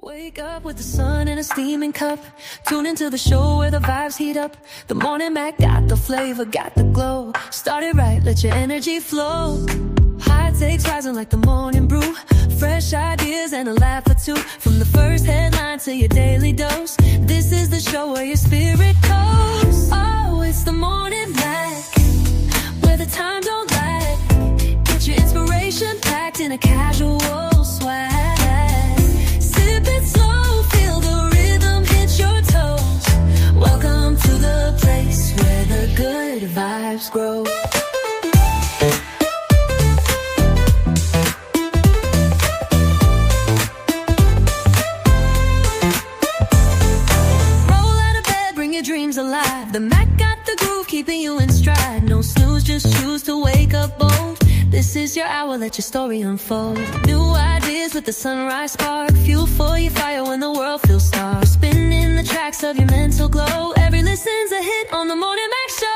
Wake up with the sun in a steaming cup. Tune into the show where the vibes heat up. The Morning Mac got the flavor, got the glow. Start it right, let your energy flow. High takes rising like the morning brew. Fresh ideas and a laugh or two. From the first headline to your daily dose. This is the show where your spirit goes. Oh, it's the Morning Mac, where the time don't lag. Get your inspiration packed in a casual swag. Sip it slow, feel the rhythm hit your toes. Welcome to the place where the good vibes grow. Alive. The Mac got the groove, keeping you in stride. No snooze, just choose to wake up bold. This is your hour, let your story unfold. New ideas with the sunrise spark. Fuel for your fire when the world feels stark. Spinning the tracks of your mental glow. Every listen's a hit on the Morning Mac Show.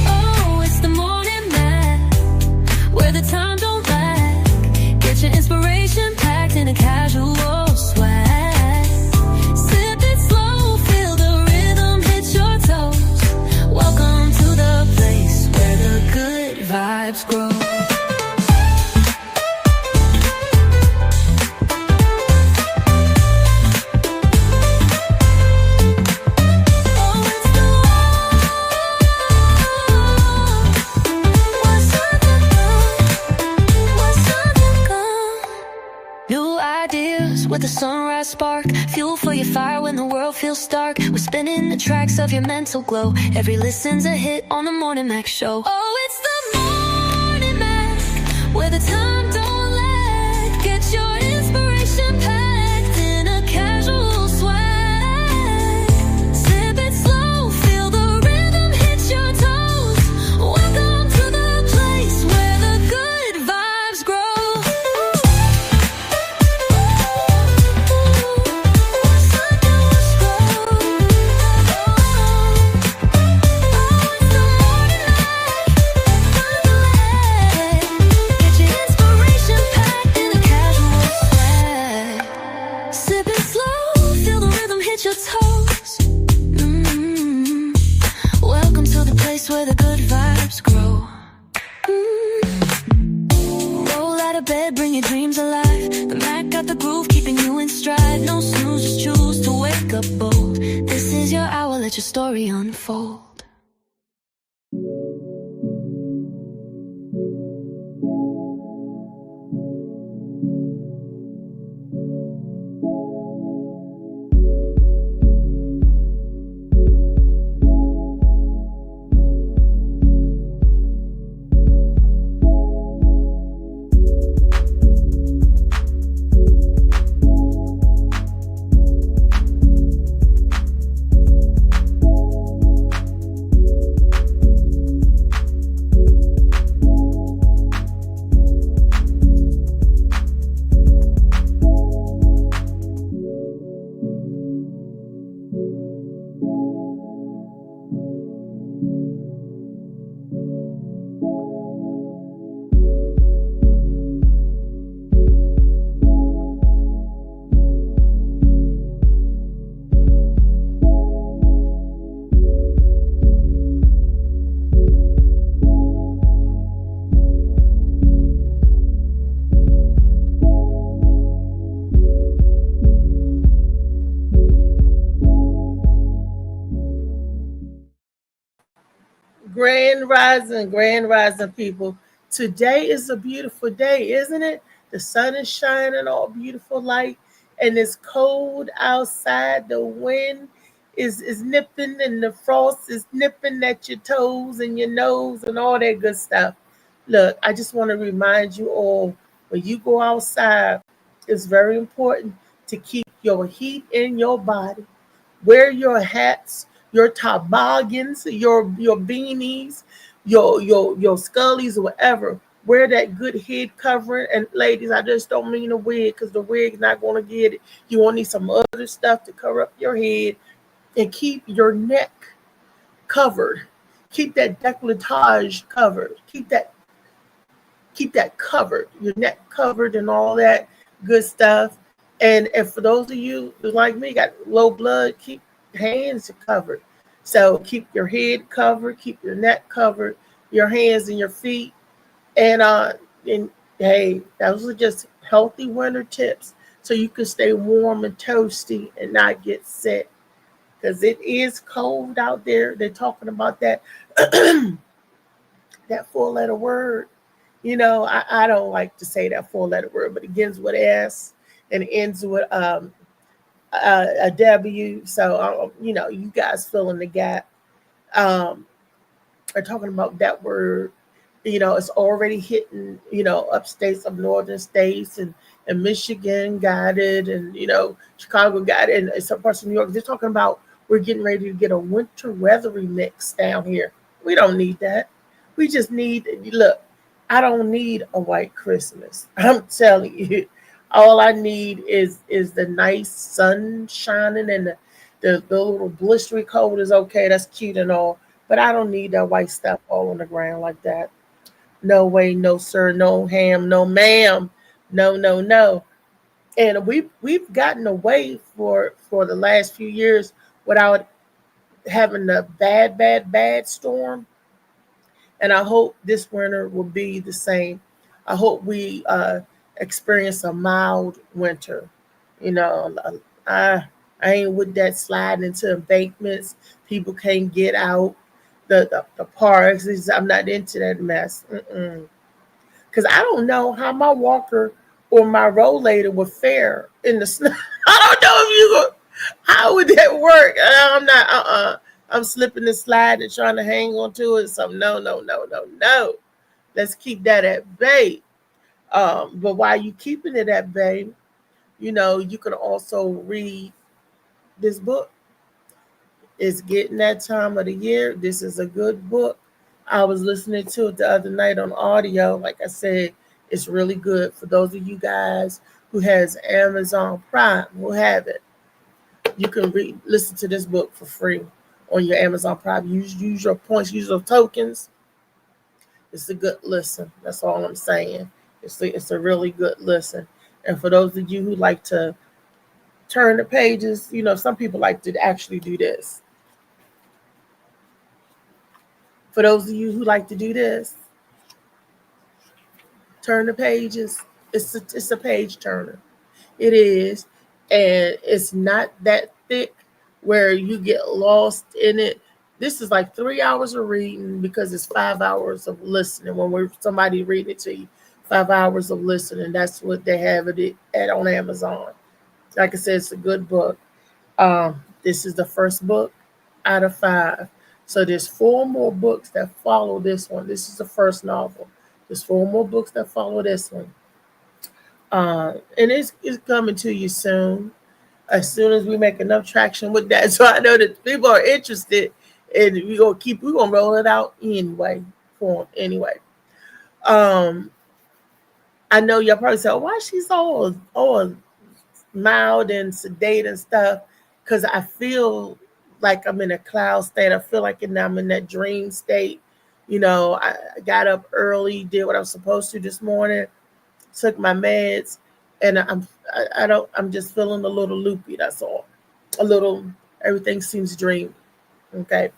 Oh, it's the Morning Mac, where the time don't lag. Get your inspiration packed in a casual swag. Welcome to the place where the good vibes grow. With a sunrise spark, fuel for your fire when the world feels stark. We're spinning the tracks of your mental glow. Every listen's a hit on the Morning Mac Show. Oh, it's the Morning Mac, where the time don't lag. Get your inspiration packed in a casual swag. Sip it slow, feel the rhythm hit your toes. Welcome to the place where the good vibes grow. Your toes. Welcome to the place where the good vibes grow. Roll out of bed, bring your dreams alive. The Mac got the groove, keeping you in stride. No snooze, just choose to wake up bold. This is your hour, let your story unfold. Grand rising, people. Today is a beautiful day, isn't it? The sun is shining, all beautiful light, and it's cold outside. The wind is nipping, and the frost is nipping at your toes and your nose and all that good stuff. Look, I just want to remind you all, when you go outside, it's very important to keep your heat in your body. Wear your hats, your toboggans, your beanies, your scullies, or whatever. Wear that good head covering. And ladies, I just don't mean a wig, because the wig's not going to get it. You want to need some other stuff to cover up your head, and keep your neck covered. Keep that décolletage covered. Keep that covered. Your neck covered and all that good stuff. And for those of you who like me got low blood, keep hands covered. So keep your head covered, keep your neck covered, your hands and your feet. And hey, those are just healthy winter tips so you can stay warm and toasty and not get sick. Because it is cold out there. They're talking about that that four letter word. I don't like to say that four letter word, but it begins with S and ends with a W. So you guys fill in the gap. Um, are talking about that word. It's already hitting, upstates of northern states, and Michigan got it, and Chicago got it, and some parts of New York. They're talking about we're getting ready to get a winter weathery mix down here. We don't need that. We just need look. I don't need a white Christmas. I'm telling you, all I need is the nice sun shining, and the little blistery cold is okay. That's cute and all, but I don't need that white stuff all on the ground like that. No way, no sir, no ham, no ma'am, no, no, no. And we've gotten away for the last few years without having the bad, bad, bad storm. And I hope this winter will be the same. I hope we experience a mild winter. You know, I ain't with that sliding into embankments. People can't get out. The parks. I'm not into that mess. Because I don't know how my walker or my rollator would fare in the snow. I don't know if you go. How would that work? I'm not. I'm slipping and sliding and trying to hang on to it. So no, no, no, no, no. Let's keep that at bay. But while you keeping it at bay, you can also read this book. It's getting that time of the year. This is a good book. I was listening to it the other night on audio. Like I said, it's really good for those of you guys who has Amazon Prime, who have it. You can listen to this book for free on your Amazon Prime. Use your points, use your tokens. It's a good listen. That's all I'm saying. It's a really good listen. And for those of you who like to turn the pages, some people like to actually do this. For those of you who like to do this, turn the pages. It's a page turner. It is, and it's not that thick where you get lost in it. This is like 3 hours of reading because it's 5 hours of listening. When we're somebody reading it to you, 5 hours of listening. That's what they have it at on Amazon. Like I said, it's a good book. This is the first book out of 5. So there's 4 more books that follow this one. This is the first novel. There's 4 more books that follow this one. And it's coming to you soon. As soon as we make enough traction with that. So I know that people are interested, and we're gonna roll it out anyway for them anyway. Um, I know y'all probably say, oh, why she's all mild and sedate and stuff, because I feel like I'm in a cloud state. I feel like I'm in that dream state. I got up early, did what I was supposed to this morning, took my meds, and I'm just feeling a little loopy. That's all. A little. Everything seems dreamy. Okay,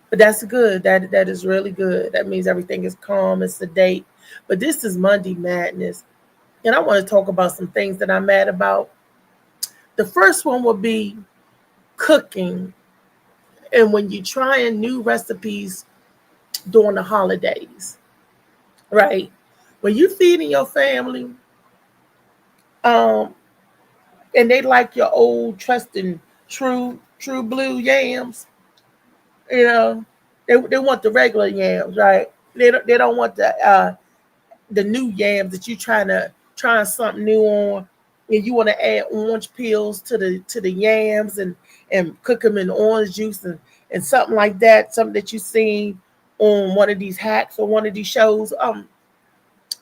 but that's good. That is really good. That means everything is calm and sedate. But this is Monday Madness, and I want to talk about some things that I'm mad about. The first one will be cooking, and when you're trying new recipes during the holidays, right? When you're feeding your family, um, and they like your old trusting true blue yams, you know, they want the regular yams, right? They don't want the new yams that you trying something new on, and you want to add orange peels to the yams and cook them in orange juice and something like that, something that you seen on one of these hacks or one of these shows.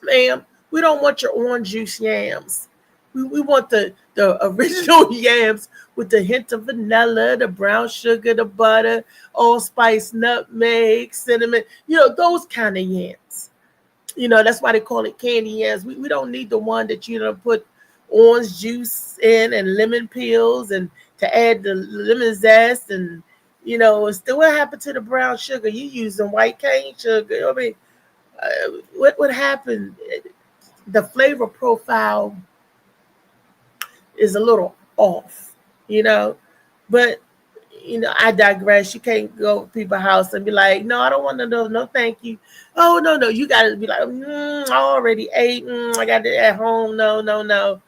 Ma'am, we don't want your orange juice yams. We want the original yams with the hint of vanilla, the brown sugar, the butter, allspice, nutmeg, cinnamon, those kind of yams. That's why they call it candy yams. We don't need the one that put orange juice in and lemon peels and to add the lemon zest and still what happened to the brown sugar? You using white cane sugar. I mean, what happened? The flavor profile is a little off, you know. But I digress. You can't go to people's house and be like, no, I don't want to know. No, thank you. Oh, no, no. You got to be like, I already ate. I got it at home. No, no, no.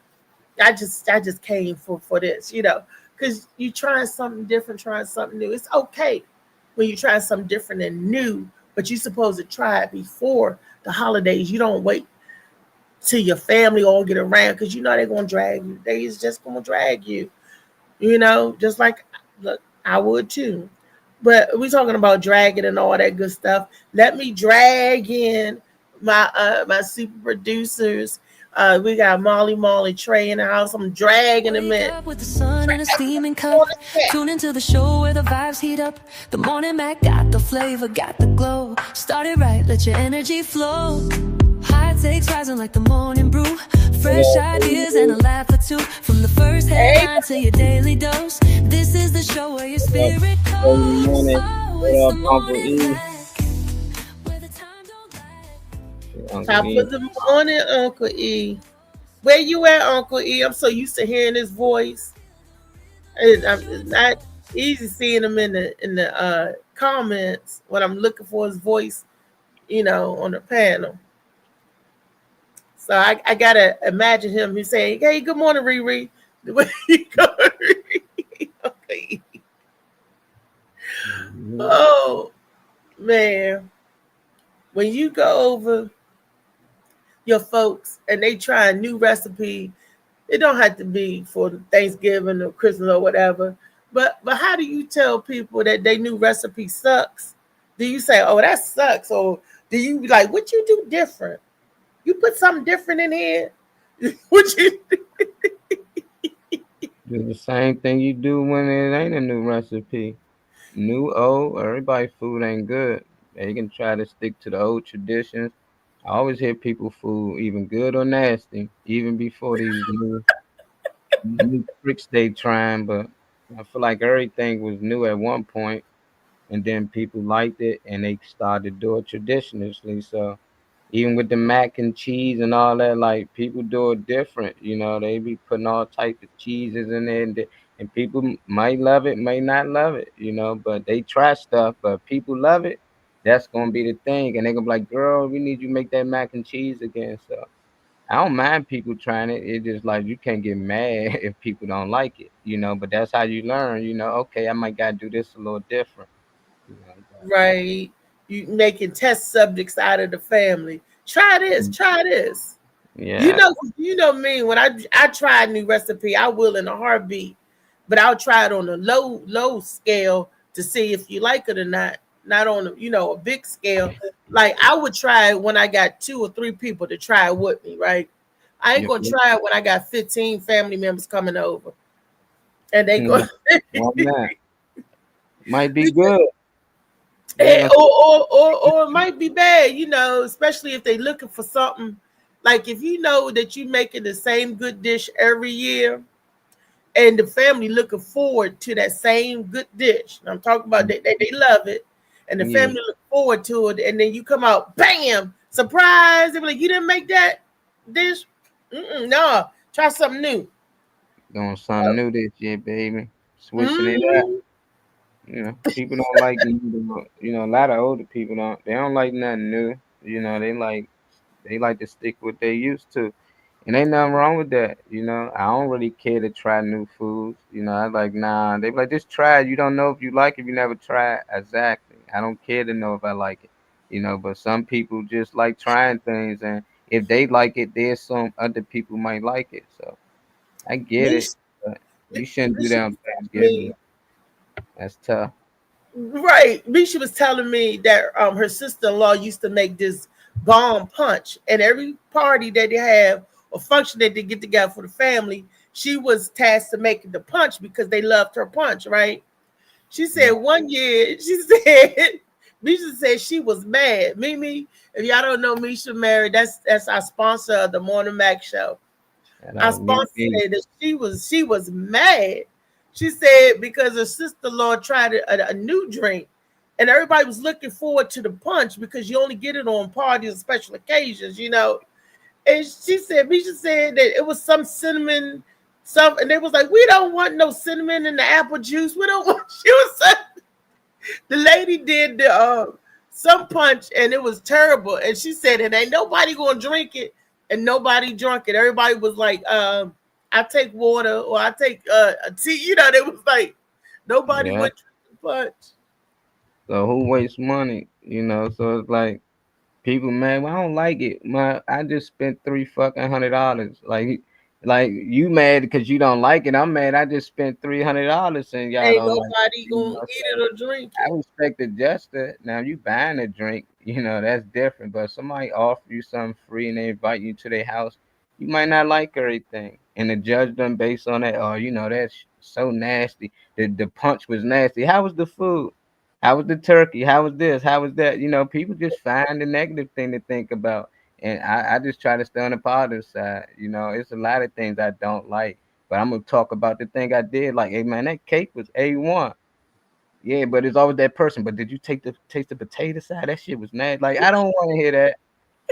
I just came for this, because you trying something different, trying something new. It's okay when you try something different and new, but you're supposed to try it before the holidays. You don't wait till your family all get around because they're going to drag you. They is just going to drag you, just like, look, I would too. But we're talking about dragging and all that good stuff. Let me drag in my super producers. We got Molly, Trey in the house. I'm dragging them Wake in. up with the sun in a steaming cup. Tune into the show where the vibes heat up. The morning Mac got the flavor, got the glow. Started right, let your energy flow. High takes rising like the morning brew. Fresh ideas and a laugh or two. From the first headline to your daily dose. This is the show where your spirit goes. Oh, it's the morning Mac, where the time don't lag. Top of the morning, Uncle E. Where you at, Uncle E? I'm so used to hearing his voice. It's not easy seeing him in the comments when I'm looking for his voice, on the panel. So I gotta imagine him. He's saying, "Hey, good morning, Riri." The way he goes, okay. Oh man, when you go over your folks and they try a new recipe, it don't have to be for Thanksgiving or Christmas or whatever. But how do you tell people that they new recipe sucks? Do you say, "Oh, that sucks," or do you be like, "What you do different? You put something different in here"? What you Do the same thing you do when it ain't a new recipe. New, old, everybody's food ain't good. They can try to stick to the old traditions. I always hear people food, even good or nasty, even before these new tricks they trying. But I feel like everything was new at one point, and then people liked it, and they started doing it traditionally. So even with the mac and cheese and all that, like people do it different. They be putting all types of cheeses in there, and people might love it, may not love it. But they try stuff, but people love it. That's gonna be the thing, and they gonna be like, "Girl, we need you to make that mac and cheese again." So I don't mind people trying it. It's just like you can't get mad if people don't like it. But that's how you learn. Okay, I might gotta do this a little different. But right? You making test subjects out of the family. Try this. Try this. You yeah, know, you know me. When I try a new recipe, I will in a heartbeat, but I'll try it on a low scale to see if you like it or not. Not on a big scale. Like I would try it when I got 2 or 3 people to try it with me, right? I ain't yep, gonna yep. try it when I got 15 family members coming over, and they go. Why not? Might be good. They Eh, gonna or it might be bad, especially if they looking for something. Like if you know that you making the same good dish every year, and the family looking forward to that same good dish. And I'm talking about they love it, and the yeah, family look forward to it, and then you come out, bam, surprise! They be like, "You didn't make that dish? No, try something new." doing something new this year, baby. Switching it up. Mm-hmm. People don't like a lot of older people don't like nothing new. They like to stick what they used to. And ain't nothing wrong with that. I don't really care to try new foods. I like, nah. They be like, just try it. You don't know if you like it if you never try it. Exactly. I don't care to know if I like it. But some people just like trying things, and if they like it, there's some other people might like it. So I get it, Misha, but you shouldn't do Misha that was on telling Thanksgiving. me. That's tough. Right. Misha was telling me that her sister-in-law used to make this bomb punch, and every party that they have or function that they get together for the family, she was tasked to make the punch because they loved her punch, right? She said Yeah. one year, she said, Misha said she was mad. Mimi, if y'all don't know Misha Mary, that's our sponsor of the Morning Mac show. And Our sponsor said that she was mad. She said because her sister-in-law tried a new drink, and everybody was looking forward to the punch because you only get it on parties and special occasions, you know. And she said, Misha said that it was some cinnamon, some, and they was like, we don't want no cinnamon in the apple juice. We don't want. She was saying, the lady did the some punch, and it was terrible. And she said, and ain't nobody gonna drink it, and nobody drunk it. Everybody was like, I take water or I take a tea. You know, they was like, nobody yeah. would drink the punch. So who wastes money? You know, so it's like people, man, well, I don't like it. I just spent $300. Like you mad because you don't like it. I'm mad. I just spent $300 and y'all Ain't don't like nobody it. You gonna know, eat so it or drink I it. respect the gesture. Now you buying a drink, you know, that's different. But somebody offer you something free and they invite you to their house, you might not like everything. And to judge them based on that, oh, you know, that's so nasty. The punch was nasty. How was the food? How was the turkey? How was this? How was that? You know, people just find the negative thing to think about. And I just try to stay on the positive side. You know, it's a lot of things I don't like. But I'm gonna talk about the thing I did like. Hey man, that cake was A1. Yeah, but it's always that person. But did you taste the potato salad? That shit was nasty. Like I don't want to hear that.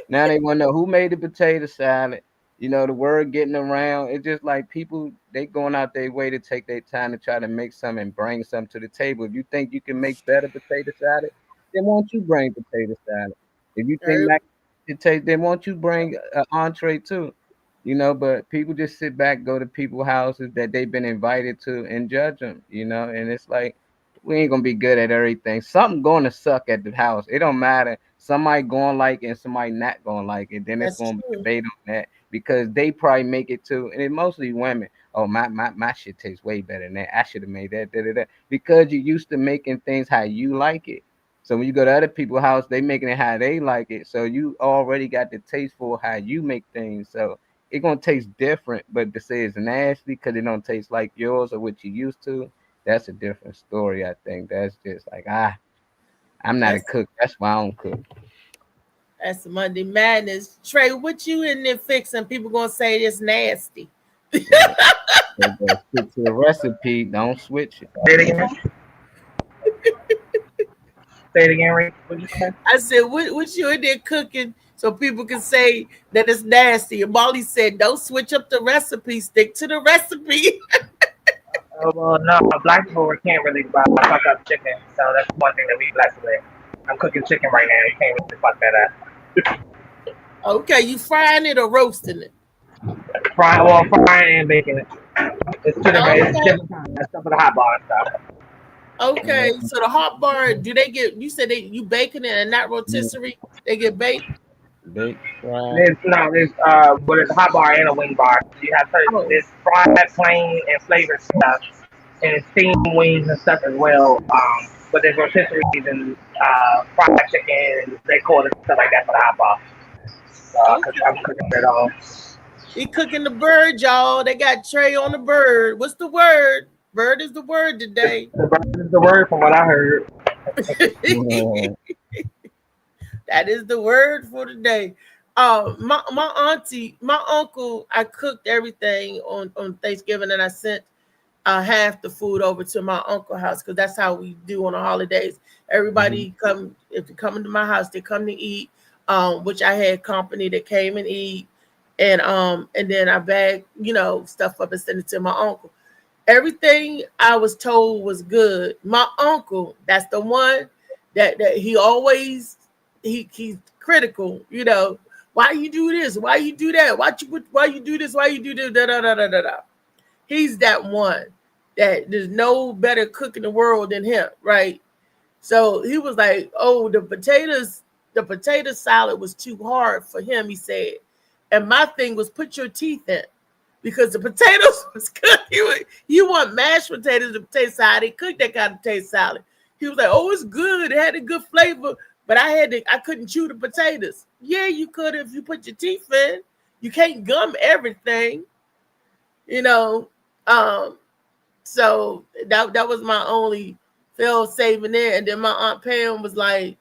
Now they want to know who made the potato salad. You know, the word getting around. It's just like people they going out their way to take their time to try to make something and bring something to the table. If you think you can make better potato salad, then won't you bring potato salad? If you think Every- mac it taste, then won't you bring an entree too? You know, but people just sit back, go to people's houses that they've been invited to, and judge them. You know, and it's like we ain't gonna be good at everything. Something going to suck at the house. It don't matter. Somebody going like it and somebody not going like it. Then it's That's gonna be true. debate on that because they probably make it too, and it's mostly women. Oh, my shit tastes way better than that. I should have made that. Da, da, da. Because you used to making things how you like it. So when you go to other people's house, they making it how they like it. So you already got the taste for how you make things. So it gonna taste different. But to say it's nasty because it don't taste like yours or what you used to, that's a different story. I think that's just like I'm not a That's cook. That's why I don't cook. that's Monday Madness. Trey, what you in there fixing? People gonna say it's nasty. Yeah. But stick to the recipe. Don't switch it. Say it again. Say it again, Rick. What you say? I said, what you in there cooking so people can say that it's nasty? And Molly said, don't switch up the recipe. Stick to the recipe. Oh, well, no, black people can't really fuck up chicken, so that's one thing that we blessed with. I'm cooking chicken right now. You can't really fuck that up. Okay, you frying it or roasting it? Frying and baking it. It's Okay. different kind. That's stuff for the hot bar and stuff. Okay, so the hot bar, do they get? You said you baking it and not rotisserie. They get baked. Bake, fry. There's a hot bar and a wing bar. You have Oh, this fried, plain, and flavored stuff, and steamed wings and stuff as well. But there's rotisseries and fried chicken, they call it stuff like that for the hot bar. I'm okay. cooking it all. He cooking the bird, y'all. They got Trey on the bird. What's the word? Bird is the word today. The bird is the word from what I heard. Yeah. That is the word for today. My auntie, my uncle, I cooked everything on Thanksgiving, and I sent half the food over to my uncle's house because that's how we do on the holidays. Mhm. Everybody come if they come into my house, they come to eat. Which I had company that came and eat, and then I bagged stuff up and sent it to my uncle. Everything I was told was good. My uncle, that's the one that he always he's critical. Why you do this? Why you do that? Why you do this? Why you do this? Da da da da da da. He's that one that there's no better cook in the world than him, right? So he was like, "Oh, the potato salad was too hard for him," he said. And my thing was put your teeth in because the potatoes was good. You want mashed potatoes, the potato salad. They cook that kind of potato salad. He was like, "Oh, it's good. It had a good flavor, but I couldn't chew the potatoes." Yeah, you could if you put your teeth in. You can't gum everything, you know. Um, so that was my only fail saving there. And then my aunt Pam was like,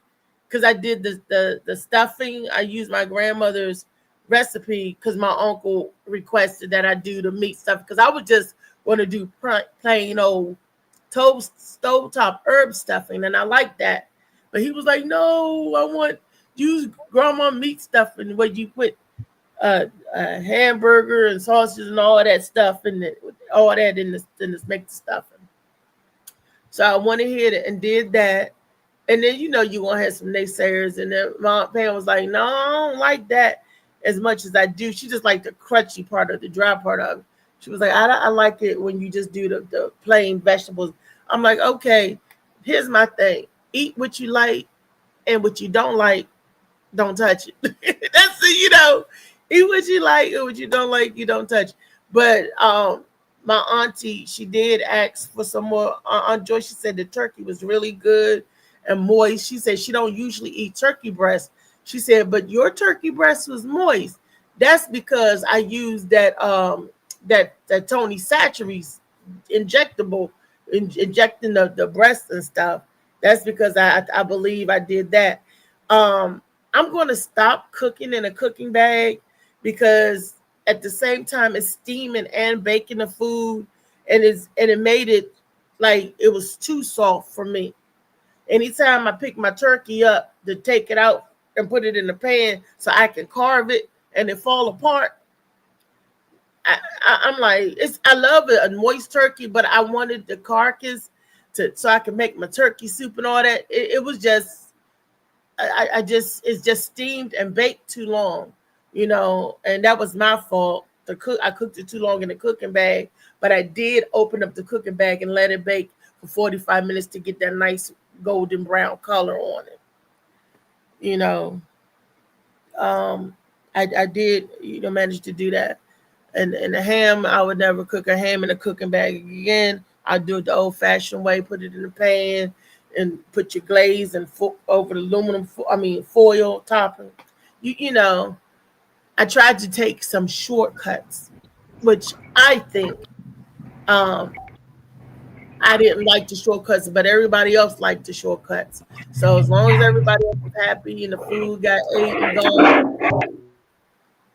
because I did the stuffing, I used my grandmother's recipe because my uncle requested that I do the meat stuff because I would just want to do plain old toast stovetop herb stuffing, and I like that. But he was like, "No, I want use grandma meat stuffing where you put hamburger and sausage and all that stuff and all that in this make the stuffing." So I went ahead and did that. And then, you're going to have some naysayers. And then my Aunt Pam was like, "No, I don't like that as much as I do." She just liked the crunchy part of the dry part of it. She was like, I like it when you just do the plain vegetables. I'm like, okay, here's my thing. Eat what you like, and what you don't like, don't touch it. That's it, eat what you like, and what you don't like, you don't touch. But my auntie, she did ask for some more. Aunt Joy, she said the turkey was really good and moist. She said she don't usually eat turkey breast. She said, but your turkey breast was moist. That's because I used that Tony Chachere's injectable, injecting the breast and stuff. That's because I believe I did that. I'm going to stop cooking in a cooking bag because at the same time it's steaming and baking the food, and it made it like it was too soft for me. Anytime I pick my turkey up to take it out and put it in the pan so I can carve it and it fall apart, I'm like, I love it, a moist turkey, but I wanted the carcass so I can make my turkey soup and all that. It was just, it's just steamed and baked too long, and that was my fault. I cooked it too long in the cooking bag, but I did open up the cooking bag and let it bake for 45 minutes to get that nice golden brown color on it. I did, manage to do that. And the ham, I would never cook a ham in a cooking bag again. I do it the old-fashioned way, put it in the pan and put your glaze and over the aluminum, foil topping. I tried to take some shortcuts, which I think I didn't like the shortcuts, but everybody else liked the shortcuts. So as long as everybody else was happy and the food got ate and gone,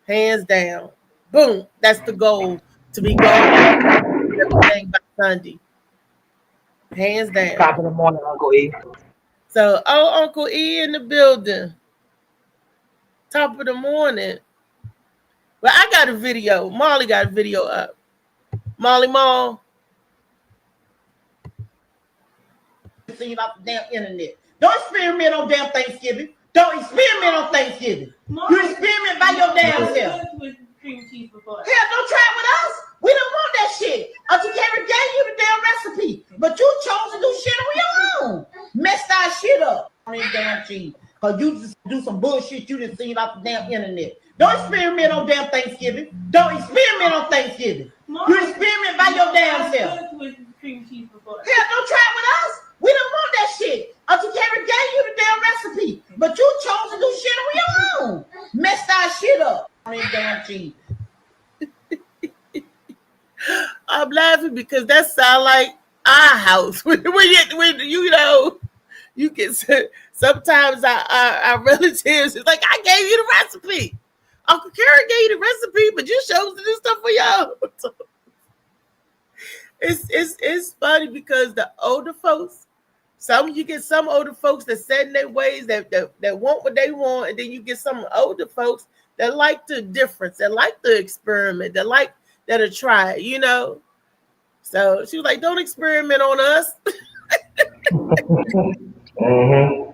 hands down, boom, that's the goal, to be gone everything by Sunday. Hands down. Top of the morning, Uncle E. So, Uncle E in the building. Top of the morning. Well, I got a video. Molly got a video up. Molly Mall. Seen off the damn internet. Don't experiment on damn Thanksgiving. Don't experiment on Thanksgiving. You experiment by your damn self. Hell, don't try it with us. We don't want that shit. Uncle Carrie gave you the damn recipe, but you chose to do shit on your own. Messed our shit up on this damn cheese. Cause you just do some bullshit you just seen off the damn internet. Don't experiment on damn Thanksgiving. Don't experiment on Thanksgiving. You experiment by your damn self. Hell, don't try it with us. We don't want that shit. Uncle Carrie gave you the damn recipe, but you chose to do shit on your own. Messed our shit up on this damn cheese. I'm laughing because that sounds like our house. when you can sometimes our relatives is like, I gave you the recipe. Uncle Carrie gave you the recipe, but you chose to do stuff for y'all. It's funny because the older folks, you get some older folks that set in their ways that want what they want, and then you get some older folks that like the difference, that like the experiment, that'll try, So she was like, "Don't experiment on us." Mm-hmm.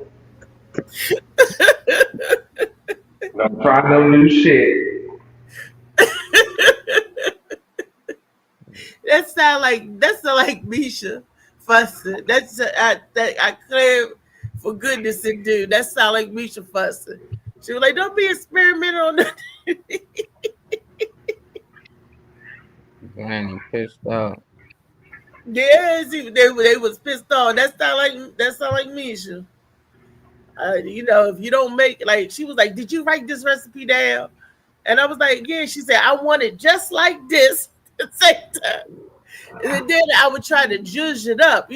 Don't try no new shit. That sound like Misha fussing. I claim for goodness sake, dude. That sound like Misha fussing. She was like, "Don't be experimenting on that." Granny pissed off. Yeah, they was pissed off. That sound like Misha. If you don't make, like, she was like, "Did you write this recipe down?" And I was like, "Yeah." She said, "I want it just like this at the same time." And then I would try to zhuzh it up,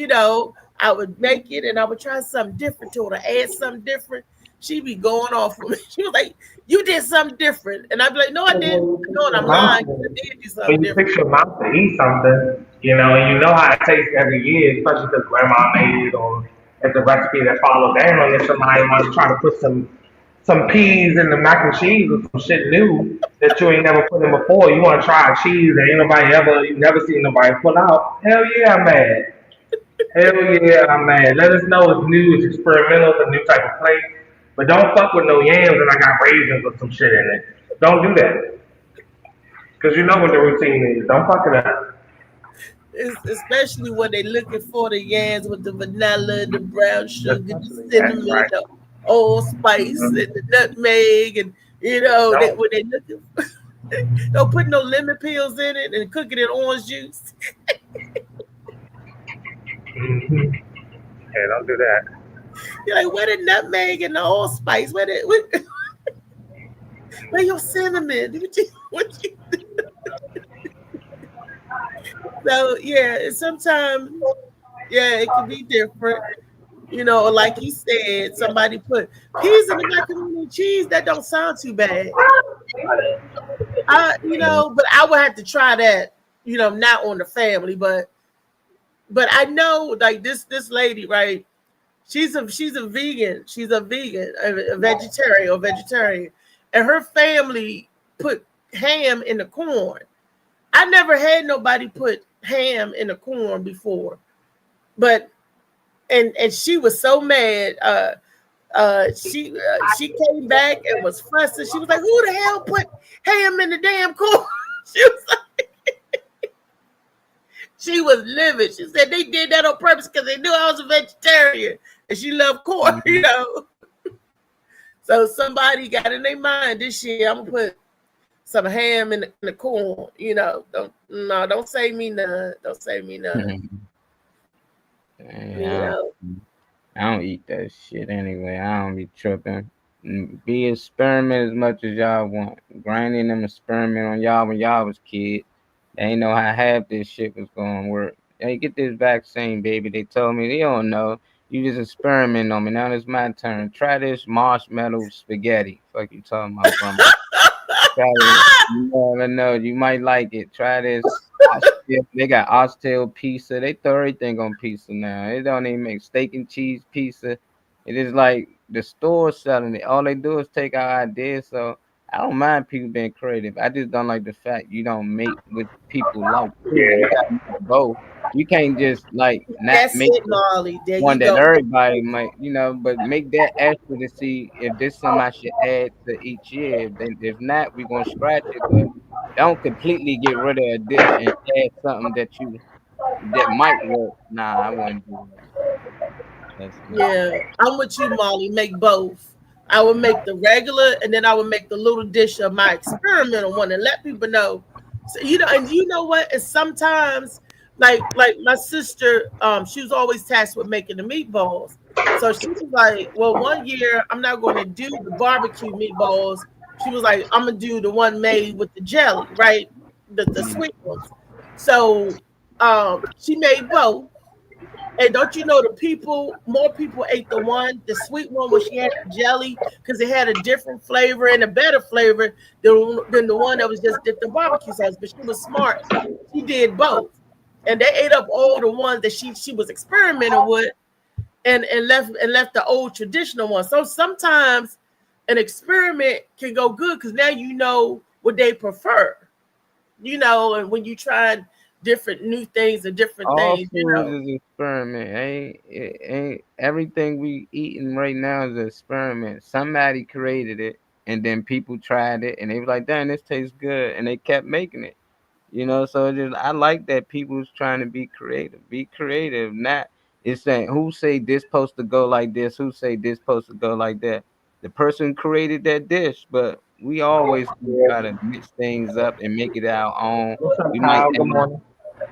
I would make it and I would try something different to it, or add something different. she be going off with me. She was like, "You did something different," and I'd be like, "No, I didn't. No, I'm lying. I did do something When you different." fix your mouth to eat something, and you know how it tastes every year, especially because grandma made it, or if the recipe that followed down, if somebody wants to try to put some peas in the mac and cheese or some shit new that you ain't never put in before, you want to try a cheese that ain't nobody ever, you never seen nobody pull out. Hell yeah, I'm mad. Hell yeah, I'm mad. Let us know it's new, it's experimental, it's a new type of plate. But don't fuck with no yams and I got raisins or some shit in it. Don't do that. Because you know what the routine is. Don't fuck it up. Especially when they looking for the yams with the vanilla, the brown sugar, the Especially, that's cinnamon, right. the allspice, and the nutmeg, and Don't. when they looking, don't put no lemon peels in it and cook it in orange juice. Mm-hmm. Yeah, don't do that. You're like, where the nutmeg and the allspice? Where your cinnamon? So yeah, sometimes yeah, it can be different. Like you said, somebody put peas in the macaroni and cheese. That don't sound too bad. But I would have to try that. Not on the family, but I know like this lady, right? She's a vegan. She's a vegan, a vegetarian, and her family put ham in the corn. I never had nobody put ham in the corn before, but and she was so mad. She came back and was fussing. She was like, "Who the hell put ham in the damn corn?" She was like, she was livid. She said they did that on purpose because they knew I was a vegetarian and she loved corn. So somebody got in their mind this year, I'm gonna put some ham in the corn. Don't say me none. Don't say me none. Yeah, I don't eat that shit anyway. I don't be tripping. Be experiment as much as y'all want. Grinding them experiment on y'all when y'all was kids. They ain't know how half this shit was gonna work. Hey, get this vaccine, baby. They told me they don't know. You just experiment on me. Now it's my turn. Try this marshmallow spaghetti. Fuck you talking about, grandma. Try it. You never know. You might like it. Try this. They got oxtail pizza. They throw everything on pizza now. They don't even make steak and cheese pizza. It is like the store selling it. All they do is take our ideas. So I don't mind people being creative. I just don't like the fact you don't make what people like. You Yeah. got to make both. You can't just like not That's make it, Molly. There one you that go. everybody might, but make that extra to see if this something I should add to each year. If not, we're gonna scratch it. But don't completely get rid of a dish and add something that might work. Nah, I wouldn't do that. That's me. Yeah, I'm with you, Molly. Make both. I would make the regular, and then I would make the little dish of my experimental one, and let people know. So and you know what? And sometimes, like my sister, she was always tasked with making the meatballs. So she was like, "Well, one year I'm not going to do the barbecue meatballs." She was like, "I'm gonna do the one made with the jelly, right? The sweet ones." So, she made both. And don't you know more people ate the sweet one where she had the jelly because it had a different flavor and a better flavor than the one that was just dipped in barbecue sauce. But she was smart. She did both. And they ate up all the ones that she was experimenting with and left the old traditional one. So sometimes an experiment can go good because now you know what they prefer. And when you try different new things and different All things, food is experiment. Ain't everything we eating right now is an experiment. Somebody created it, and then people tried it, and they was like, "Damn, this tastes good," and they kept making it. So I like that people's trying to be creative. Be creative, not it's saying who say this supposed to go like this, who say this supposed to go like that. The person created that dish, but we always Yeah. try to mix things up and make it our own. What's up, We might Kyle? Good add morning.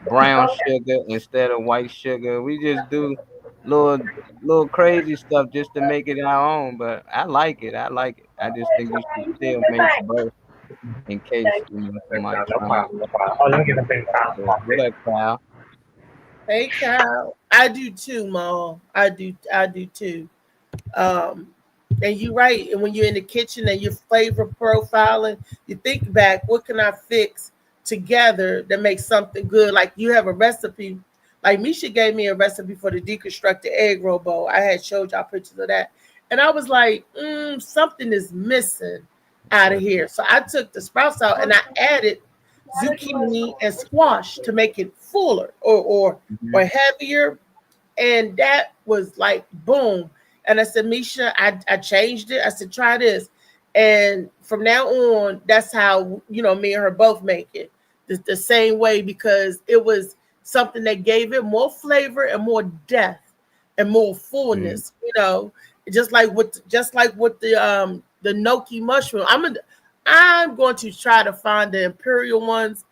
brown sugar instead of white sugar. We just do little crazy stuff just to make it our own. But I like it. I like it. I just think you should still make both in case somebody No trying. problem. No problem. Oh, let me get a big So, what time. up, Kyle? Hey Kyle, I do too, Mom. I do too. Um, And you're right. And when you're in the kitchen and you're flavor profiling, you think back, what can I fix together that makes something good? Like you have a recipe. Like Misha gave me a recipe for the deconstructed egg roll bowl. I had showed y'all pictures of that. And I was like, something is missing out of here. So I took the sprouts out and I added zucchini and squash to make it fuller or heavier. And that was like boom. And I said, Misha, I changed it. I said, try this. And from now on, that's how, me and her both make it the same way, because it was something that gave it more flavor and more depth and more fullness, just like with the gnocchi mushroom. I'm going to try to find the imperial ones,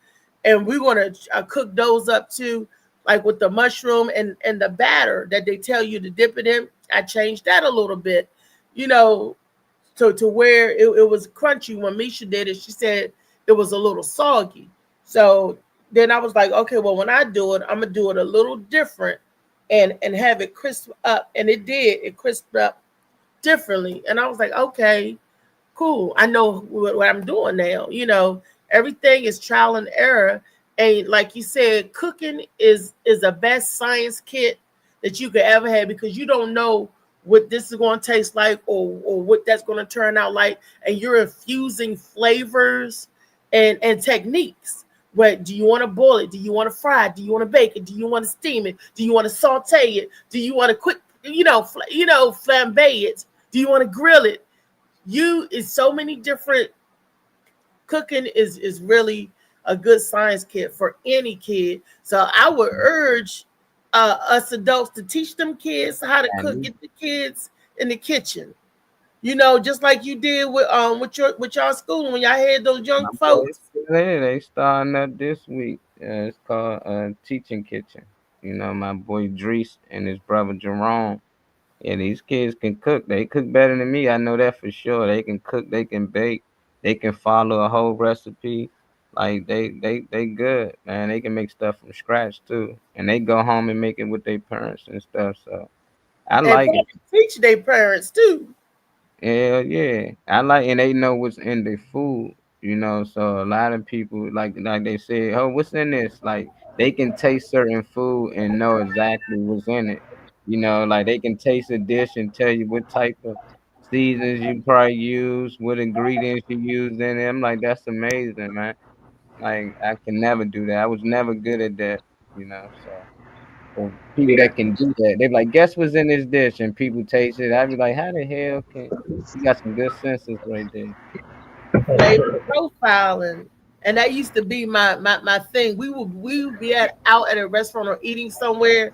and we're going to cook those up too, like with the mushroom and the batter that they tell you to dip it in. I changed that a little bit, to where it was crunchy. When Misha did it, she said it was a little soggy. So then I was like, okay, well, when I do it, I'm gonna do it a little different and have it crisp up. And it did. It crisped up differently. And I was like, okay, cool. I know what I'm doing now. Everything is trial and error. And like you said, cooking is the best science kit that you could ever have, because you don't know what this is going to taste like or what that's going to turn out like. And you're infusing flavors and techniques. What do you want to boil it? Do you want to fry it? Do you want to bake it? Do you want to steam it? Do you want to saute it? Do you want to quick, flambe it? Do you want to grill it? It's so many different. Cooking is really a good science kit for any kid. So I would urge us adults to teach them kids how to cook, get the kids in the kitchen. Just like you did with y'all school when y'all had those young folks. They starting up this week. It's called Teaching Kitchen. My boy Drees and his brother Jerome. Yeah, these kids can cook. They cook better than me. I know that for sure. They can cook. They can bake. They can follow a whole recipe. Like they good, man. They can make stuff from scratch too, and they go home and make it with their parents and stuff. So I like it. Teach their parents too. Yeah. I like, and they know what's in the food. So a lot of people like they say, oh, what's in this? Like they can taste certain food and know exactly what's in it. Like they can taste a dish and tell you what type of seasons you probably use, what ingredients you use in it. I'm like, that's amazing, man. Like I can never do that. I was never good at that, So for people that can do that, they're like, guess what's in this dish, and people taste it. I'd be like, how the hell can you got some good senses right there? Flavor profiling, and that used to be my thing. We would be out at a restaurant or eating somewhere,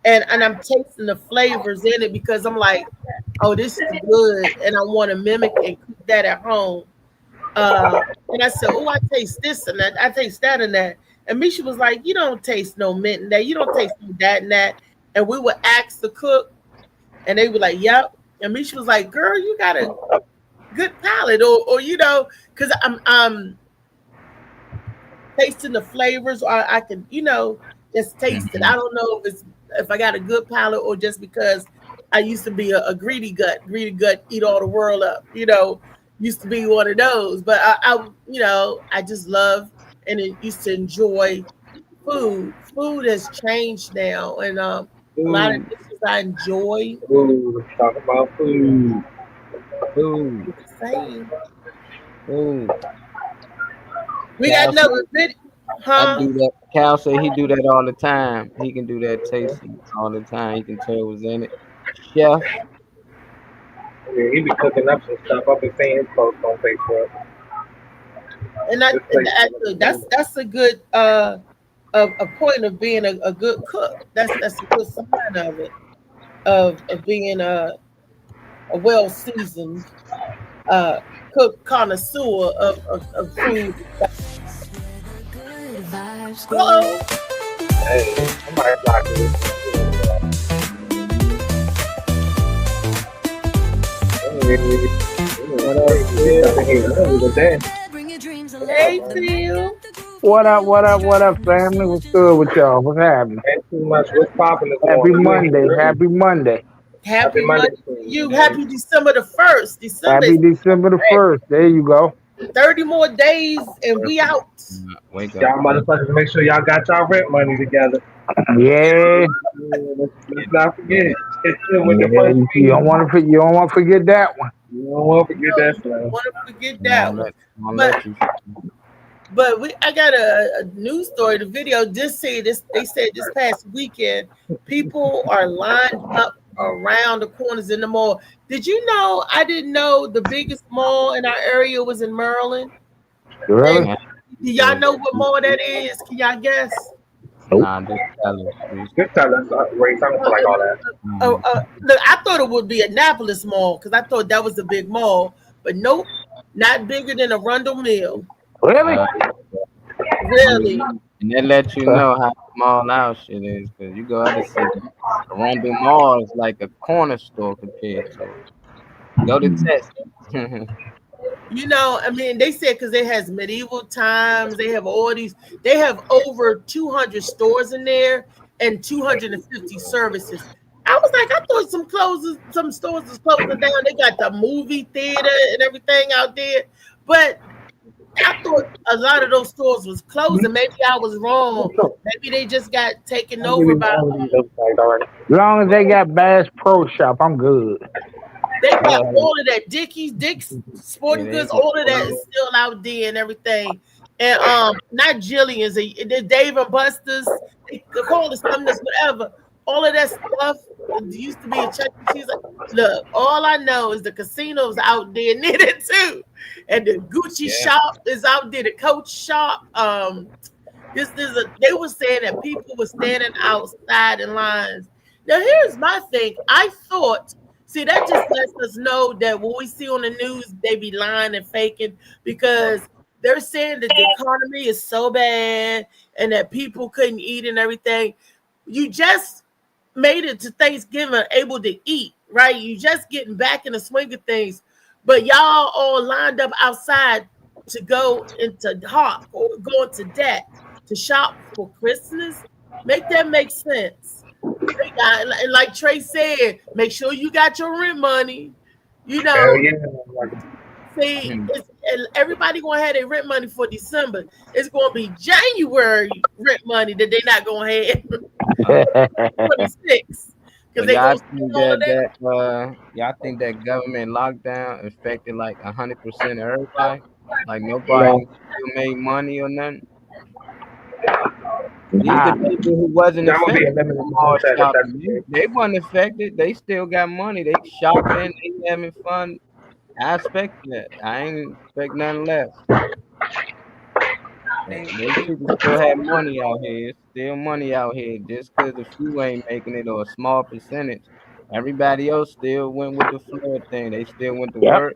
and I'm tasting the flavors in it because I'm like, oh, this is good, and I want to mimic and cook that at home. And I said, oh, I taste this and that. I taste that and that. And Misha was like, you don't taste no mint in that. You don't taste no that and that. And we would ask the cook, and they were like, yep. And Misha was like, girl, you got a good palate, or because I'm tasting the flavors, or I can, just taste it. I don't know if I got a good palate or just because I used to be a greedy gut, eat all the world up, used to be one of those. But I just love and used to enjoy food. Food has changed now, and a lot of dishes I enjoy. Ooh, let's talk about food. Food. Same. Food. We got another video. I do that. Cal say he do that all the time. He can do that tasting all the time. He can tell what's in it. Chef. Yeah, he be cooking up some stuff. I've been seeing his posts on Facebook. And that's a good a point of being a good cook. That's a good sign of it, of being a well seasoned cook connoisseur of food. Hello. Hey, somebody block this. Hey, Phil. What up, family? What's good with y'all? What's happening? Ain't too much. What's popping? Happy Monday. Happy Monday Monday to to you. you. Happy December the 1st. December Happy is December the great. 1st. There you go. 30 more days and we out. Wake up. Y'all motherfuckers, make sure y'all got y'all rent money together. Yeah. Let's not forget. When the Yeah. first You meeting, don't want to. You don't want to forget that one. you don't want to forget No, that you stuff. don't want to forget that Won't one. let, won't But let you. I got a news story. The video just said this. They said this past weekend, people are lined up around the corners in the mall. Did you know? I didn't know the biggest mall in our area was in Maryland. And Really? Man, do y'all so, know what mall that is? Can y'all guess? Nope. nah, just tell us, please. Just tell us, Ray. I don't feel like all that. Look, I thought it would be Annapolis Mall because I thought that was the big mall, but nope, not bigger than Arundel Mill. Really? Uh, Really? and they let you know how small our shit is, because you go out to see Arundel Mall is like a corner store compared to it. Go to Texas. I mean, they said because it has medieval times, they have all these, they have over 200 stores in there and 250 services. I was like, I thought some stores was closing down. They got the movie theater and everything out there, but I thought a lot of those stores was closing. Maybe I was wrong. Maybe they just got taken I'll give over you by. all of these other things already. As long as they got Bass Pro Shop, I'm good. They got Yeah, all of that. Dick's yeah, Sporting Goods, all of that is still out there and everything. And not Jillian's, the Dave and Buster's, they call it something that's whatever. All of that stuff used to be a Chuck E. Cheese. Look, all I know is the casino's out there near it too, and the Gucci yeah. shop is out there. The Coach shop. They were saying that people were standing outside in lines. Now here's my thing. I thought, see, that just lets us know that what we see on the news, they be lying and faking because they're saying that the economy is so bad and that people couldn't eat and everything. You just made it to Thanksgiving able to eat, right? You just getting back in the swing of things, but y'all all lined up outside to go into hop or go into debt to shop for Christmas. Make that make sense. And like Trey said, make sure you got your rent money. You Hell know, yeah. see, everybody gonna have their rent money for December. It's gonna be January rent money that they're not gonna have 26 because But they y'all gonna spend think all of that that. y'all think that government lockdown affected like 100% of everybody? Like No. nobody still made money or nothing? These Nah. the people who wasn't That would be a affected. limited Small mindset if that's the shopping. They wasn't affected. They still got money. They shopping. They having fun. I expect that. I ain't expect nothing less. Those people still have money out here. It's still money out here. Just because a few ain't making it or a small percentage, everybody else still went with the flood thing. They still went to Yep. work,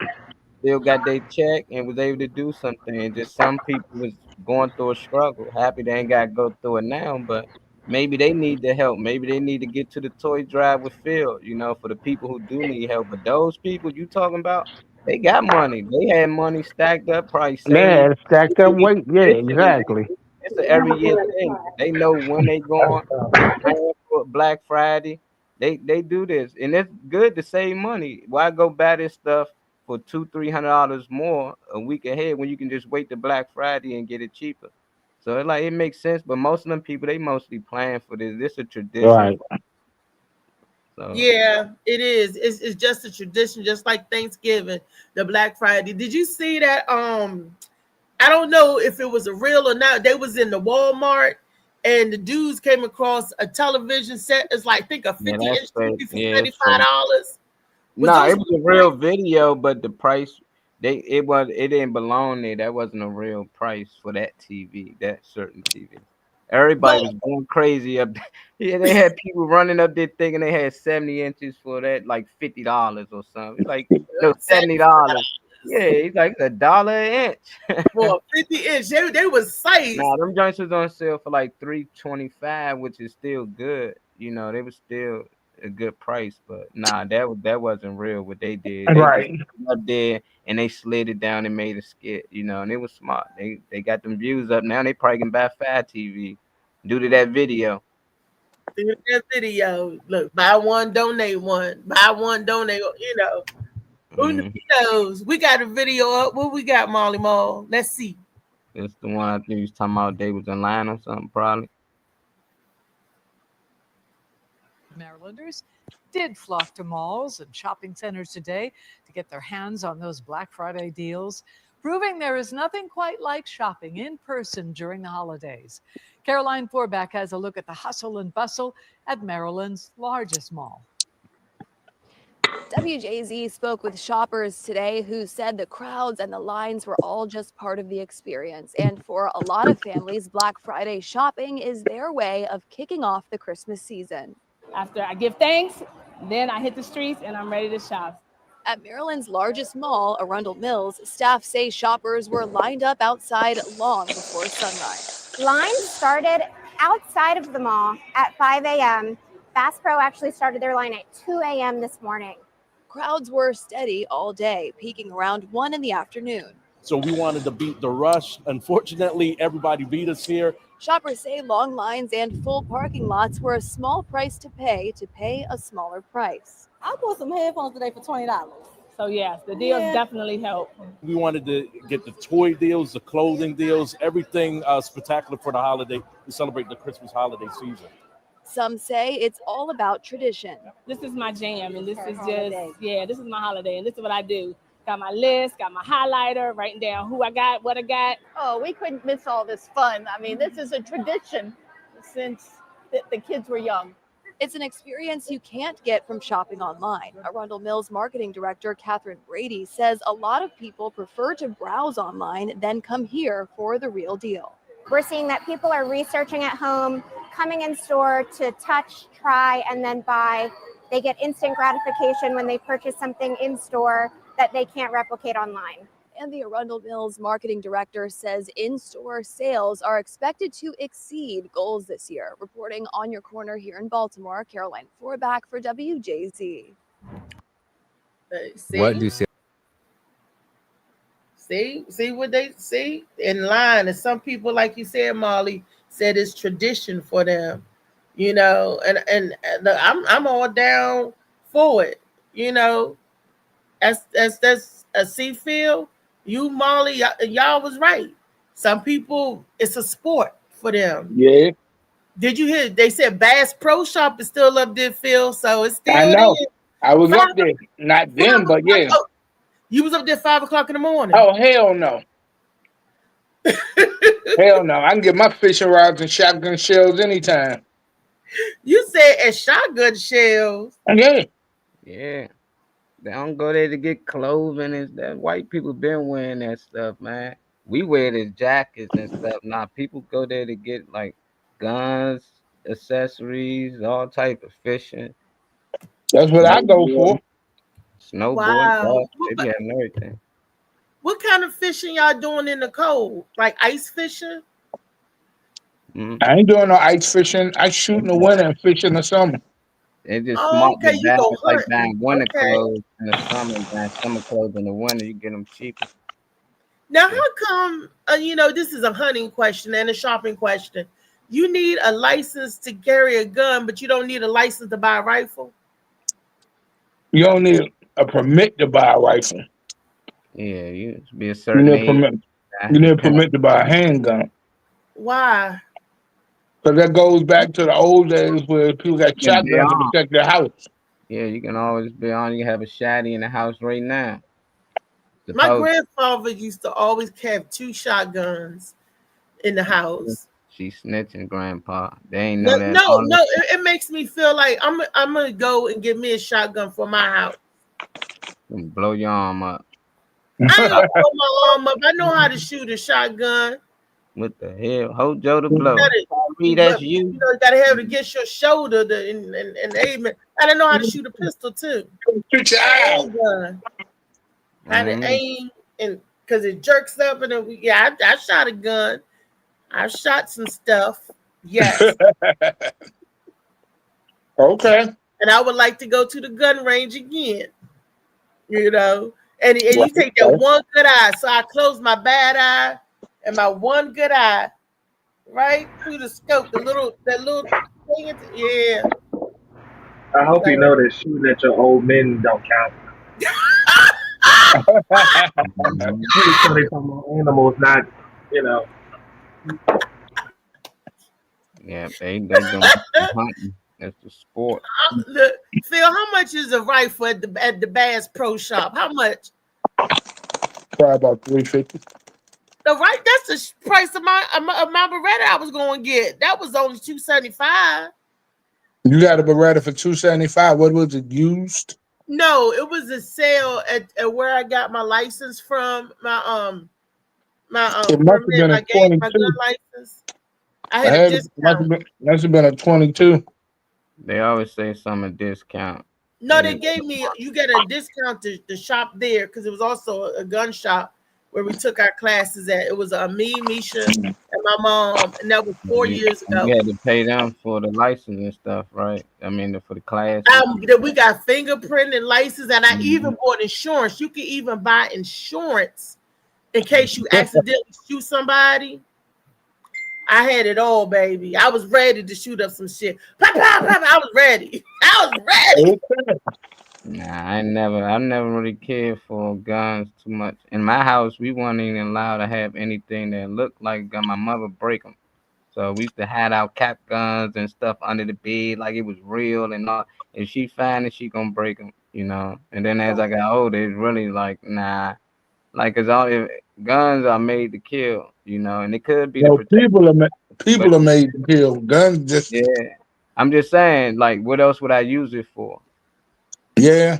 still got their check, and was able to do something. And just some people was going through a struggle. Happy they ain't got to go through it now, but maybe they need the help. Maybe they need to get to the toy drive with Phil. For the people who do need help. But those people you talking about, they got money. They had money stacked up, probably They saved. had stacked up weight. Yeah, This shit is exactly. it's an every year thing. They know when they going. They plan for Black Friday. They do this, and it's good to save money. Why go buy this stuff for $200-300 more a week ahead when you can just wait to Black Friday and get it cheaper? So it makes sense. But most of them people they mostly plan for this. This a tradition Right. for so. Yeah, it is. It's just a tradition, just like Thanksgiving, the Black Friday. Did you see that? I don't know if it was a real or not. They was in the Walmart and the dudes came across a television set. It's like I think a Yeah, 50 that's inch fake. TV for Yeah, it's fake. $35. Was Nah, those it was a real real video, but the price it didn't belong there. That wasn't a real price for that TV, that certain TV. but Everybody was going crazy up there. Yeah, they had people running up there thinking they had 70 inches for that, like $50 or something. It's like no $70. Yeah, $75 it's like $1 an inch. for a 50 inch. They was sized. Nah, them joints was on sale for like 325, which is still good. They was still a good price, but nah, that wasn't real. What they did, they just Right. put it up there and they slid it down and made a skit. And it was smart. They got them views up now. They probably can buy 5 TV due to that video. through that video. Look, buy one, donate one. Buy one, donate. You know, who knows? We got a video up. What we got, Molly Mall? Let's see. It's the one I think you was talking about. They was in line or something, probably. Marylanders did flock to malls and shopping centers today to get their hands on those Black Friday deals, proving there is nothing quite like shopping in person during the holidays. Caroline Forback has a look at the hustle and bustle at Maryland's largest mall. WJZ spoke with shoppers today who said the crowds and the lines were all just part of the experience. And for a lot of families, Black Friday shopping is their way of kicking off the Christmas season. After I give thanks, then I hit the streets and I'm ready to shop. At Maryland's largest mall, Arundel Mills, staff say shoppers were lined up outside long before sunrise. Lines started outside of the mall at 5 a.m. Bass Pro actually started their line at 2 a.m. this morning. Crowds were steady all day, peaking around 1 in the afternoon. So we wanted to beat the rush. Unfortunately, everybody beat us here. Shoppers say long lines and full parking lots were a small price to pay a smaller price. I bought some headphones today for $20. So yes, the deals definitely help. We wanted to get the toy deals, the clothing deals, everything spectacular for the holiday to celebrate the Christmas holiday season. Some say it's all about tradition. This is my jam, and this is just, this is my holiday, and this is what I do. Got my list, got my highlighter, writing down who I got, what I got. Oh, we couldn't miss all this fun. I mean, this is a tradition since the kids were young. It's an experience you can't get from shopping online. Arundel Mills marketing director Catherine Brady says a lot of people prefer to browse online than come here for the real deal. We're seeing that people are researching at home, coming in store to touch, try, and then buy. They get instant gratification when they purchase something in store that they can't replicate online. And the Arundel Mills marketing director says in-store sales are expected to exceed goals this year. Reporting on your corner here in Baltimore, Caroline Forback for WJZ. What do you say? See what they see in line. And some people, like you said, Molly, said it's tradition for them, you know, and I'm all down for it, you know. That's a Seafield. You, Molly, y'all was right. Some people, it's a sport for them. Yeah. Did you hear? They said Bass Pro Shop is still up there, Phil. So it's still. I know. There. I was up there, not them, but yeah. Oh, you was up there 5 o'clock in the morning. Oh hell no. Hell no. I can get my fishing rods and shotgun shells anytime. You said at shotgun shells. Okay. Yeah. They don't go there to get clothing and stuff. White people been wearing that stuff, man. We wear the jackets and stuff. Now people go there to get like guns, accessories, all type of fishing. That's what I go for. Snowboard, Wow. they be having everything. What kind of fishing y'all doing in the cold? Like ice fishing? I ain't doing no ice fishing. I shoot in the winter and fish in the summer. They just Oh, smart okay, the you balance, go like hunting. buying winter Okay. clothes in the summer and buying summer clothes in the winter. You get them cheaper. Now, how come, you know, this is a hunting question and a shopping question. You need a license to carry a gun, but you don't need a license to buy a rifle? You don't need a permit to buy a rifle. Yeah, you have to be a You certain need a age. permit. You need a permit to buy a handgun. Why? Because that goes back to the old days where people got Yeah, they shotguns to are. protect their house. Yeah, you can always be on. You can have a shotty in the house right now. My Suppose grandfather used to always have 2 shotguns in the house. she snitching, Grandpa. They ain't know that. No, it makes me feel like I'm gonna go and get me a shotgun for my house. Blow your arm up. I ain't gonna put my arm up. I know how to shoot a shotgun. What the hell? Hold Joe to blow. You That's you you. know, you gotta have it against your shoulder and aim. I don't know how to shoot a pistol too. Shoot your eye. Handgun. How to aim and because it jerks up and then I shot a gun. I shot some stuff. Yes. Okay. And I would like to go to the gun range again. You know, and you take that one good eye. So I close my bad eye and my one good eye right through the scope, that little Yeah. I hope you So, know that shooting at your old men don't count. So they talking about animals, not, you know. Yeah, they doing the hunting. That's the sport. look, Phil, how much is a rifle at the Bass Pro Shop? How much? Probably about $350. That's the price of my Beretta I was going to get. That was only $275. You got a Beretta for $275. What was it, used? No, it was a sale at where I got my license from. My It must have permit, been a my gun 22. license. I had a discount. Must have been a 22. They always say some a discount. No, they gave me, you get a discount to shop there because it was also a gun shop where we took our classes at. It was me, Misha, and my mom, and that was 4 years ago. You had to pay them for the license and stuff, right? I mean, for the class. We got fingerprint and license, and I even bought insurance. You can even buy insurance in case you accidentally shoot somebody. I had it all, baby. I was ready to shoot up some shit. Pop, pop, pop. I was ready. Nah, I never really cared for guns too much. In my house, we weren't even allowed to have anything that looked like a gun. My mother break them. So we used to hide our cap guns and stuff under the bed like it was real and all. If she find it, she gonna break them, you know. And then as I got older, it's really like, nah. Like, cause guns are made to kill, you know, and it could be people are made to kill. Guns just I'm just saying, like, what else would I use it for? Yeah.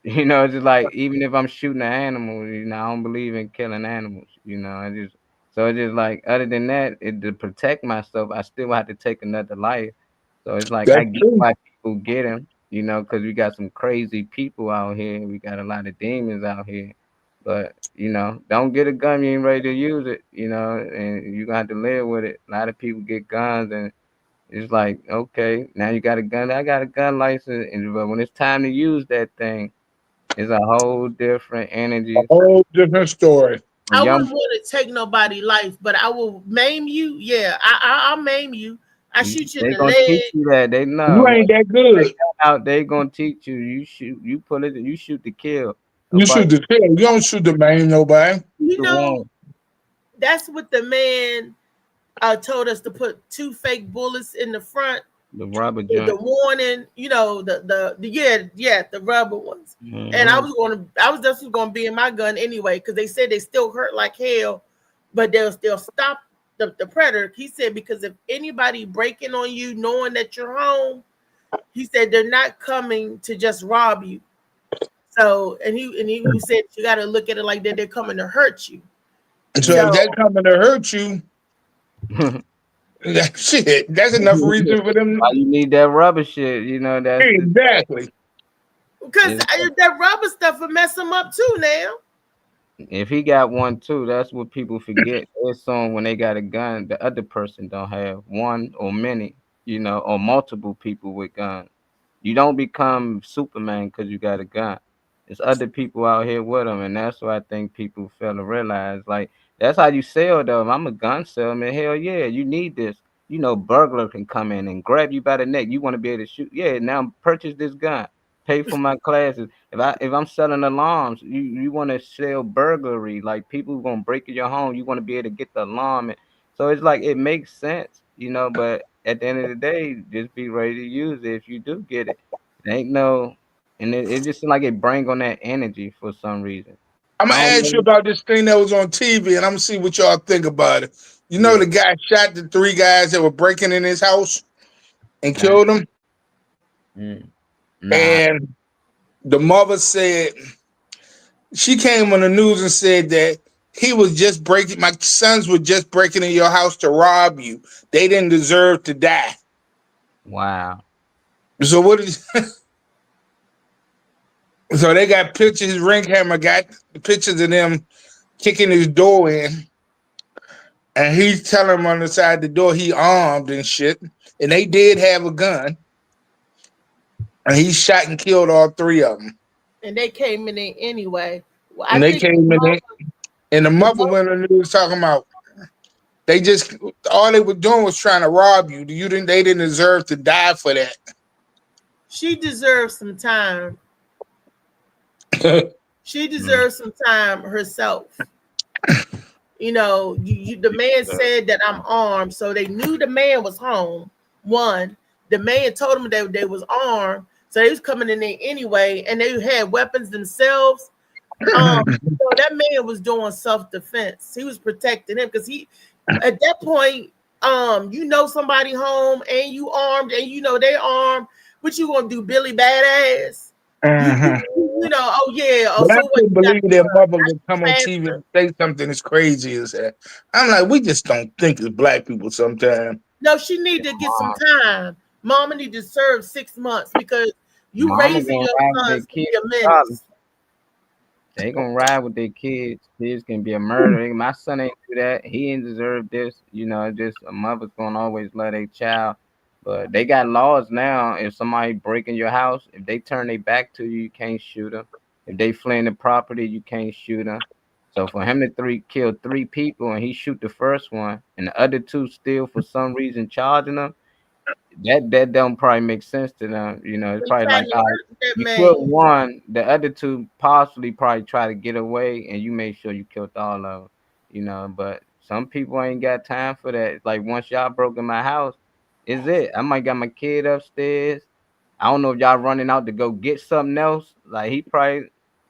You know, it's just like even if I'm shooting an animal, you know, I don't believe in killing animals, you know. It's just like other than that, to protect myself, I still have to take another life. So it's like I get why people get them, you know, because we got some crazy people out here. We got a lot of demons out here. But, you know, don't get a gun, you ain't ready to use it, you know, and you're going to have to live with it. A lot of people get guns, and it's like, okay, now you got a gun. I got a gun license, but when it's time to use that thing, it's a whole different energy. A whole different story. I wouldn't want to take nobody's life, but I will maim you. Yeah, I'll maim you. I shoot you in the gonna leg. teach you that. They know. You ain't that good. They gonna teach you. You shoot. You pull it. You shoot to kill. You shoot to kill. You don't shoot to maim nobody. You know, that's what the man told us to put 2 fake bullets in the front. The rubber joint. The warning, you know, the rubber ones. Mm-hmm. And I was just gonna be in my gun anyway because they said they still hurt like hell, but they'll stop the predator. He said because if anybody breaking on you knowing that you're home, he said they're not coming to just rob you. So and he said you got to look at it like that they're coming to hurt you. So if they're coming to hurt you. Shit, that's enough reason for them. Why you need that rubber shit, you know that exactly. Because that rubber stuff will mess them up too. Now, if he got one too, that's what people forget. They assume when they got a gun, the other person don't have one or many, you know, or multiple people with guns. You don't become Superman because you got a gun. There's other people out here with them, and that's why I think people fail to realize, like. That's how you sell, though. If I'm a gun salesman, hell yeah, you need this. You know, burglar can come in and grab you by the neck. You want to be able to shoot. Yeah, now purchase this gun. Pay for my classes. If I'm selling alarms, you want to sell burglary. Like people gonna break in your home. You want to be able to get the alarm. So it's like it makes sense, you know. But at the end of the day, just be ready to use it if you do get it. It ain't no, and it just seems like it bring on that energy for some reason. I'm gonna ask you about this thing that was on TV, and I'm gonna see what y'all think about it. You know, the guy shot the 3 guys that were breaking in his house and killed them. And the mother said she came on the news and said that he was just breaking. My sons were just breaking in your house to rob you. They didn't deserve to die. Wow. So what is? So they got pictures. His ring camera got the pictures of them kicking his door in, and he's telling them on the side of the door he armed and shit. And they did have a gun, and he shot and killed all 3 of them. And they came in there anyway. And they came in there, and the mother went on the news talking about They just all they were doing was trying to rob you. They didn't deserve to die for that. She deserves some time. She deserves some time herself. You know, the man said that I'm armed, so they knew the man was home. One, the man told them that they was armed, so they was coming in there anyway, and they had weapons themselves. So that man was doing self-defense. He was protecting him because he, at that point, you know somebody home and you armed and you know they armed. What you gonna do, Billy Badass? You know, oh yeah. But I couldn't believe that mother would come on TV and say something as crazy as that. I'm like, we just don't think as black people sometimes. No, she need to get some time. Mama need to serve 6 months because you raising your sons to be a menace. They gonna ride with their kids. Kids can be a murderer. My son ain't do that. He ain't deserve this. You know, just a mother's gonna always love their child. But they got laws now. If somebody break in your house, if they turn their back to you, you can't shoot them. If they fleeing the property, you can't shoot them. So for him to kill 3 people and he shoot the first one and the other 2 still for some reason charging them, that don't probably make sense to them. You know, it's probably like you killed 1, the other 2 possibly probably try to get away, and you make sure you killed all of them. You know, but some people ain't got time for that. Like once y'all broke in my house, is it? I might got my kid upstairs. I don't know if y'all running out to go get something else. Like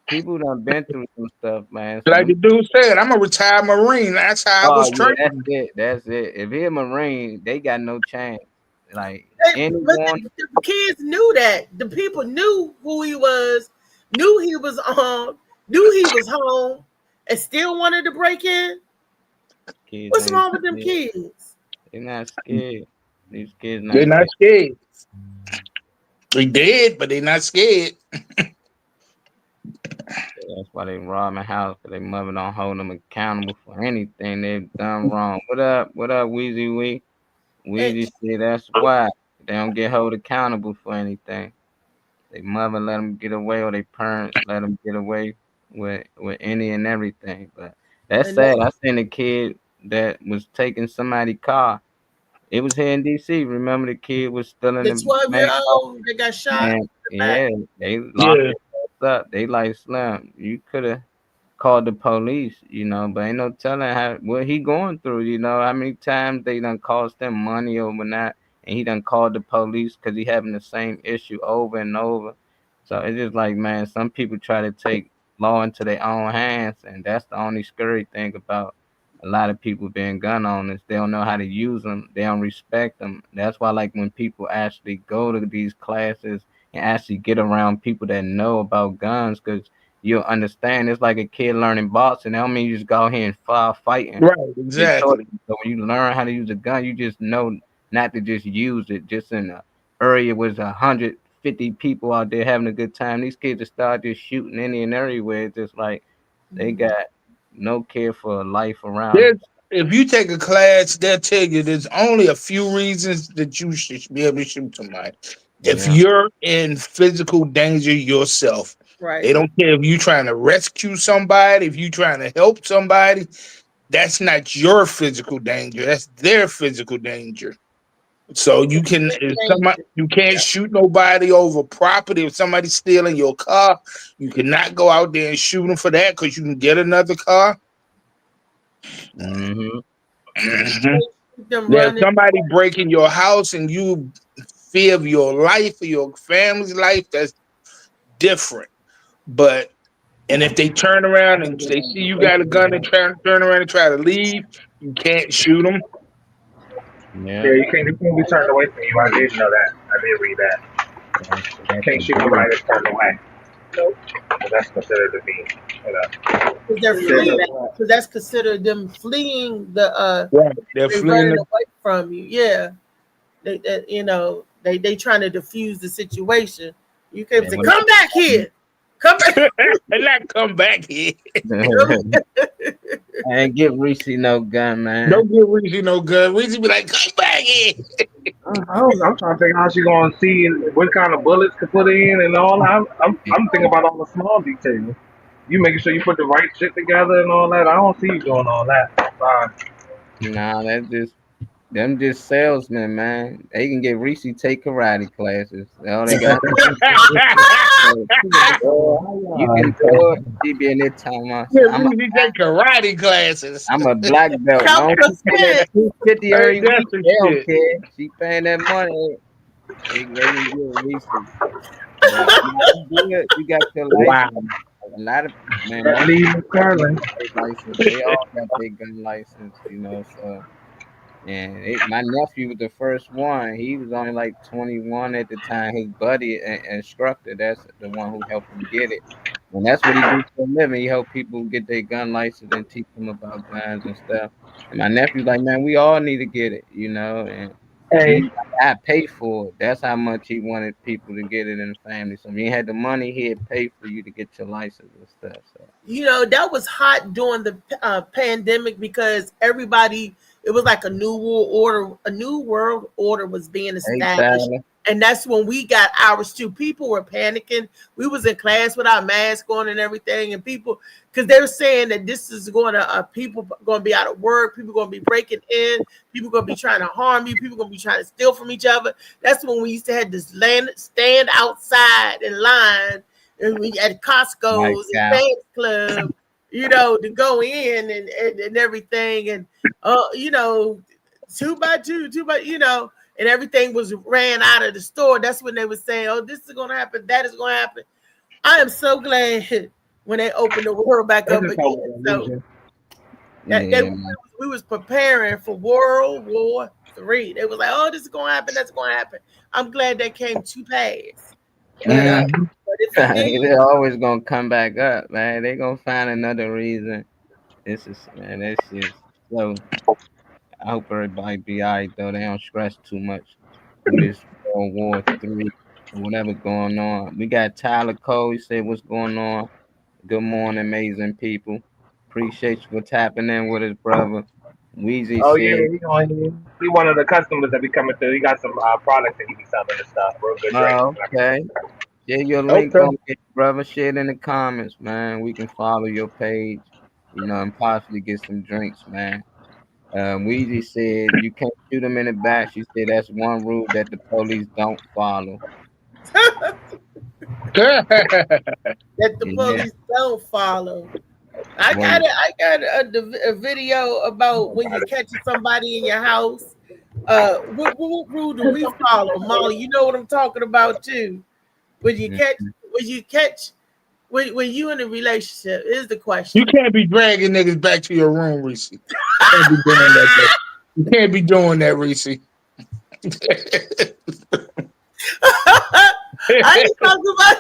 people done been through some stuff, man. So like the dude said, I'm a retired Marine. That's how I was trained. That's it. If he a Marine, they got no chance. Like anyone, the kids knew that. The people knew who he was, knew he was knew he was home, and still wanted to break in. What's wrong with them kids? They're not scared. These kids they're not scared. They dead, but they're not scared. That's why they rob my house, because their mother don't hold them accountable for anything they've done wrong. What up, Weezy Wee? Weezy said that's why they don't get held accountable for anything. Their mother let them get away, or their parents let them get away with any and everything. But that's sad. I seen a kid that was taking somebody's car. It was here in DC. Remember the kid was still in the 12-year-old that got shot. Yeah, they locked it up. They like, Slim, you could have called the police, you know, but ain't no telling what he going through, you know, how many times they done cost him money over that, and he done called the police because he having the same issue over and over. So it's just like, man, some people try to take law into their own hands, and that's the only scary thing about a lot of people being gun owners. They don't know how to use them. They don't respect them. That's why, like, when people actually go to these classes and actually get around people that know about guns, because you'll understand it's like a kid learning boxing. That don't mean you just go out here and fighting. Right, exactly. So when you learn how to use a gun, you just know not to just use it just in an area with 150 people out there having a good time. These kids just start just shooting any and everywhere. It's just like they got no care for life around. If you take a class, they'll tell you there's only a few reasons that you should be able to shoot somebody. If you're in physical danger yourself, right? They don't care if you're trying to rescue somebody, if you're trying to help somebody. That's not your physical danger. That's their physical danger. So you can, you can't shoot nobody over property. If somebody's stealing your car, you cannot go out there and shoot them for that because you can get another car. There's somebody breaking your house and you fear of your life or your family's life, that's different. But and if they turn around and they see you got a gun and turn around and try to leave, you can't shoot them. Yeah, you can't be turned away from you. I did know that. I did read that. You can't shoot nobody that's turned away. Nope. That's considered to be, because that's considered them fleeing the they're fleeing away from you. Yeah, they trying to diffuse the situation. You can't say, "Come back here." Come back. Not come back here. And give Reese no gun, man. Don't give Reese no gun. Reese be like, come back here. I'm trying to think how she gonna see what kind of bullets to put in and all. I'm thinking about all the small details. You making sure you put the right shit together and all that. I don't see you doing all that. Nah, that's just them just salesmen, man. They can get Reese take karate classes. All they got. You can do it. She be in there talking about, Yeah, we take karate classes. I'm a black belt. Count Don't she pay that percent. $250 every That's week? the They don't shit. care. She paying that money. They can get Reese. You got your license. Wow. A lot of man, That most leaves people Sterling. got their license. They all got their gun license, you know. So, and my nephew was the first one. He was only like 21 at the time. His buddy and instructor, that's the one who helped him get it. And that's what he do for a living. He help people get their gun license and teach them about guns and stuff. And my nephew's like, man, we all need to get it, you know. And Hey, I pay for it. That's how much he wanted people to get it in the family. So if you had the money, he'd pay for you to get your license and stuff. So You know, that was hot during the pandemic because everybody, it was like a new world order was being established. exactly. And that's when we got ours too. People were panicking. We was in class with our mask on and everything, and people, because they were saying that this is going to people going to be out of work, people going to be breaking in, people going to be trying to harm you, people going to be trying to steal from each other. That's when we used to have this stand outside in line, and we at Costco's and Sam's Club, you know, to go in and everything, and you know, two by two, you know. And everything was ran out of the store. That's when they were saying, oh, this is going to happen. That is going to happen. I am so glad when they opened the world back up again. So we was preparing for World War III. They was like, oh, this is going to happen. That's going to happen. I'm glad that came to pass. They're always going to come back up, man. They're going to find another reason. This is, man, that shit's so... I hope everybody be all right, though. They don't stress too much with this World War III or whatever's going on. We got Tyler Cole. He said, what's going on? Good morning, amazing people. Appreciate you for tapping in with his brother. Weezy said, he one of the customers that be coming through. He got some products that he be selling and stuff. Real good drinks. okay. Share your link on it, brother. Share it in the comments, man. We can follow your page, you know, and possibly get some drinks, man. Weezy said you can't shoot them in the back. She said that's one rule that the police don't follow. That the police don't follow. I got a video about when you catch somebody in your house. What rule do we follow, Molly? You know what I'm talking about too. When you catch when you in a relationship is the question. You can't be dragging niggas back to your room, Reese. You can't be doing that, Reese. I ain't talking about.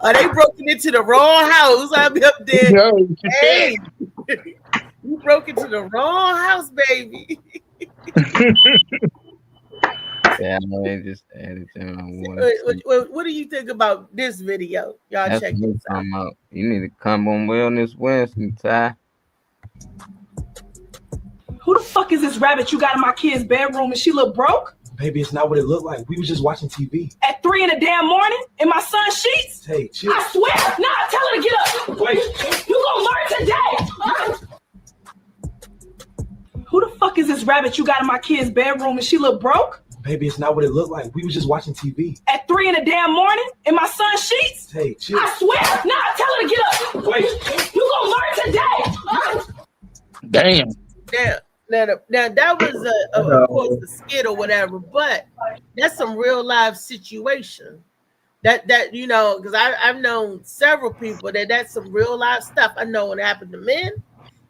Are they broken into the wrong house? I'll be up there. No, hey, you broke into the wrong house, baby. Yeah, I know they just added them. What do you think about this video? Y'all That's check this out. You need to come on Wellness Wednesday, Ty. Who the fuck is this rabbit you got in my kid's bedroom and she look broke? Baby, it's not what it looked like. We was just watching TV. At 3 in the damn morning in my son's sheets? Hey, chill. I swear. Nah, tell her to get up. Wait. You gonna learn today. Who the fuck is this rabbit you got in my kid's bedroom and she look broke? Baby, it's not what it looked like. We was just watching TV. At 3 in the damn morning in my son's sheets? Hey, chill. I swear. Nah, tell her to get up. Wait. You gonna learn today. Damn. Now that was of course a skit or whatever, but that's some real life situation. That you know, because I've known several people that's some real life stuff. I know it happened to men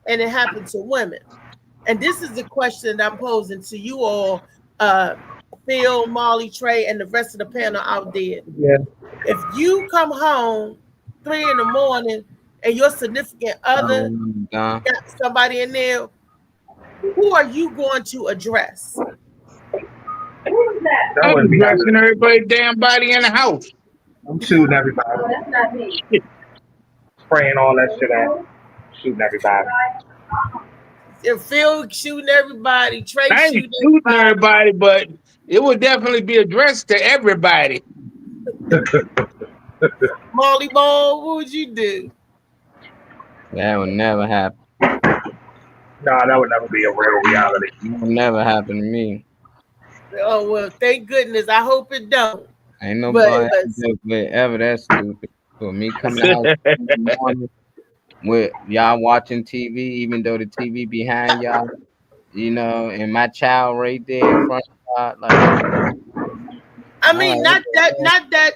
and it happened to women. And this is the question that I'm posing to you all, Phil, Molly, Trey, and the rest of the panel out there. Yeah. If you come home 3 in the morning and your significant other got somebody in there, who are you going to address? I'm addressing everybody's damn body in the house. I'm shooting everybody. That's not me. Spraying all that shit out. Shooting everybody. If Phil shooting everybody, Trey I ain't shooting everybody, but it would definitely be addressed to everybody. Molly Ball, what would you do? That would never happen. No, that would never be a real reality. It will never happen to me. Oh well, thank goodness. I hope it don't. Ain't no But boy ever that stupid. For me coming out in the morning with y'all watching TV, even though the TV behind y'all, and my child right there in front of y'all, like, I all mean, right, not that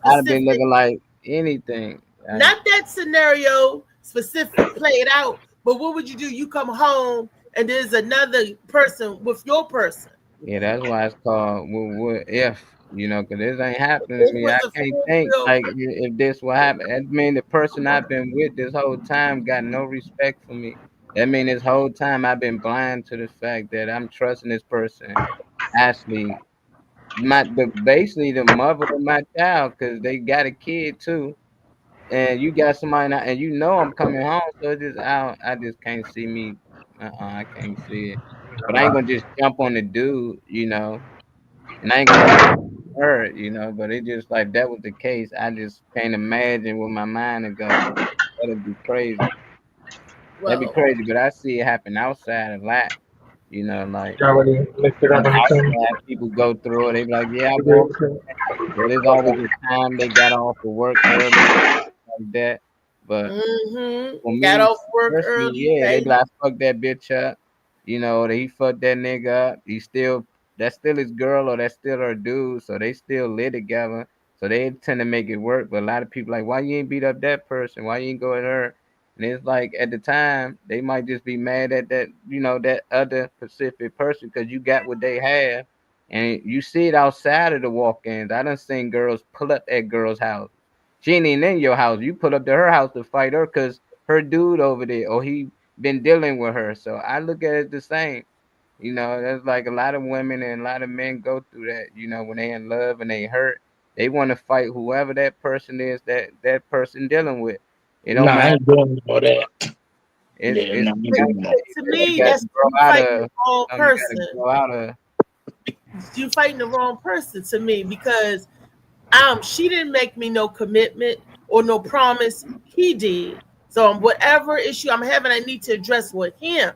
I'd have been specific. looking like anything. Not that scenario specific played out, but what would you do? You come home and there's another person with your person. Yeah, that's why it's called what if, because this ain't happening to It me. was I a can't full think bill. like if this will happen. That mean the person I've been with this whole time got no respect for me. That mean this whole time I've been blind to the fact that I'm trusting this person. Actually, basically the mother of my child, because they got a kid too, and you got somebody now, and I'm coming home, so it just I just can't see me. I can't see it. But I ain't gonna just jump on the dude. And I ain't gonna her, but it just like that was the case. I just can't imagine where my mind would go. That'd be crazy. That'd be Well, crazy, but I see it happen outside a lot. Like You already mixed it up in the outside people go through it. They be like, yeah, I walked in. But there's always a time they got off of work early like that. But for got me off work personally, early, yeah, they be baby. like, fuck that bitch up. That he fucked that nigga up. That's still his girl or that's still her dude. So they still live together. So they tend to make it work. But a lot of people like, why you ain't beat up that person? Why you ain't go at her? And it's like at the time they might just be mad at that other specific person because you got what they have. And you see it outside of the walk-ins. I done seen girls pull up at girls' house. She ain't even in your house. You pull up to her house to fight her because her dude over there or he been dealing with her. So I look at it the same. There's like a lot of women and a lot of men go through that. When they in love and they hurt, they want to fight whoever that person is that person dealing with. It Nah, don't I matter. ain't doing all that. It's Yeah, nah, I ain't To doing that. me, you got that's to grow you out fighting the of. wrong You got to person. grow out of. You fighting the wrong person to me because she didn't make me no commitment or no promise. He did. So whatever issue I'm having, I need to address with him.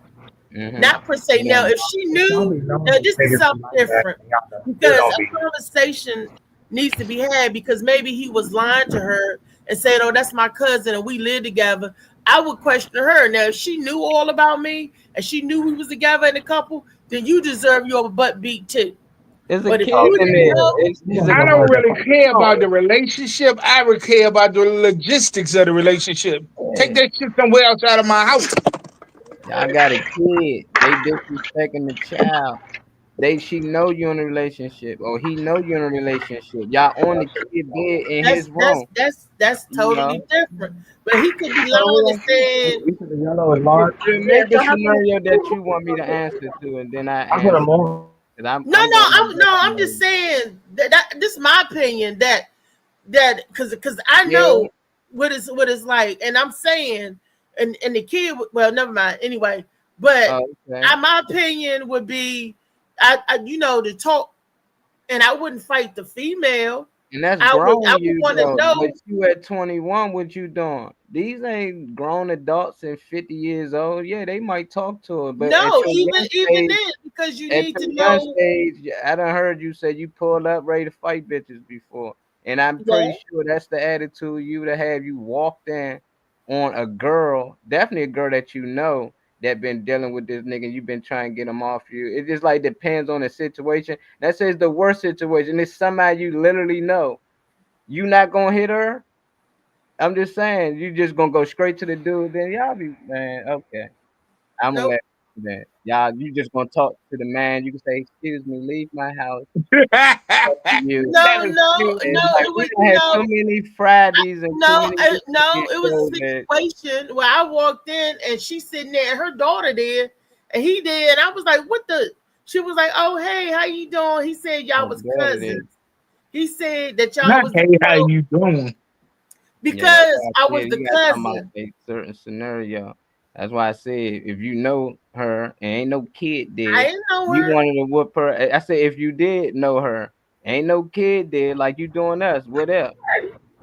Not per se. Now, if she knew, now this is something different because a conversation needs to be had because maybe he was lying to her and saying, "Oh, that's my cousin and we live together." I would question her. Now, if she knew all about me and she knew we was together in a couple, then you deserve your butt beat too. There's a But if kid you in didn't there. know, It's a I don't really care about the relationship. I would care about the logistics of the relationship. Take that shit somewhere else out of my house. Y'all got a kid. They disrespecting the child. She know you in a relationship, or he know you in a relationship. Y'all on the kid bed in his room. that's You totally know. different. But he could be So lying and saying, The yellow is large. Make the scenario that you want me to answer to, and then I I put answer. them on. Cause I'm no, going to no, I'm just saying that this is my opinion that because I yeah. know what it's like, and I'm saying, and the kid, well, never mind. Anyway, but Okay. my opinion would be, I to talk, and I wouldn't fight the female. And that's I would grown you want to though. know. But you at 21, what you doing? These ain't grown adults and 50 years old. Yeah, they might talk to her, but at No, your young even stage, then, because you at need your to young know. stage, I done heard you say you pulled up ready to fight bitches before. And I'm Yeah, pretty sure that's the attitude you to have. You walked in on a girl, definitely a girl that that been dealing with this nigga. You've been trying to get him off you. It just like depends on the situation. That says the worst situation. It's somebody you literally know. You not gonna hit her. I'm just saying, you just gonna go straight to the dude. Then y'all be man, okay. I'm gonna nope. let you that. Y'all, you just gonna talk to the man. You can say, "Excuse me, leave my house." You. No, That is no, cute. no. It's like It we was done had so many Fridays and too many no. It was a that situation where I walked in and she's sitting there, and her daughter there, and he did. And I was like, "What the?" She was like, "Oh, hey, how you doing?" He said, "Y'all oh, was that it is. cousins." He said that y'all Not was, hey, how you doing? Yeah, that's because why I I was said the you gotta come out cousin. a certain scenario. That's why I said if you know her and ain't no kid I there, didn't know you her. wanted to whoop her. I said if you did know her, ain't no kid there like you doing us. What else?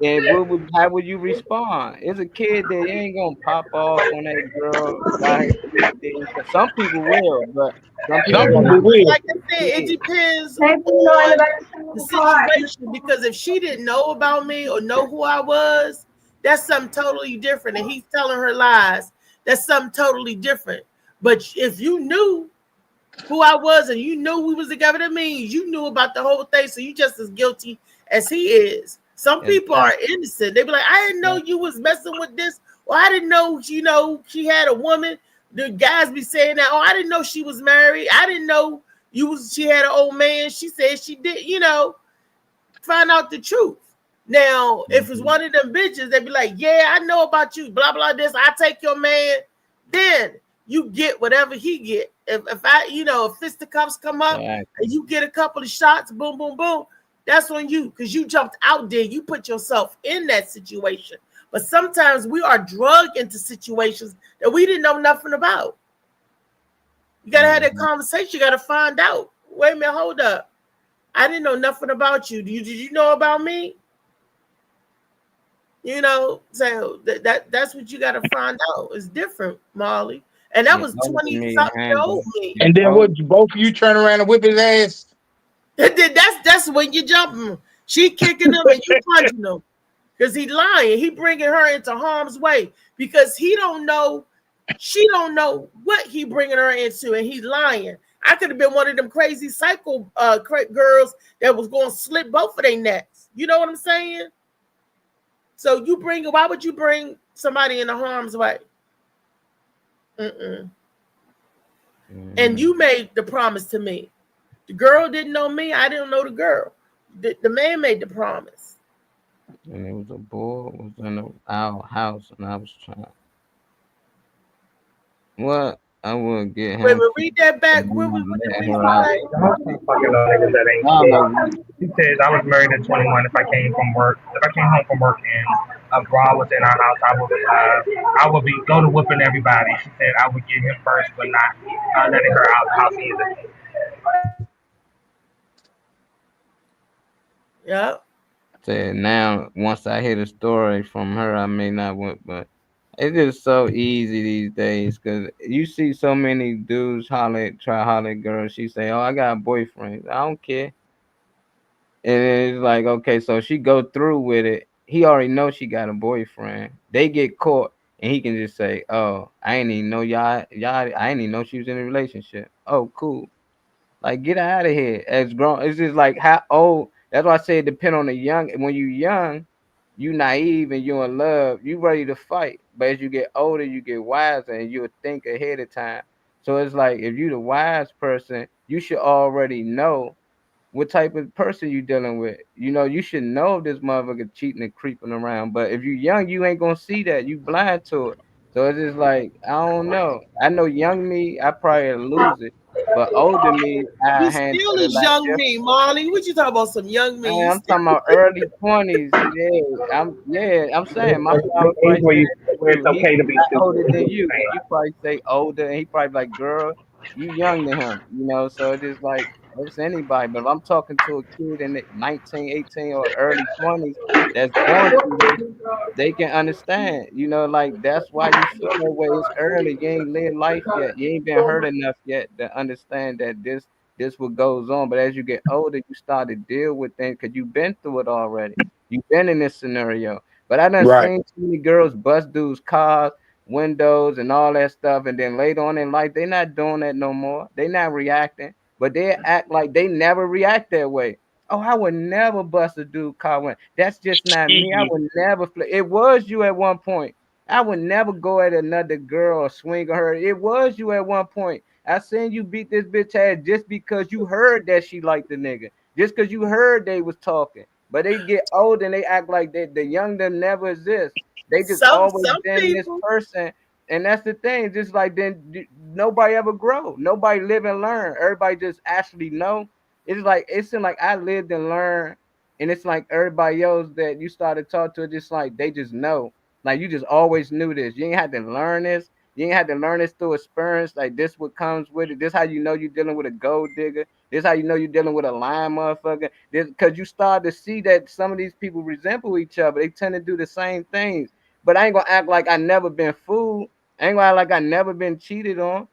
And how would you respond? It's a kid that ain't gonna pop off on that girl by her birthday. Some people will, but some people Some like people will. Like I said, it kid. depends on the situation. Because if she didn't know about me or know who I was, that's something totally different. And he's telling her lies. That's something totally different. But if you knew who I was and you knew we was together, that means you knew about the whole thing. So you just as guilty as he is. Some people are innocent. They be like, I didn't know you was messing with this, or I didn't know, she had a woman. The guys be saying that, oh, I didn't know she was married. I didn't know she had an old man. She said she did, find out the truth. Now, if it's one of them bitches, they be like, yeah, I know about you, blah, blah, this, I take your man, then you get whatever he get. If if fisticuffs come up and you get a couple of shots, boom, boom, boom, that's on you because you jumped out there. You put yourself in that situation. But sometimes we are drugged into situations that we didn't know nothing about. You got to have that conversation. You got to find out. Wait a minute, hold up. I didn't know nothing about you. Did you know about me? So that's what you got to find out. It's different, Molly. And that was 20-something-year-old me. And then what? Both of you turn around and whip his ass? That's when you jumping. She kicking him and you punching him because he lying. He bringing her into harm's way because he don't know. She don't know what he bringing her into, and he's lying. I could have been one of them crazy psycho girls that was going to slip both of their necks. You know what I'm saying? So why would you bring somebody into harm's way? And you made the promise to me. The girl didn't know me. I didn't know the girl. The man made the promise. And it was a bull was in our house, and I was trying. What? I would get him. Wait, read that back. What He says, I was married at 21. If I came home from work and a bra was in our house, I would go to whooping everybody. She said I would get him first, but not letting her out the house either. Yeah. Said now, once I hear the story from her, I may not want, but it's just so easy these days because you see so many dudes try holler at girls. She say, "Oh, I got a boyfriend." I don't care. And it's like, okay, so she go through with it. He already knows she got a boyfriend. They get caught, and he can just say, "Oh, I ain't even know y'all. I ain't even know she was in a relationship." Oh, cool. Like, get out of here. As grown, it's just like how old. That's why I say it depend on the young. When you young, you naive and you in love, you ready to fight. But as you get older, you get wiser and you'll think ahead of time. So it's like if you the wise person, you should already know what type of person you dealing with. You should know if this motherfucker cheating and creeping around. But if you young, you ain't gonna see that. You blind to it. So it's just like, I don't know. I know young me, I probably lose it. But older me, I You handle still it a is lot young different. me, Molly. What you talking about? Some young me? I'm talking about early 20s. I'm saying my father probably Where it's okay to be older than stupid. you. You probably say older, and he probably like, girl, you young to him, So it's just like it's anybody. But if I'm talking to a kid in the 19, 18, or early 20s that's going through this, they can understand. Like that's why you feel that way. It's early. You ain't lived life yet. You ain't been hurt enough yet to understand that this what goes on. But as you get older, you start to deal with things because you've been through it already. You've been in this scenario. But I done Right. seen too many girls bust dudes' cars, windows, and all that stuff. And then later on in life, they not doing that no more. They not reacting. But they act like they never react that way. Oh, I would never bust a dude car window. That's just not me. I would never flip. It was you at one point. I would never go at another girl or swing on her. It was you at one point. I seen you beat this bitch ass just because you heard that she liked the nigga. Just because you heard they was talking. But they get old and they act like the young them never exist. They just always some been this people. person. And that's the thing. Just like then nobody ever grow. Nobody live and learn. Everybody just actually know. It seems like I lived and learned. And it's like everybody else that you started to talk to, just like they just know. Like you just always knew this. You ain't had to learn this. You ain't had to learn this through experience. Like this, what comes with it. This how you know you're dealing with a gold digger. This how you know you're dealing with a lying motherfucker. This because you start to see that some of these people resemble each other. They tend to do the same things. But I ain't gonna act like I never been fooled. I ain't gonna act like I never been cheated on.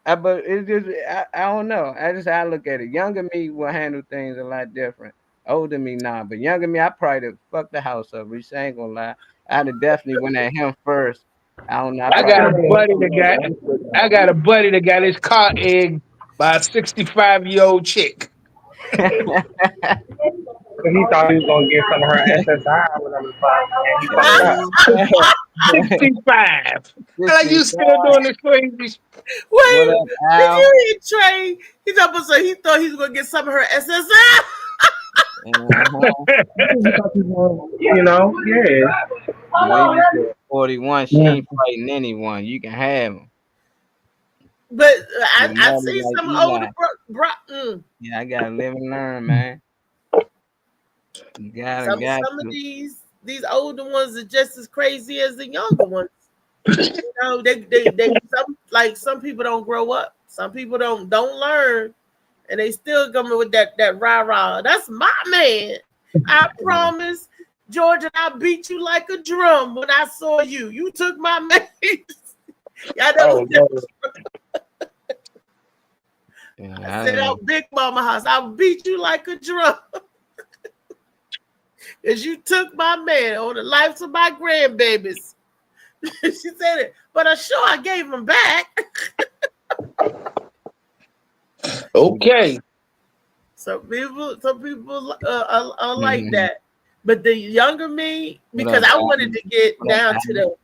But it's just I don't know. I look at it. Younger me will handle things a lot different. Older me, nah. But younger me, I probably would fuck the house up. Rich, I ain't gonna lie. I'd have definitely went at him first. I don't know. I got a buddy that got his car egged by a 65-year-old chick. He thought he was gonna get some of her SSI or whatever the fuck, and he fucked up. 65. Like you still doing this crazy? Wait, What up, did Al? you hear Trey? He talking about, so he thought he was gonna get some of her SSI. You know, yeah. Lady said 41. She ain't fighting anyone. You can have him. But I Mother see like some Eli. older Yeah, I gotta live and learn, man. You gotta some of these older ones are just as crazy as the younger ones. You know, they some people don't grow up. Some people don't learn, and they still coming with that rah-rah. That's my man. I promise, Georgia, I beat you like a drum when I saw you. You took my man. I said out Big Mama house, I'll beat you like a drum. Because you took my man on the lives of my grandbabies. She said it, but I'm sure I gave him back. Okay. Some people are like that. But the younger me, because I wanted to get down to the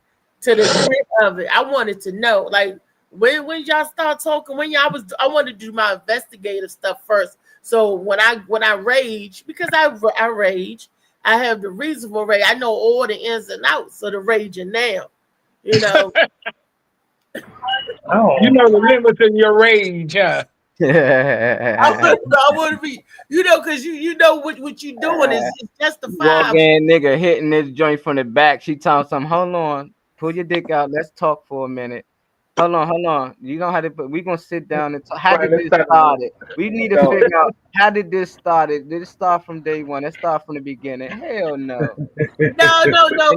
grit of it. I wanted to know, like, when y'all start talking, I wanted to do my investigative stuff first. So when I rage, because I rage, I have the reason for rage. I know all the ins and outs of the raging now. You know. You know the limits of your rage, huh? I want to be, because you know what you're doing is justifiable. Walk in, nigga, hitting this joint from the back. She telling something. Hold on, pull your dick out. Let's talk for a minute. Hold on. You know how to put. We gonna sit down and talk. How did this start? We need to figure out how did this start. Did it start from day one? It start from the beginning. Hell no. No.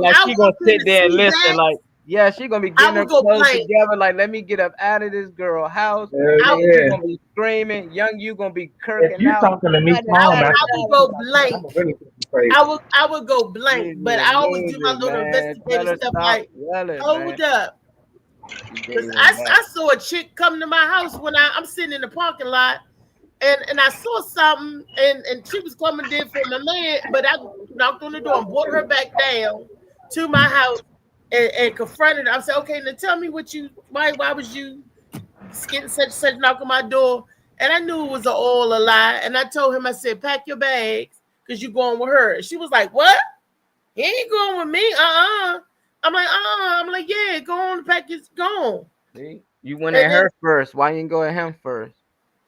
Like she gonna sit there and listen. Like, yeah, she gonna be getting her clothes together. Like, let me get up out of this girl house. You gonna be screaming. Young, you gonna be kirking if you out. talking to me, I would go blank. I would go blank, but I always do my little investigative stuff. Like, hold up. Because I saw a chick come to my house when I'm sitting in the parking lot, and I saw something, and she was coming there for my man, but I knocked on the door and brought her back down to my house and confronted her. I said, okay, now tell me why was you getting such knock on my door? And I knew it was all a lie. And I told him, I said, pack your bags because you're going with her. And she was like, what? He ain't going with me. I'm like, yeah, go on, pack his, go on. See? You went at her first. Why you didn't go at him first?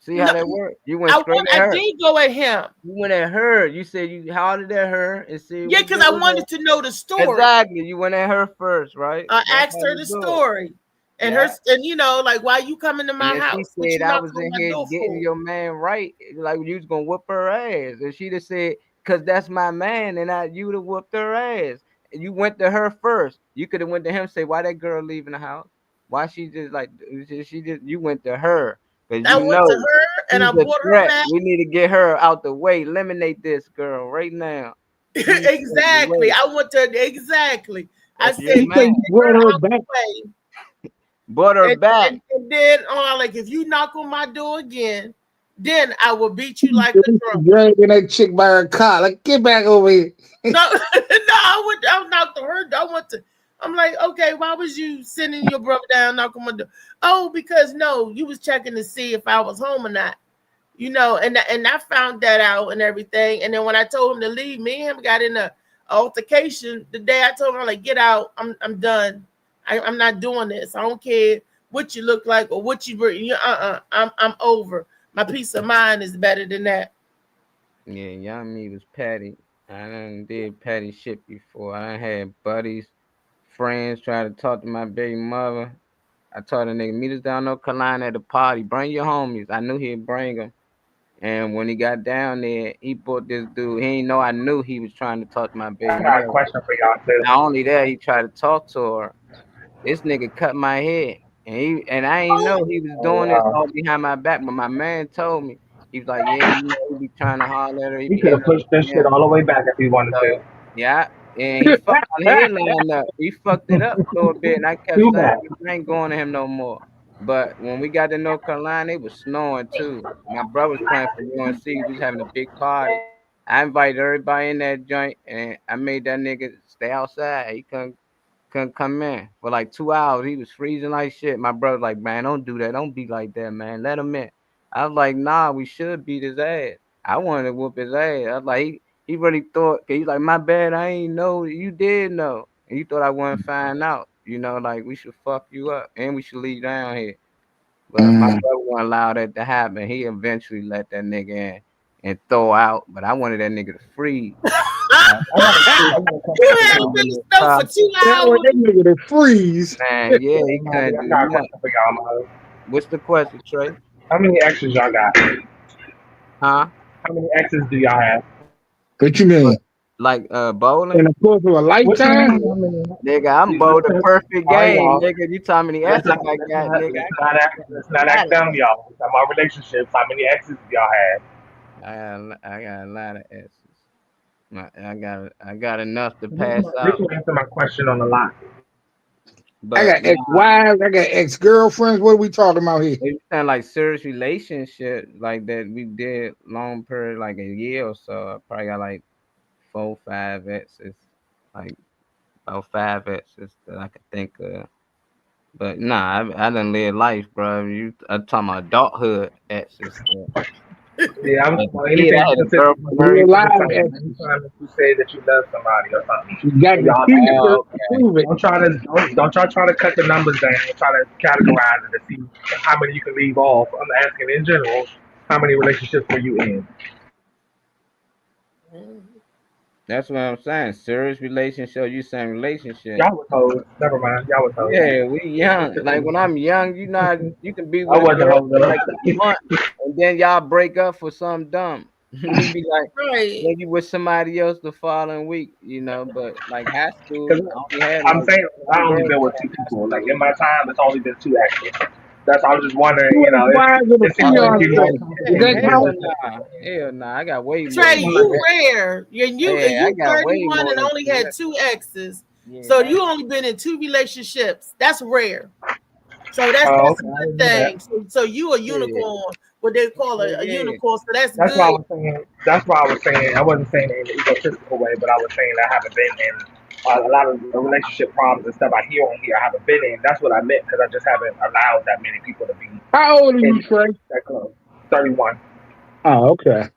See how that worked? You went straight at her. I did go at him. You went at her. You said you hollered at her and said, yeah, because I wanted to know the story. Exactly. You went at her first, right? I asked her the story. And like, why you coming to my house? She said, I was in here getting your man right. Like, you was gonna whoop her ass. And she just said, because that's my man, and you would have whooped her ass. And you went to her first. You could have went to him and say, why that girl leaving the house? Why she just you went to her. I went to her and I brought her back. We need to get her out the way. Eliminate this girl right now. Exactly. I went to exactly. That's I said, brought her back. Brought her back. And then, like, if you knock on my door again, then I will beat you like a drum. Dragging that chick by her car. Like, get back over here. No, I knocked on her. I'm like, okay, why was you sending your brother down, knock on my door? Oh, because you was checking to see if I was home or not. And I found that out and everything. And then when I told him to leave, me and him got in an altercation the day I told him, I'm like, get out. I'm done. I'm not doing this. I don't care what you look like or what you bring. I'm over. My peace of mind is better than that. Yeah, young me was petty. I done did petty shit before. I had buddies, friends try to talk to my baby mother. I told the nigga, meet us down North Carolina at the party. Bring your homies. I knew he'd bring them. And when he got down there, he brought this dude. He didn't know I knew he was trying to talk to my I baby got a mother. question for y'all too. Not only that, he tried to talk to her. This nigga cut my head. And I ain't know he was Oh doing this wow. all behind my back, but my man told me. He was like, yeah, you know, he be trying to holler at her. He He be could hitting have pushed this her. shit all the way back if he wanted to. So, yeah. And he fucked my headline up. He fucked it up a little bit. And I kept Too saying, bad. I ain't going to him no more. But when we got to North Carolina, it was snowing too. My brother was playing for UNC. We was having a big party. I invited everybody in that joint, and I made that nigga stay outside. He couldn't come in for like 2 hours. He was freezing like shit. My brother like, man, don't do that. Don't be like that, man. Let him in. I was like, nah, we should beat his ass. I wanted to whoop his ass. I was like, he really thought, cause he's like, my bad, I ain't know. You did know. And you thought I wouldn't find out. You know, like we should fuck you up and we should leave down here. But my brother wouldn't allow that to happen. He eventually let that nigga in and throw out. But I wanted that nigga to freeze. You had him in the snow for 2 hours. That nigga to freeze. Man, yeah, he couldn't I do got a nothing. question for y'all, Molly. What's the question, Trey? How many exes y'all got? Huh? How many exes do y'all have? What you mean? Like bowling? In the course of a lifetime? Nigga, I'm bowled the perfect All right, game, y'all. nigga. You tell me the Let's S's not, I let's got, not, nigga. let's not ask them, y'all. We're talking about relationships. How many exes do y'all have? I got a lot of S's. I got enough to You pass can out. answer my question on the line. I But got ex-wives, I got ex-girlfriends. What are we talking about here? it's kind of like serious relationship like that we did long period, like a year or so. I probably got like 4, 5 exes, like about 5 exes that I could think of. But nah, I done live life, bro. I'm talking about adulthood exes. Yeah, I'm Like, well, yeah, anything I had a specific. girlfriend. Real live Anytime exes. that you say that you love somebody or something, You got the y'all, future Oh, to prove it. don't y'all try to cut the numbers down. Try to categorize it to see how many you can leave off. I'm asking in general, how many relationships were you in? that's what I'm saying. Serious relationship. You saying relationship? Y'all was hoes. Never mind. Y'all was hoes. Yeah, we young. Like when I'm young, you can be I with a wasn't a girl hoe for though. like a month, and then y'all break up for something dumb. You be like, Right. then you with somebody else the following week, you know. But like high school, 'Cause I only had I'm like saying I one only girl been with in 2 high people. Like school. in my time, it's only been 2 exes. That's I was just wondering. Two You know, ex-wives and a it seems like Oh, you're fiance. more Does man, that comfortable count? with hell nah. I got way more Trey, than you that. rare. Yeah, I You got way 31 more and than only had that. 2 exes. Yeah, So you only been in 2 relationships. That's rare. So that's Oh, a okay. I good didn't know that. thing. So you a yeah, unicorn, what they call a yeah. unicorn. So that's That's why I good. was saying. That's why I was saying. I wasn't saying it in an egotistical way, but I was saying I haven't been in a lot of the relationship problems and stuff I hear on here. I haven't been in. That's what I meant because I just haven't allowed that many people to be How old are you, in Trey? that club. 31. Oh, okay.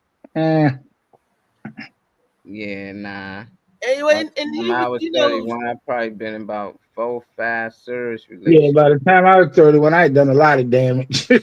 Yeah, nah. Anyway, By and the time I was you know, 31, I probably been in about 4, 5 serious Yeah, by relationships. the time I was 31, I had done a lot of damage. yeah,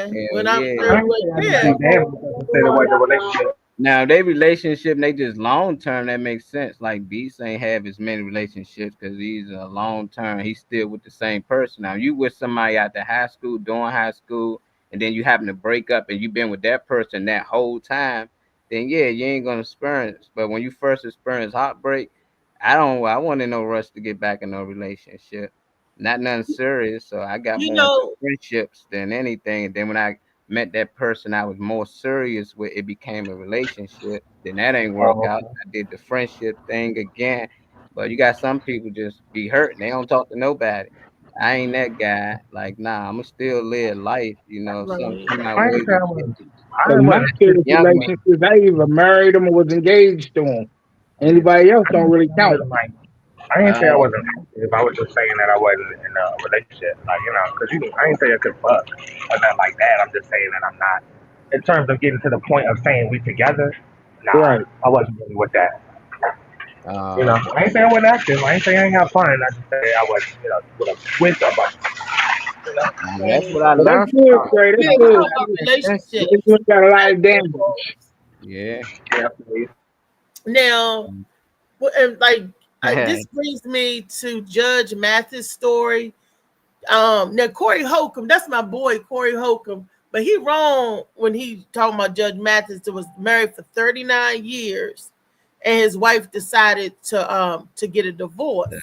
Hell when I'm yeah. I 31, didn't say I didn't yeah. do damage. I just said it wasn't a relationship. Now they relationship, they just long term. That makes sense. Like Beast ain't have as many relationships because he's a long term. He's still with the same person. Now you with somebody after high school, during high school, and then you happen to break up and you've been with that person that whole time. Then yeah, you ain't gonna experience. But when you first experience heartbreak, I want in no rush to get back in no relationship. Not nothing serious. So I got You more into know, friendships than anything. And then when I met that person I was more serious with, it became a relationship. Then that ain't work Oh, out. okay. I did the friendship thing again. But you got some people just be hurt. They don't talk to nobody. I ain't that guy. Like, nah, I'ma still live life. You know, some right. come out I ain't ways say I to get wasn't. it. Because I my wasn't. serious Young man. relationships, I either married them or was engaged to them. Yeah. Anybody else I don't didn't say really I count. wasn't like. I didn't say I Uh, wasn't active. I was just saying that I wasn't in a relationship. Like because I ain't say I could fuck or nothing like that. I'm just saying that I'm not. In terms of getting to the point of saying we together, nah, Right. I wasn't really with that. uh, I ain't say I wasn't active. I ain't say I ain't have fun. I just say I was, with a bunch. You know. that's Right. what I But that's learned good, from Trey. That's Yeah, we good. talking about You friendship. relationships. just got a lot Not of damage. unicorns. Yeah. Definitely. Now, and like this brings me to Judge Mathis' story. Now Corey Holcomb, that's my boy Corey Holcomb, but he wrong when he talking about Judge Mathis that was married for 39 years, and his wife decided to get a divorce.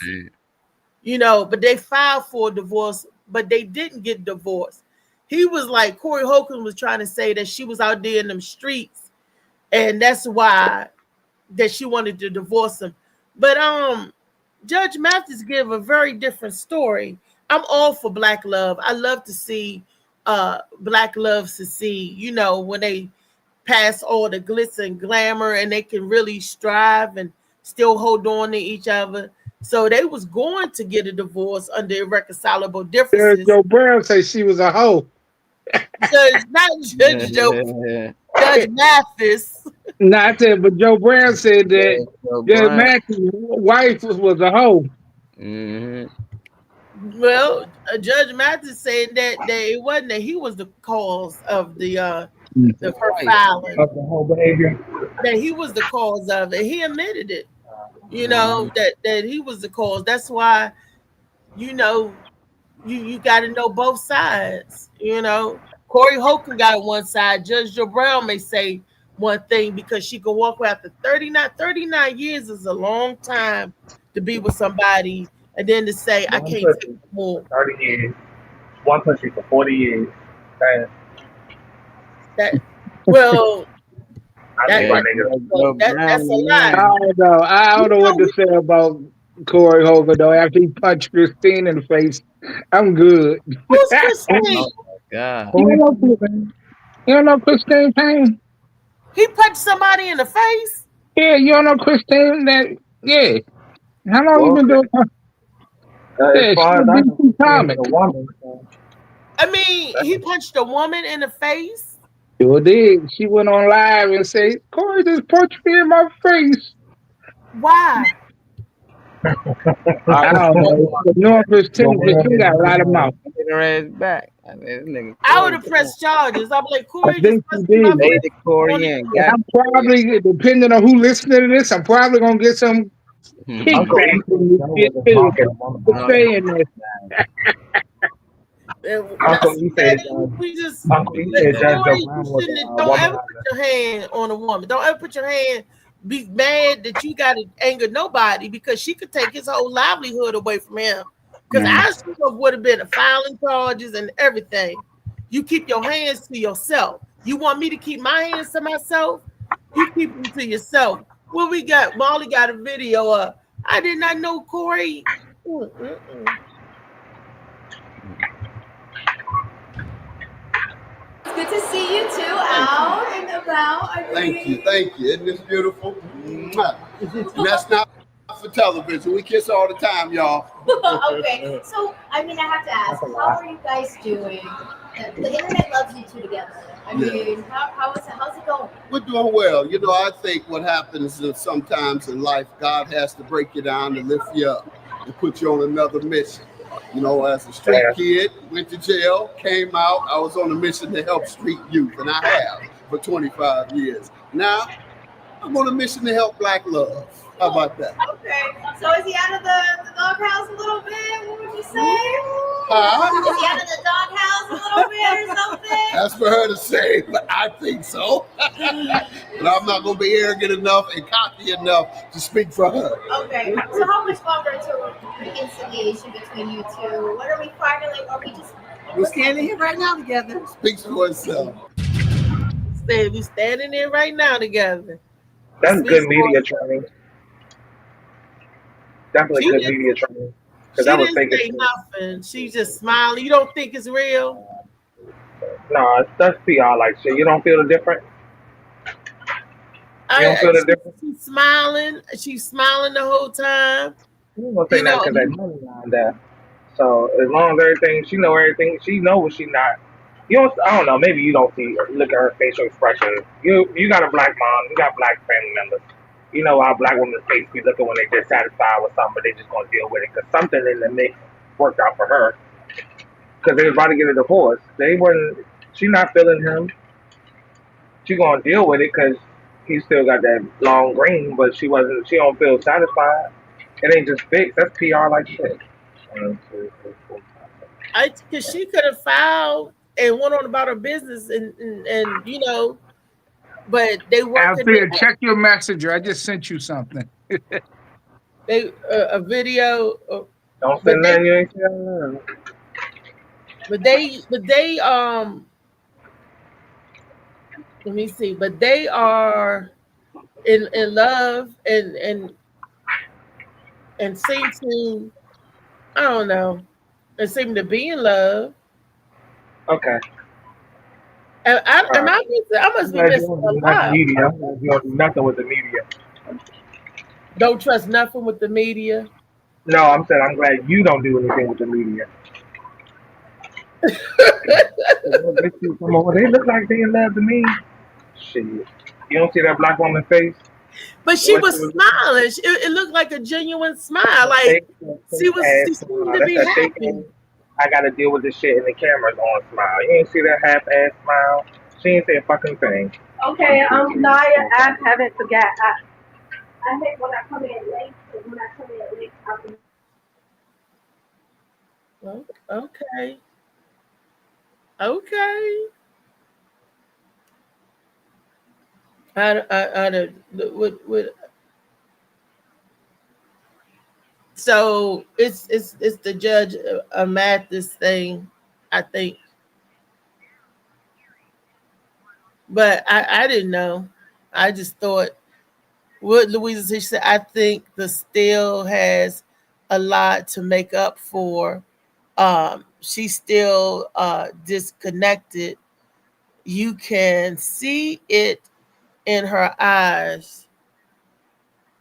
You know, but they filed for a divorce, but they didn't get divorced. He was like, Corey Holcomb was trying to say that she was out there in them streets, and that's why that she wanted to divorce him. But Judge Mathis gave a very different story. I'm all for Black love. I love to see Black love succeed. You know, when they pass all the glitz and glamour and they can really strive and still hold on to each other. So they was going to get a divorce under irreconcilable differences. Joe Brown say she was a hoe. Not Judge Joe, Judge Mathis. No, I said, but Joe Brown said that Judge Mathis' wife was a hoe. Well, Judge Mathis said that it wasn't that he was the cause of the her filing. Of the whole behavior. That he was the cause of it. He admitted it. You know, that he was the cause. That's why, you know, you got to know both sides. You know, Corey Holcomb got on one side. Judge Joe Brown may say one thing because she could walk away after 39 years is a long time to be with somebody, and then to say I can't take more. 30 years. One country for 40 years. That well. That's a lot. I don't know what to say about Corey Holcomb though. After he punched Christine in the face, I'm good. Who's Christine? Oh my God. You don't know Christine Payne? He punched somebody in the face? Yeah, you don't know Christine? Yeah. How long you been doing? I mean, he punched a woman in the face. Sure did. She went on live and said, Corey just punched me in my face. Why? I don't know. No, Christine got a lot of mouth. Her ass back. I would have pressed charges. I'm like, Corey, I think she did. I'm probably, depending on who listening to this, I'm probably going to get some kickback from this saying this. Uncle, you said don't ever put your hand on a woman. Don't ever put your hand. Be mad that you got to anger nobody because she could take his whole livelihood away from him. Because I sure would have been filing charges and everything. You keep your hands to yourself. You want me to keep my hands to myself? You keep them to yourself. Well, we got Molly got a video of. I did not know Corey. Good to see you two out and about. Thank you. Isn't this beautiful? Mwah. And that's not for television. We kiss all the time, y'all. Okay, so I mean, I have to ask, how are you guys doing? The internet loves you two together. I mean, how's it going? We're doing well. You know, I think what happens is sometimes in life, God has to break you down to lift you up and put you on another mission. You know, as a street kid, went to jail, came out. I was on a mission to help street youth, and I have for 25 years. Now, I'm on a mission to help Black love. How about that? Okay. So is he out of the doghouse a little bit? What would you say? Is he out of the doghouse a little bit or something? That's for her to say, but I think so. But I'm not going to be arrogant enough and cocky enough to speak for her. Okay. So how much longer until reconciliation between you two? What are we finally? Are we just? We're standing here right now together. Speaks for itself. We're standing there right now together. That's good media training. Definitely good media training. She didn't say nothing. She's just smiling. You don't think it's real? No, that's PR like shit. You don't feel the difference? You don't feel the difference? She's smiling. She's smiling the whole time. You don't say that because there's money behind that. So as long as everything, she know everything. She know what she not. You don't. I don't know. Maybe you don't see. Look at her facial expression. You got a Black mom. You got Black family members. You know how Black women's face be looking when they dissatisfied with something, but they just gonna deal with it because something in the mix worked out for her. Because they was about to get a divorce. She not feeling him. She gonna deal with it because he still got that long green, but she don't feel satisfied. It ain't just fixed. That's PR like shit. Because she could have filed and went on about her business, and you know, but they working Althea, it out. check your messenger. I just sent you something. They a video. Don't But send they, nothing you ain't seen. but they let me see. But they are in love and seem to, I don't know. They seem to be in love. Okay. And I must be missing a lot. Media. You don't do nothing with the media. Don't trust nothing with the media. No, I'm saying I'm glad you don't do anything with the media. Come on, they look like they in love to me. Shit. You don't see that black woman's face? But she was smiling. It looked like a genuine smile. Like she seemed to be happy. I gotta deal with this shit and the camera's on smile. You ain't see that half-ass smile? She ain't say a fucking thing. Okay, Naya, I haven't forgot. I hate when I come in late, because when I come in late, I can... Okay. Okay. So it's the Judge Mathis thing, I think. But I didn't know. I just thought what Louisa said. I think the still has a lot to make up for. She's still disconnected. You can see it in her eyes.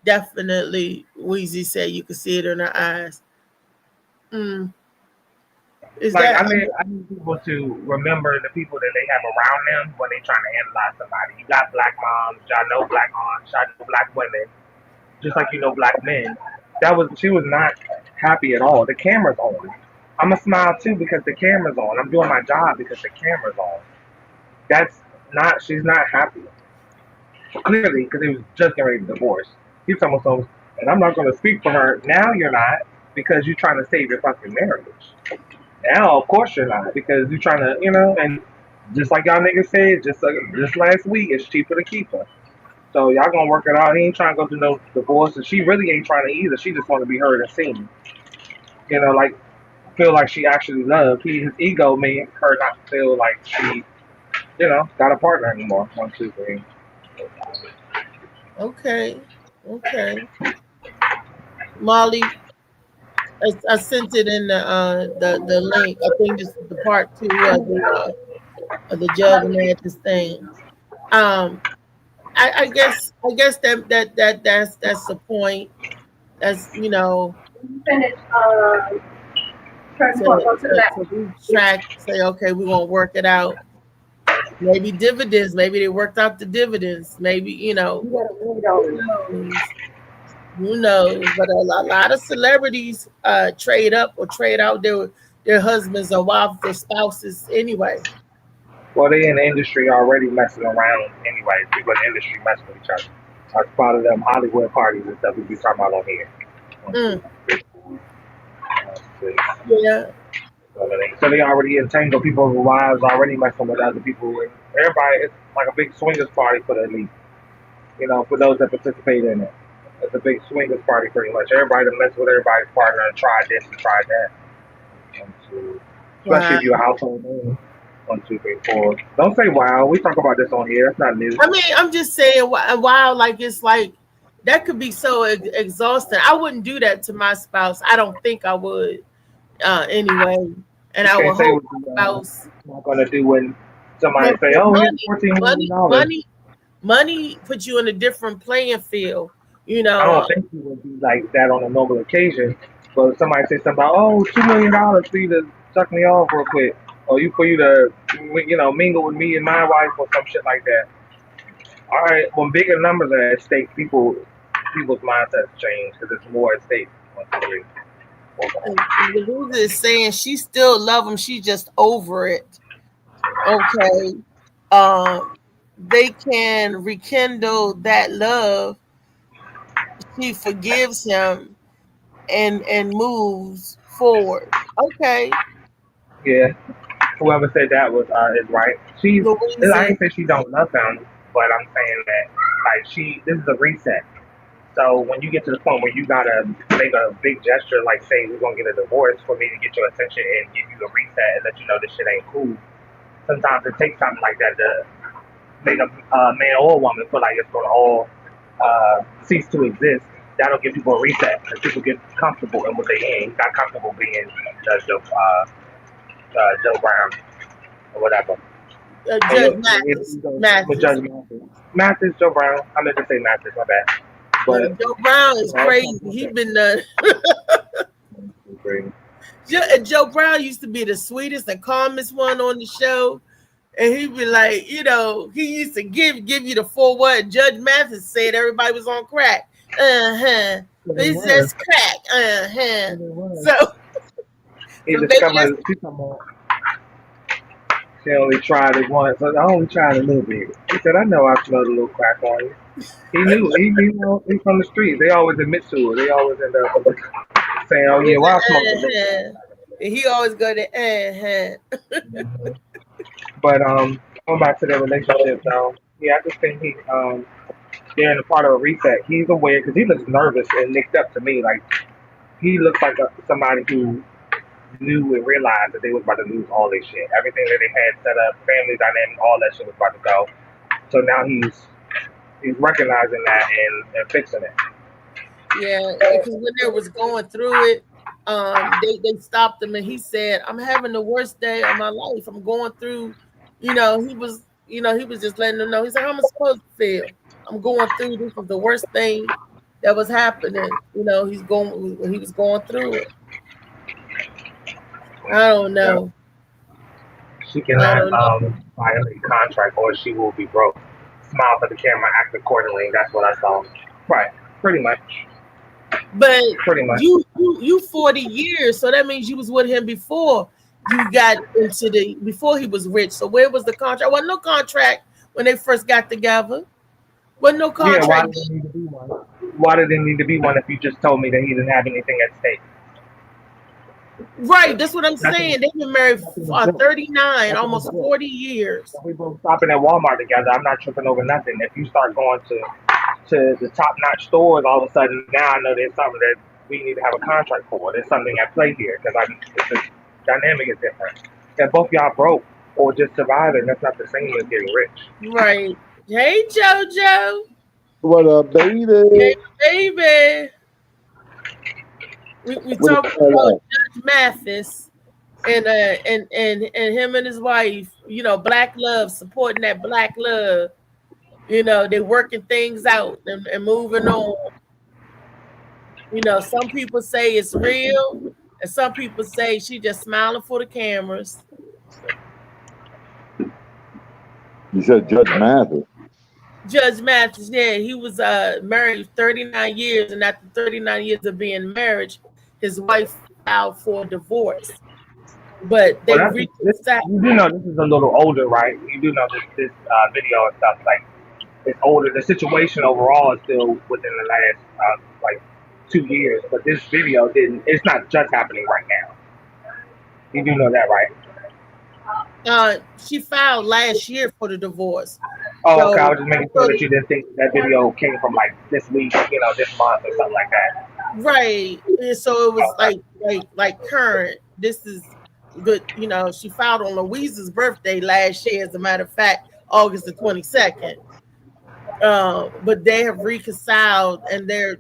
Definitely, Weezy said you can see it in her eyes. I need people to remember the people that they have around them when they trying to analyze somebody. You got black moms, y'all know black moms, y'all know black women, just like you know black men. She was not happy at all. The camera's on. I'm gonna smile too because the camera's on. I'm doing my job because the camera's on. She's not happy. Clearly, because they was just getting ready to divorce. He's talking about something, and I'm not gonna speak for her. Now you're not because you're trying to save your fucking marriage. Now, of course you're not because you're trying to, and just like y'all niggas said, just last week, it's cheaper to keep her. So y'all gonna work it out. He ain't trying to go through no divorce, and she really ain't trying to either. She just want to be heard and seen. Feel like she actually loved. His ego made her not feel like she, got a partner anymore. 1, 2, 3. Okay. Molly, I sent it in the link. I think this is the part 2 of the Judge Mathis thing. I guess that's the point. That's finish to track, say, okay, we won't work it out. Maybe dividends. Maybe they worked out the dividends. Maybe who knows? But a lot of celebrities trade up or trade out their husbands or wives, their spouses anyway. Well, they in the industry already messing around anyway. People in the industry messing with each other. I spotted them Hollywood parties and stuff we be talking about on here. Yeah. So they already entangled people with wives, already messing with other people. And everybody, it's like a big swingers party for the elite. For those that participate in it. It's a big swingers party pretty much. Everybody that messes with everybody's partner and tried this and tried that. Especially if you're a household name. 1, 2, 3, 4. Don't say wow. We talk about this on here. It's not new. I mean, I'm just saying wow, like it's like that could be so exhausting. I wouldn't do that to my spouse. I don't think I would anyway. And I would hope my spouse not gonna do when somebody say, "Oh, here's $14 money puts you in a different playing field." I don't think you would be like that on a normal occasion. But if somebody say something about, "Oh, $2 million for you to suck me off real quick," or for you to, mingle with me and my wife or some shit like that. All right, when bigger numbers are at stake, people's mindsets change because it's more at stake. 1, 2, 3. Louisa is saying she still love him. She's just over it. Okay. They can rekindle that love. She forgives him and moves forward. Okay. Yeah. Whoever said that was is right. I ain't say she don't love him, but I'm saying that this is a reset. So when you get to the point where you gotta make a big gesture, like say we're gonna get a divorce for me to get your attention and give you a reset and let you know this shit ain't cool. Sometimes it takes something like that to make a man or a woman feel like it's gonna all cease to exist. That'll give people a reset because people get comfortable in what they in. He got comfortable being Joe Brown or whatever. Judge Mathis. Mathis, Joe Brown. I meant to say Mathis, my bad. But Joe Brown is crazy. He been Joe Brown used to be the sweetest and calmest one on the show. And he'd be like, he used to give you the full what Judge Mathis said everybody was on crack. He says crack. So he discovered she only tried it once. So I only tried a little bit. He said, I know I smelled a little crack on you. He knew. He's from the streets. They always admit to it. They always end up saying, oh, yeah, well, I smoked a little. And he always go to, But going back to their relationship, though, yeah, I just think they're in a part of a reset. He's aware because he looks nervous and nicked up to me. Like, he looks like somebody who knew and realized that they was about to lose all this shit. Everything that they had set up, family dynamic, all that shit was about to go. So now he's recognizing that and fixing it. Yeah, because when they was going through it, they stopped him and he said, I'm having the worst day of my life. I'm going through, he was just letting them know. He said, how am I supposed to feel? I'm going through this was the worst thing that was happening. He was going through it. I don't know. She cannot violate contract or she will be broke. Smile for the camera, act accordingly. That's what I saw. Right, pretty much. But pretty much. You 40 years, so that means you was with him before you got before he was rich. So where was the contract? Wasn't no contract when they first got together. Wasn't no contract. Yeah, why did there need to be one? Why did there need to be one if you just told me that he didn't have anything at stake? Right, that's what I'm saying. They've been married for 39, almost 40 years. We both shopping at Walmart together. I'm not tripping over nothing. If you start going to the top-notch stores, all of a sudden now I know there's something that we need to have a contract for. There's something at play here because the dynamic is different. If both y'all broke or just surviving, that's not the same as getting rich. Right. Hey, JoJo. What up, baby? Hey, baby. We talking about Judge Mathis and him and his wife, black love, supporting that black love. They're working things out and moving on. Some people say it's real, and some people say she just smiling for the cameras. You said Judge Mathis. Judge Mathis, yeah, he was married 39 years, and after 39 years of being married, his wife filed for divorce. But they reconciled. You do know this is a little older, right? You do know this video and stuff, like, it's older. The situation overall is still within the last 2 years, but this video it's not just happening right now. You do know that, right? She filed last year for the divorce. Oh, okay. I was just making sure that you didn't think that video came from this week, this month or something like that. Right. And so it was like current. This is good. She filed on Louise's birthday last year, as a matter of fact, August the 22nd. But they have reconciled and they're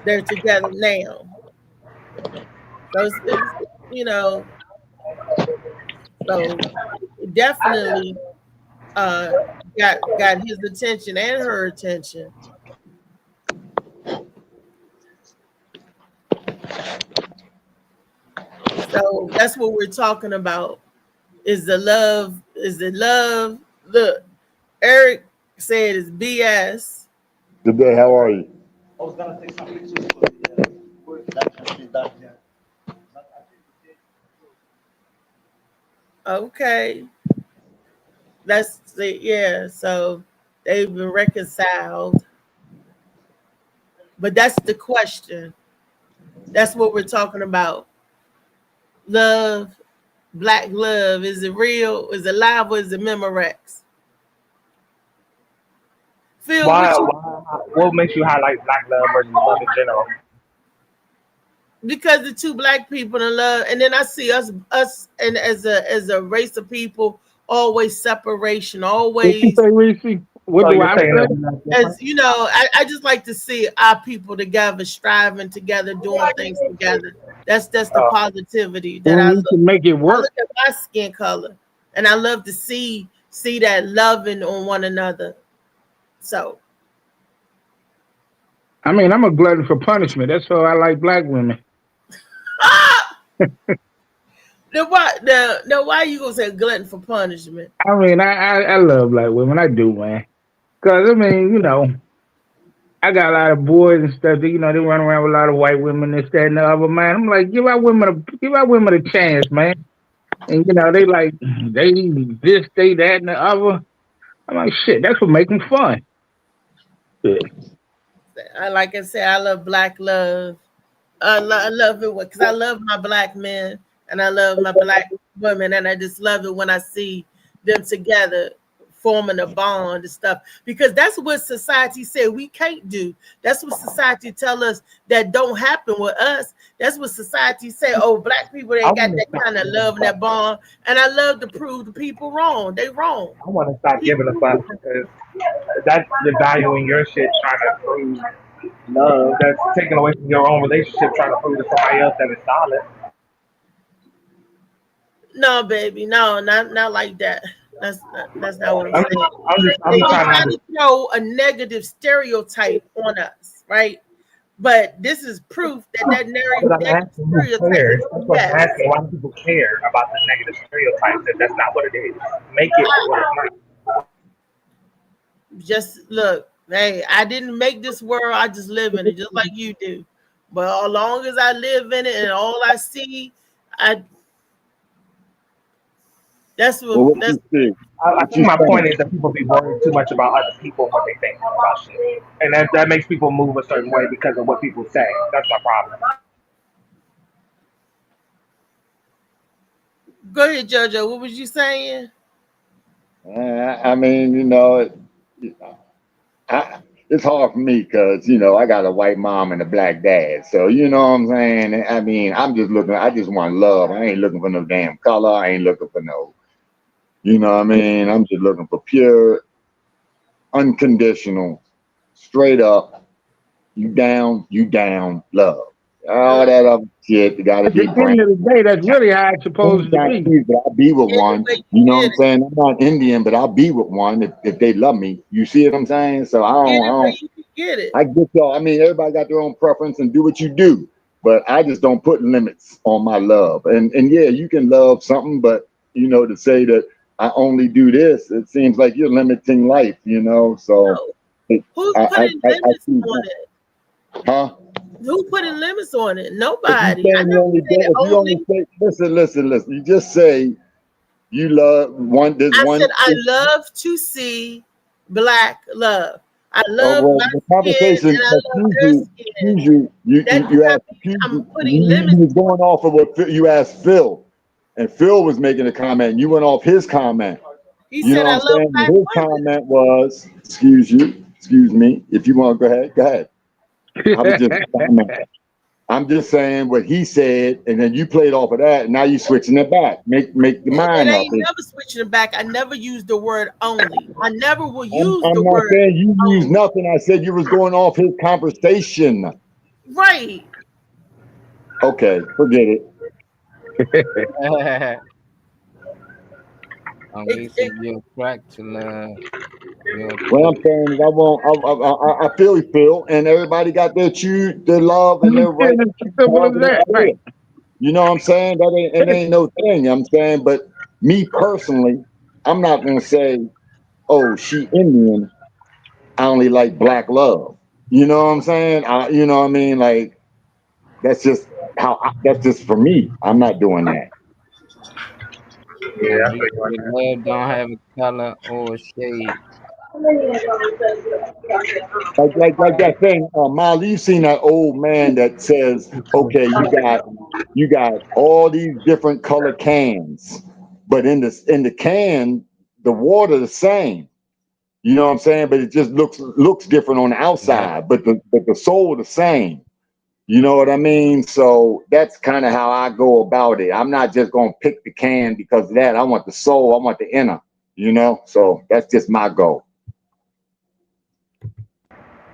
together now. So so definitely got his attention and her attention. So that's what we're talking about. Is the love? Look, Eric said it's BS. Good day. How are you? I was gonna say something too. Okay. That's it. Yeah. So they've been reconciled. But that's the question. That's what we're talking about. love, black love? Is it real? Is it live or is it Memorex? Phil, what makes you highlight black love versus love in general? Because the two black people in love, and then I see us and as a race of people, always separation, always. What do I say? As you know, I just like to see our people together, striving together, doing things together. That's the positivity that I we can make it work. I look at my skin color, and I love to see that loving on one another. So, I mean, I'm a glutton for punishment. That's why I like black women. Now why you gonna say glutton for punishment? I mean, I love black women. I do, man. Cause I mean, you know, I got a lot of boys and stuff that, you know, they run around with a lot of white women, this, that, and the other, man. I'm like, give our women a chance, man. And you know, they like they this, they, that, and the other. I'm like, shit, that's what make them fun. Yeah. Like I said, I love black love. I love it because I love my black men and I love my black women, and I just love it when I see them together forming a bond and stuff, because that's what society said we can't do. That's what society tell us that don't happen with us. That's what society say. Oh, black people ain't got that kind of love and that bond, and I love to prove the people wrong. They wrong. I want to stop giving a fuck because that's devaluing your shit trying to prove love. That's taking away from your own relationship trying to prove to somebody else that it's solid. No, baby, no, not like that. That's not what I'm saying. I'm trying to throw a negative stereotype on us, right? But this is proof that negative stereotype. That's what I'm asking. Why do people care about the negative stereotypes if that's not what it is? Make it what it's not. Just look, hey, I didn't make this world. I just live in it, just like you do. But as long as I live in it and all I see, that's what. I think my point is that people be worried too much about other people and what they think about shit, and that makes people move a certain way because of what people say. That's my problem. Go ahead, JoJo. What was you saying? I mean, you know, it's hard for me because, you know, I got a white mom and a black dad. So, you know what I'm saying? I mean, I just want love. I ain't looking for no damn color. I ain't looking for no, you know what I mean? I'm just looking for pure, unconditional, straight up, you down love. All that other shit, you gotta be. At the end of the day, that's really how it's supposed to be. But I'll be with one. You know what I'm saying? I'm not Indian, but I'll be with one if they love me. You see what I'm saying? So I don't get it. I get y'all. I mean, everybody got their own preference and do what you do, but I just don't put limits on my love. And yeah, you can love something, but you know, to say that I only do this, it seems like you're limiting life. You know, so who's putting limits on it? Huh? Who putting limits on it? Nobody. Listen. You just say you love one. I love to see black love. I love the conversation. You asked. I'm putting limits. You was going off of what you asked Phil, and Phil was making a comment. And you went off his comment. He said, "I love black His comment was, excuse me. If you want to go ahead. I'm just saying what he said, and then you played off of that, and now you switching it back. Make the mind up. I ain't never switching it back. I never used the word only. I never will use the word. I'm not saying you only. used nothing. I said you was going off his conversation. Right. Okay, forget it. You're crack to love. What I'm saying is, I feel you, Phil, and everybody got their love and their right. Right. You know what I'm saying? It ain't no thing. I'm saying, but me personally, I'm not gonna say, oh, she Indian. I only like black love. You know what I'm saying? You know what I mean? Like that's just for me. I'm not doing that. Yeah, love don't have a color or a shade. Like that thing, Molly. You seen that old man that says, "Okay, you got all these different color cans, but in the can, the water the same. You know what I'm saying? But it just looks different on the Yeah. outside, but the soul the same. You know what I mean? So that's kind of how I go about it. I'm not just gonna pick the can because of that. I want the soul. I want the inner. You know. So that's just my goal.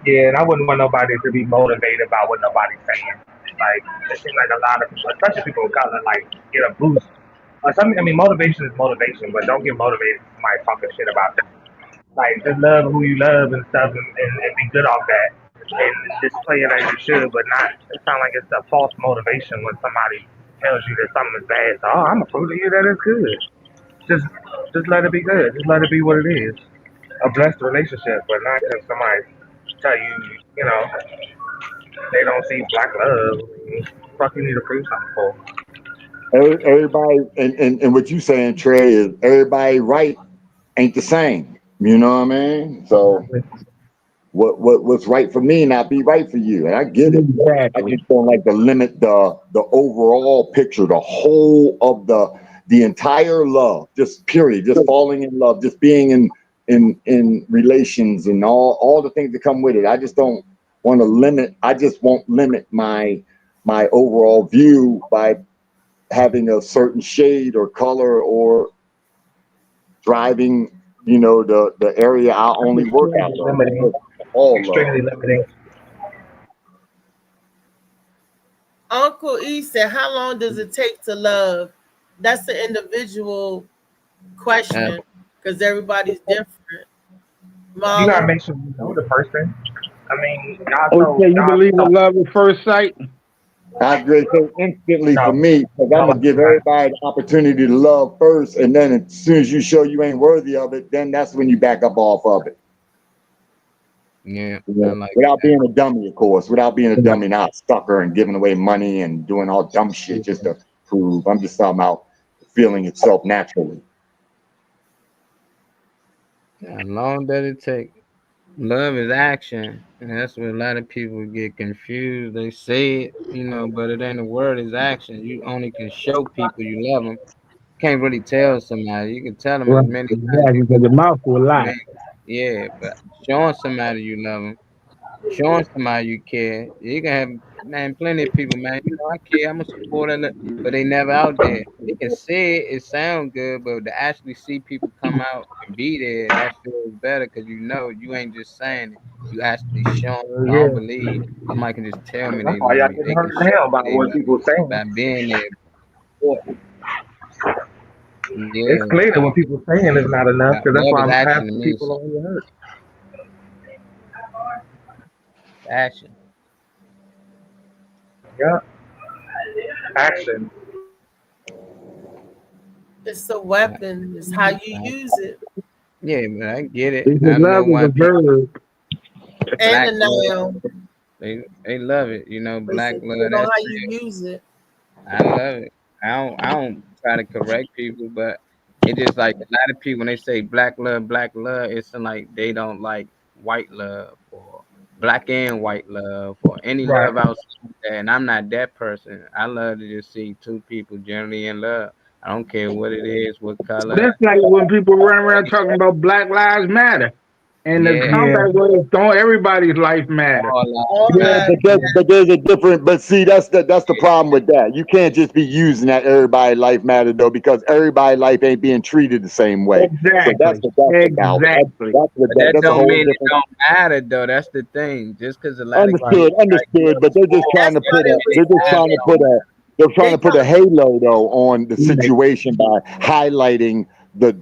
Yeah, and I wouldn't want nobody to be motivated by what nobody's saying. Like it seems like a lot of people, especially people of color, like get a boost. Something. I mean, motivation is motivation, but don't get motivated by somebody talking shit about you. Like just love who you love and stuff, and be good off that, and display it as you should, but not. It sounds like it's a false motivation when somebody tells you that something is bad. So, oh, I'm gonna prove to you that it's good. Just, just let it be good. Just let it be what it is. A blessed relationship, but not because somebody tell you, you know, they don't see black love. Fuck, you need to prove something for. Everybody, and what you saying, Trey, is everybody right ain't the same. You know what I mean? So what's right for me not be right for you, and I get it. I Exactly. just don't like to limit the overall picture, the whole of the entire love, just period, just falling in love, just being in relations and all the things that come with it. I just don't want to limit. I just won't limit my overall view by having a certain shade or color or driving, the area I only work out of. Limiting. All Extremely love. limiting. Uncle E said, "How long does it take to love?" That's an individual question because everybody's different. You gotta Marlon, make sure you know the person. I mean, God told Okay, you God believe in told love at first sight? I agree. So instantly for no, me, because I'm gonna give no, everybody the opportunity to love first, and then as soon as you show you ain't worthy of it, then that's when you back up off of it. Yeah, You I know, like without that. being a dummy, of course. Without being a dummy, not a sucker and giving away money and doing all dumb shit just to prove. I'm just talking about feeling itself naturally. How long does it take? Love is action, and that's where a lot of people get confused. They say it, but it ain't a word. It's action. You only can show people you love them. Can't really tell somebody. You can tell them as Right, many times exactly, you because want. your mouth will lie. Man, yeah, but showing somebody you love them, showing somebody you care. You can have, man, plenty of people, man. I care. I'm a supporter, but they never out there. They can say it, it sound good, but to actually see people come out and be there, that feels better because you ain't just saying it. You actually showing. I don't yeah. believe somebody can just tell me That's they why love y'all me. getting They can hurt show now me about they what love me people saying. by being there. Important. It's Yeah, clear that what people saying is not enough, because that's love why is action half to the me. people on here hurt. Action. Yeah, action. it's a weapon. It's how you use it, Yeah, but I get it. Because I know love is why a people verb. and black a love. noun. They love it. It's Black love. depending on That's how you real. use it. I love it. I don't try to correct people, but it just like a lot of people when they say black love, it's like they don't like white love or black and white love or any Right. love outside that. And I'm not that person. I love to just see two people generally in love. I don't care what it is, what color. That's like when people run around talking about Black Lives Matter. And the Yeah, Yeah. comeback was, don't everybody's life matter. all lives All Yeah, matter. lives but there's a different. But see, that's the problem with that. You can't just be using that everybody life matter though, because everybody life ain't being treated the same way. So that's Exactly. what that's about. Exactly. That's what But that that's a don't whole mean it different. don't matter though. That's the thing. Just because a lot of Right. kids like Understood. love But is they're just wrong, trying That's to don't why put mean a. they They're just trying they to don't put a. matter. They're trying they to put a trying. halo though on the situation by highlighting the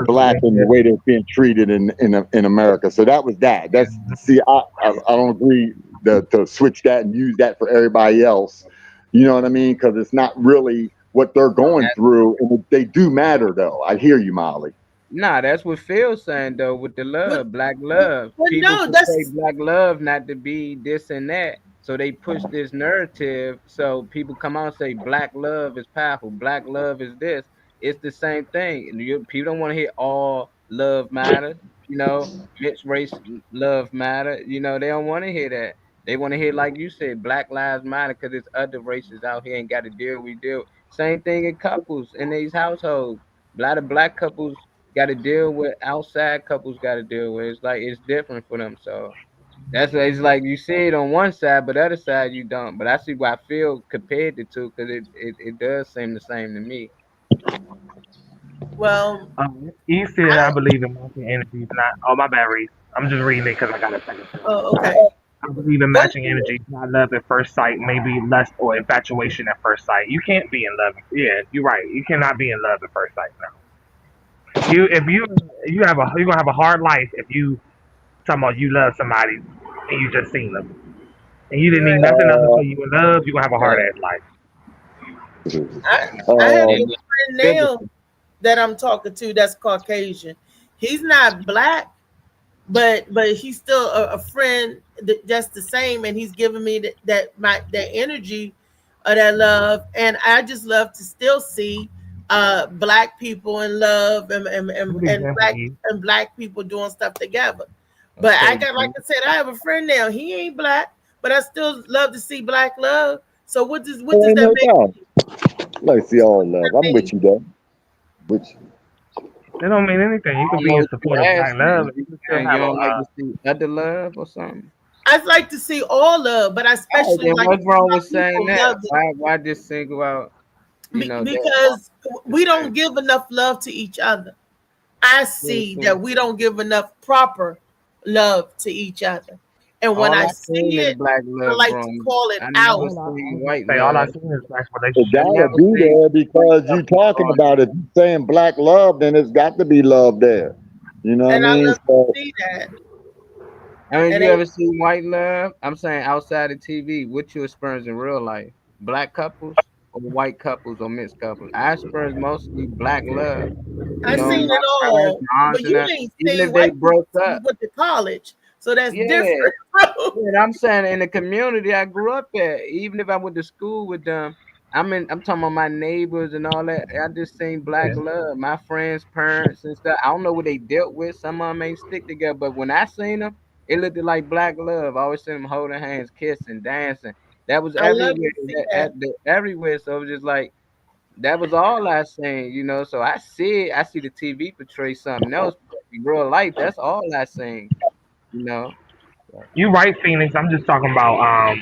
black Absolutely. and the Yeah. way they're being treated in America. So that was that. That's see, I don't agree to switch that and use that for everybody else. You know what I mean? Because it's not really what they're going through, and they do matter though. I hear you, Molly. Nah, that's what Phil's saying though with the But, love, black but, love. but People no, portray that's black love not to be this and that. So they push this narrative. So people come out and say black love is powerful, black love is this. It's the same thing. People don't want to hear all love matters. you know, mixed race love matter. You know, they don't want to hear that. They want to hear, like you said, Black Lives Matter, because there's other races out here ain't got to deal. We deal. Same thing in couples in these households. A lot of black couples got to deal with outside couples got to deal with. It's like it's different for them. So that's why it's like you see it on one side, but the other side you don't. But I see why I feel compared the two, because it does seem the same to me. Well, He said, I believe in matching energies, not. Oh, my bad, Reese. I'm just reading it because I got a second. oh, okay. I believe in matching energies, not love at first sight, maybe lust or infatuation at first sight. You can't be in love. Yeah, you're right. You cannot be in love at first sight. No. You're gonna have a hard life if you talking about you love somebody and you just seen them and you didn't need nothing else until you in love. You're gonna have a hard ass life. I have a friend now that I'm talking to that's Caucasian. He's not black, but he's still a friend just the same, and he's giving me that energy of that love, and I just love to still see black people in love and black people doing stuff together. But I got, like I said, I have a friend now. He ain't black, but I still love to see black love. So what does that make? Like see all love. I'm with you though. Which It don't mean anything. You can be in support of black love. You can still And have you don't a, like to see other love or something? I'd like to see all love, but I especially Then like what's to wrong see with saying people that? love it. Why just single out? You know, Because we don't give enough love to each other. I see that we don't give enough proper love to each other. And when all I I see seen is it, black I love like from. to call it I out. never seen white say all I love. seen is black it relationship. gotta be there because you talking about it. If you saying black love, then it's got to be love there. You know what I And I mean? love to So see that. I mean, And you it, ever seen white love? I'm saying outside of TV, what you experience in real life? Black couples or white couples or mixed couples? I experience mostly black love. You I know, seen my it parents, all. my aunts, But and you that. ain't Even seen if they white people broke till you up, went to college. So that's yeah. different, bro. Yeah, I'm saying in the community I grew up at, even if I went to school with them, I'm talking about my neighbors and all that. I just seen black love. My friends' parents and stuff. I don't know what they dealt with. Some of them ain't stick together, but when I seen them, it looked like black love. I always seen them holding hands, kissing, dancing. That was I love everywhere. to see that. Everywhere. So it was just like that was all I seen, you know. So I see it. I see the TV portray something else. But in real life, that's all I seen, you know. You right, Phoenix. I'm just talking about.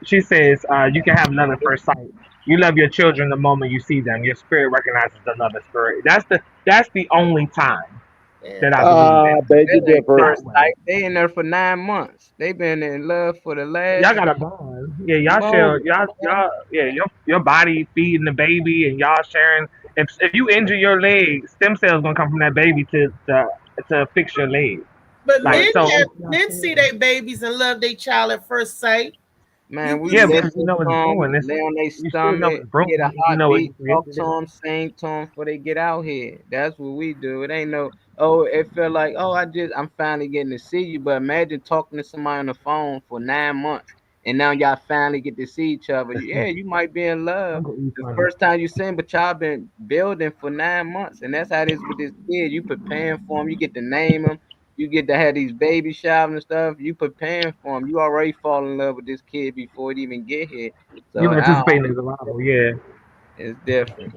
She says you can have love at first sight. You love your children the moment you see them. Your spirit recognizes the love of spirit. That's the only time that I believe I in. beg to That ain't differ. first sight. They in there for 9 months. They been in love for the Y'all last got a bond. Yeah, y'all share. moment. Y'all. Yeah, your body feeding the baby, and y'all sharing. If you injure your leg, stem cells gonna come from that baby to fix your leg. But Like so. men see their babies and love their child at first sight. Man, we Yeah, see, because listen you know to it's them, brewing. lay on their You still know stomach, it's get a brewing. You know it heartbeat, talk created to it. them, sing to them before they get out here. That's what we do. It ain't no, oh, it felt like, oh, I'm finally getting to see you. But imagine talking to somebody on the phone for 9 months and now y'all finally get to see each other. Yeah, you might be in love the first time you see him, but y'all been building for 9 months. And that's how it is with this kid. You preparing for him, you get to name him. You get to have these baby showers and stuff. You preparing for him. You already fall in love with this kid before it even get here. So You I anticipating don't, his arrival. Yeah. it's different.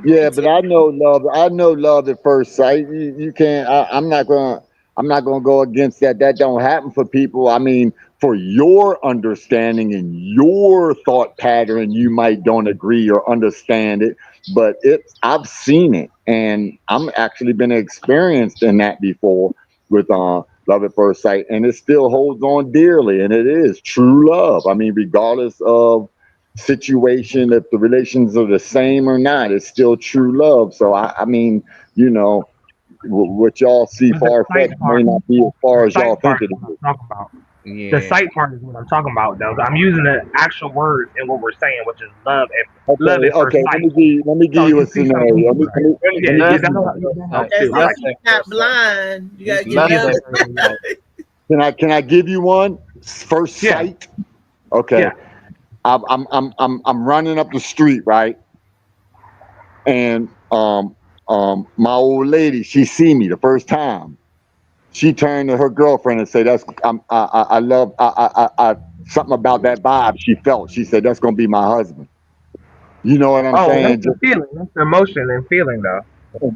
Yeah, but I know love. I know love at first sight. You can't. I'm not gonna. I'm not gonna go against that. That don't happen for people. I mean, for your understanding and your thought pattern, you might don't agree or understand it, but it's. I've seen it, and I'm actually been experienced in that before with love at first sight, and it still holds on dearly, and it is true love. I mean, regardless of situation, if the relations are the same or not, it's still true love. So I mean, you know, what y'all see But the far sight fetched may part, not be as far the as y'all sight think part is it what is. I'm talking about. The Yeah. sight part is what I'm talking about, though. I'm using the actual words in what we're saying, which is love Okay, at first okay. sight. Let me give So you you a see something, scenario. Really, yeah, lust that at helps first sight. that's too. I if like he's that. not blind. You gotta It's get lust love. at first sight. Can I give you one? First Yeah, sight. Okay. yeah. I'm running up the street, right? And my old lady, she see me the first time. she turned to her girlfriend and said, "That's I love something about that vibe she felt." She said, "That's gonna be my husband." You know what I'm Oh, that's saying? the feeling. That's the emotion and feeling, though.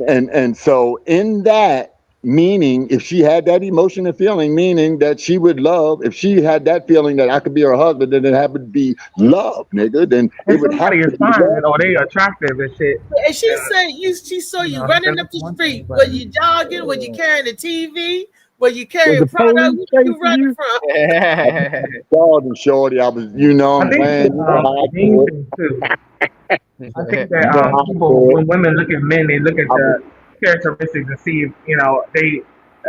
And so in that meaning, if she had that emotion and feeling, meaning that she would love, if she had that feeling that I could be her husband, then it happened to be love, nigga. Then it If would have somebody to is be fine love. or they attractive and shit, And she said she saw you you know, running then up that's the one street. thing. But Were you jogging? Were you carrying a TV? Were you Was carrying the product? police Where you chasing running you? from? Dog and shorty, I was, you know I what I'm think saying? it's You know how I mean do it. thing too. I think You that know how I people, do it. when women look at men, they look at I was, the characteristics and see, if, you know, they.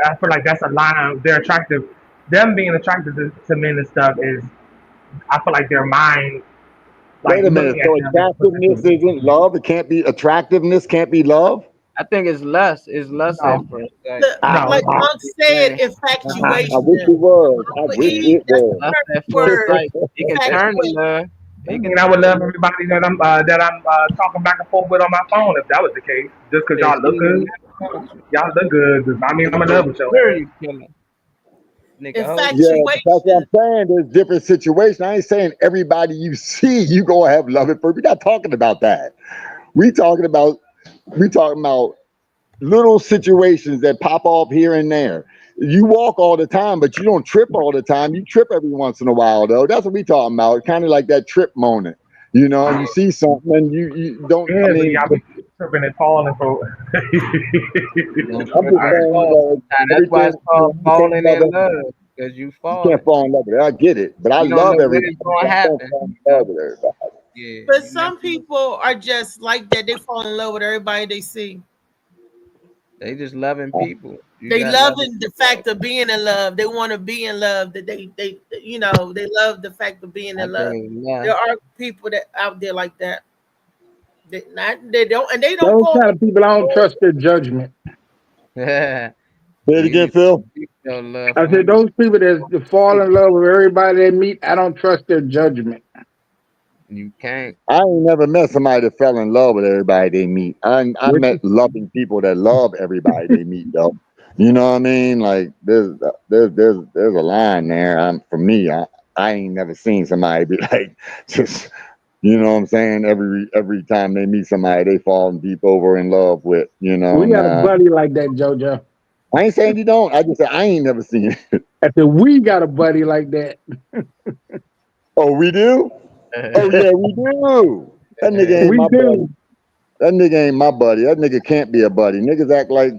I feel like that's a line. They're attractive. Them being attracted to men and stuff is, I feel like their mind, like wait a minute. looking at So them is what attractiveness isn't love? It can't be attractiveness, can't be love? I think it's lust. It's lust at no, first sight. no. Like Unc said, I wish it infatuation. was. I But wish Eve, it that's was. the Lust at perfect first word. sight. It can turn to Infatuation. love. I It can mean, I would turn love to everybody that I'm talking back and forth with on my phone if that was the case. Just because yeah, y'all look good, y'all look good does not mean I'm in love with your ass. serial killer. Nigga, hold Yeah, but that's what Infatuation. I'm saying. There's different situations. I ain't saying everybody you see, you gonna have love at first. We're not talking about that. We talking about little situations that pop off here and there. You walk all the time, but you don't trip all the time. You trip every once in a while, though. That's what we talking about. Kind of like that trip moment. You know, you see something and you don't. I Yeah, but mean, y'all be tripping and falling for. don't I'm trip just and saying, fall. And that's why it's everything. called You can't falling love in it. love. Because you You can't falling. fall in love with it. I get it, but I You don't love know when everybody. it's gonna I don't happen. fall You in love know? with everybody. Yeah. But You never some people are just like that. They fall in love with everybody they see. they just loving people. You They got loving loving the people. fact of being in love. They want to be in love. That they they love the fact of being I in love. think it's love. There are people that out there like that. They don't and they don't Those go. kind of people, I don't trust their judgment. Yeah. Say it again, Phil. No love I for said me. those people that fall in love with everybody they meet, I don't trust their judgment. You can't. I ain't never met somebody that fell in love with everybody they meet. I What met you- loving people that love everybody they meet, though. You know what I mean? Like there's a line there. For me, I ain't never seen somebody be like just you know what I'm saying. Every time they meet somebody, they fall deep over in love with. You know, We got a nah. buddy like that, JoJo. I ain't saying you don't. I just said I ain't never seen it. I said we got a buddy like that. Oh, we do. Oh yeah, we do. That nigga ain't We my buddy. do. That nigga ain't my buddy. That nigga can't be a buddy. Niggas act like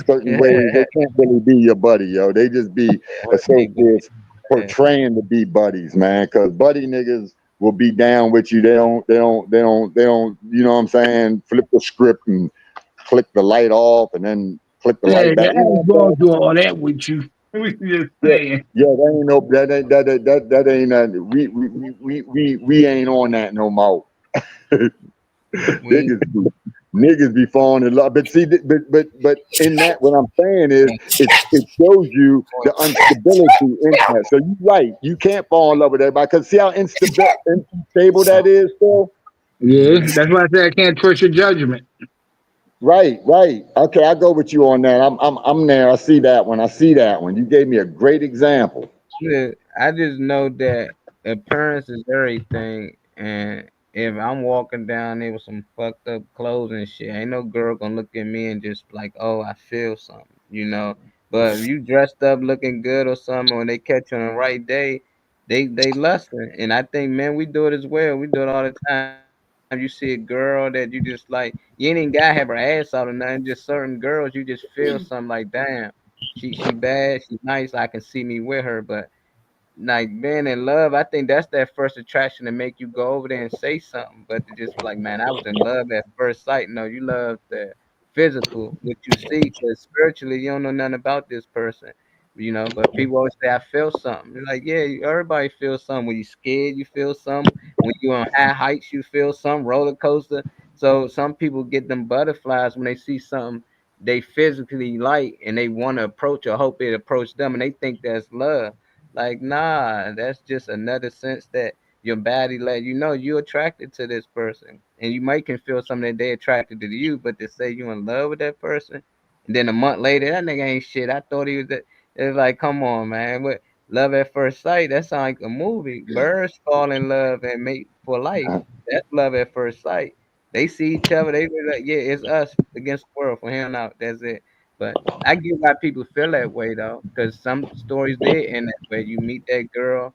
certain ways. They can't really be your buddy, yo. They just be associates portraying to be buddies, man. Cause buddy niggas will be down with you. They don't, you know what I'm saying? Flip the script and click the light off and then click the light Hey, I back. You know ain't what I'm going saying? through all that with you. We just Yeah, saying. yeah, that ain't we ain't on that no more. Niggas be falling in love, but see, but in that, what I'm saying is, it shows you the instability in that. So you're right, you can't fall in love with everybody because see how unstable that is, Phil. Yeah, that's why I said I can't trust your judgment. Right, right. Okay, I go with you on that. I'm there. I see that one. I see that one. You gave me a great example. Yeah, I just know that appearance is everything, and if I'm walking down there with some fucked up clothes and shit, ain't no girl gonna look at me and just like, oh, I feel something, you know. But if you dressed up looking good or something, when they catch you on the right day, they lusting, and I think men we do it as well. We do it all the time. You see a girl that you just like, you ain't even gotta have her ass out or nothing. Just certain girls, you just feel something like, damn, she bad, she's nice. I can see me with her, but like being in love, I think that's that first attraction to make you go over there and say something. But to just like, man, I was in love at first sight. No, you love the physical, what you see, because spiritually you don't know nothing about this person, you know. But people always say, I feel something. You're like, yeah, everybody feels something. When you scared, you feel something. When you're on high heights, you feel something. Roller coaster. So some people get them butterflies when they see something they physically like and they want to approach or hope it approach them, and they think that's love. Like, nah, that's just another sense that your body let you know you're attracted to this person. And you might can feel something that they attracted to you, but to say you in love with that person, And then a month later, that nigga ain't shit. I thought he was. It's like, come on, man. What love at first sight? That sounds like a movie. Birds fall in love and mate for life. That's love at first sight. They see each other. They be like, yeah, it's us against the world. For him out, that's it. But I get why people feel that way though, because some stories did end that way. You meet that girl,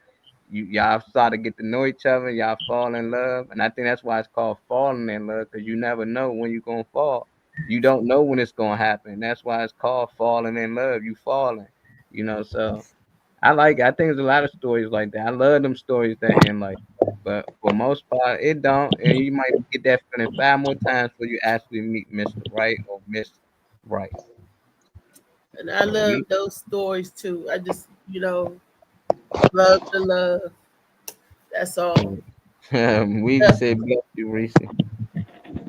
y'all start to get to know each other, y'all fall in love, and I think that's why it's called falling in love, because you never know when you're gonna fall. You don't know when it's gonna happen. That's why it's called falling in love. You falling, So I like it. I think there's a lot of stories like that. I love them stories that end like that. But for most part, it don't, and you might get that feeling 5 more times before you actually meet Mr. Right or Miss Right. And I love those stories too. I just, love the love. That's all. We just say bless you, Reese.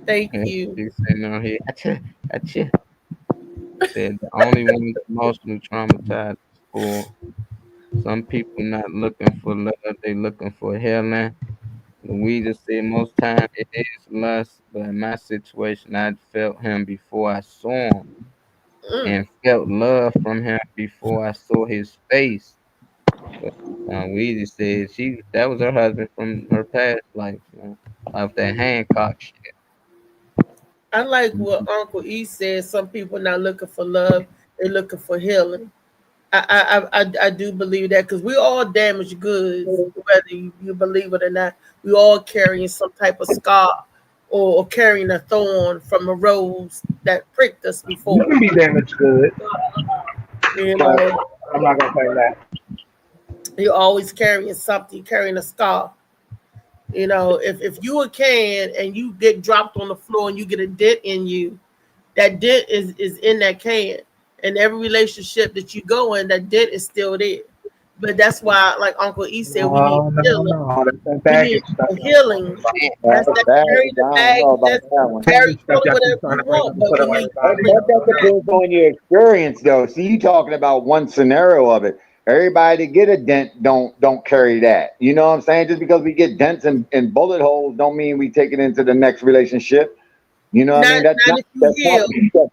Thank you. You sitting on here. Achoo. Said the only one that's emotionally traumatized is for some people not looking for love, they looking for healing. We just said most time it is lust, but in my situation, I felt him before I saw him, and felt love from him before I saw his face. But we just said that was her husband from her past life, of that Hancock shit. I like what Uncle E said. Some people not looking for love; they're looking for healing. I do believe that, because we all damaged goods, whether you believe it or not. We all carrying some type of scar or carrying a thorn from a rose that pricked us before. You can be damaged good. You know, I'm not gonna say that. You're always carrying something, carrying a scar. If you a can and you get dropped on the floor and you get a dent in you, that dent is in that can. And every relationship that you go in, that dent is still there. But that's why, like Uncle E said, we need healing. We need healing. That's that carry the bag, just carry whatever you want. But we need That depends on your experience, though. See, you talking about one scenario of it. Everybody that get a dent don't carry that. You know what I'm saying? Just because we get dents and bullet holes don't mean we take it into the next relationship. You know what I mean? That's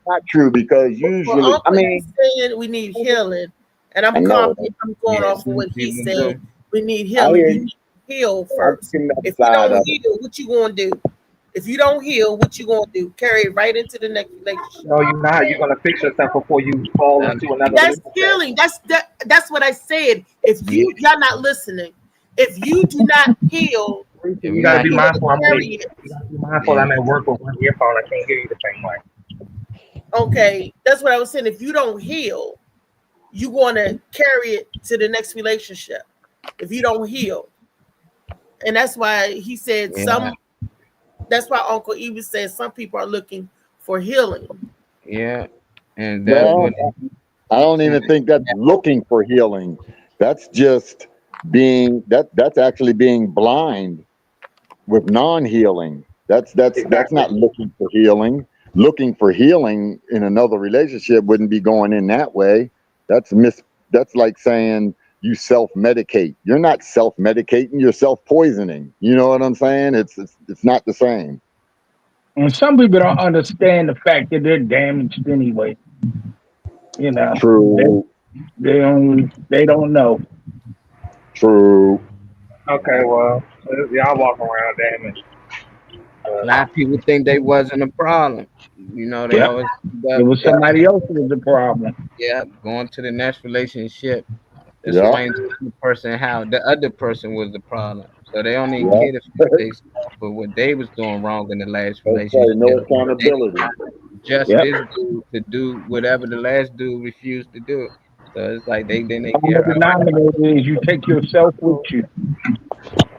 not true, because usually, well, saying we need healing, and I'm going off of what he said. We need healing. You need to heal first. If you don't heal, what you gonna do? If you don't heal, what you gonna do? Carry it right into the next relationship. No, you're not. You're gonna fix yourself before you fall into another. That's healing. That's what I said. If y'all not listening, if you do not heal, you gotta be mindful. I'm at work with one earphone. I can't hear you the same way. Okay, that's what I was saying. If you don't heal, you want to carry it to the next relationship. If you don't heal, and that's why he said That's why Uncle Eva said some people are looking for healing. Yeah, and that's I don't even think that's looking for healing. That's just that's actually being blind with non-healing. That's not looking for healing. Looking for healing in another relationship wouldn't be going in that way. That's like saying you self-medicate. You're not self-medicating, you're self-poisoning. You know what I'm saying? It's not the same. And some people don't understand the fact that they're damaged anyway. True. They don't know. True. Okay, well, y'all walk around damaged. A lot of people think they wasn't a problem. They always it was somebody else who was the problem. Yeah, going to the next relationship, explain to the person how the other person was the problem. So they only care to fix for what they was doing wrong in the last relationship. No accountability. Just this dude to do whatever the last dude refused to do. So it's like they care. The denominator is you take yourself with you.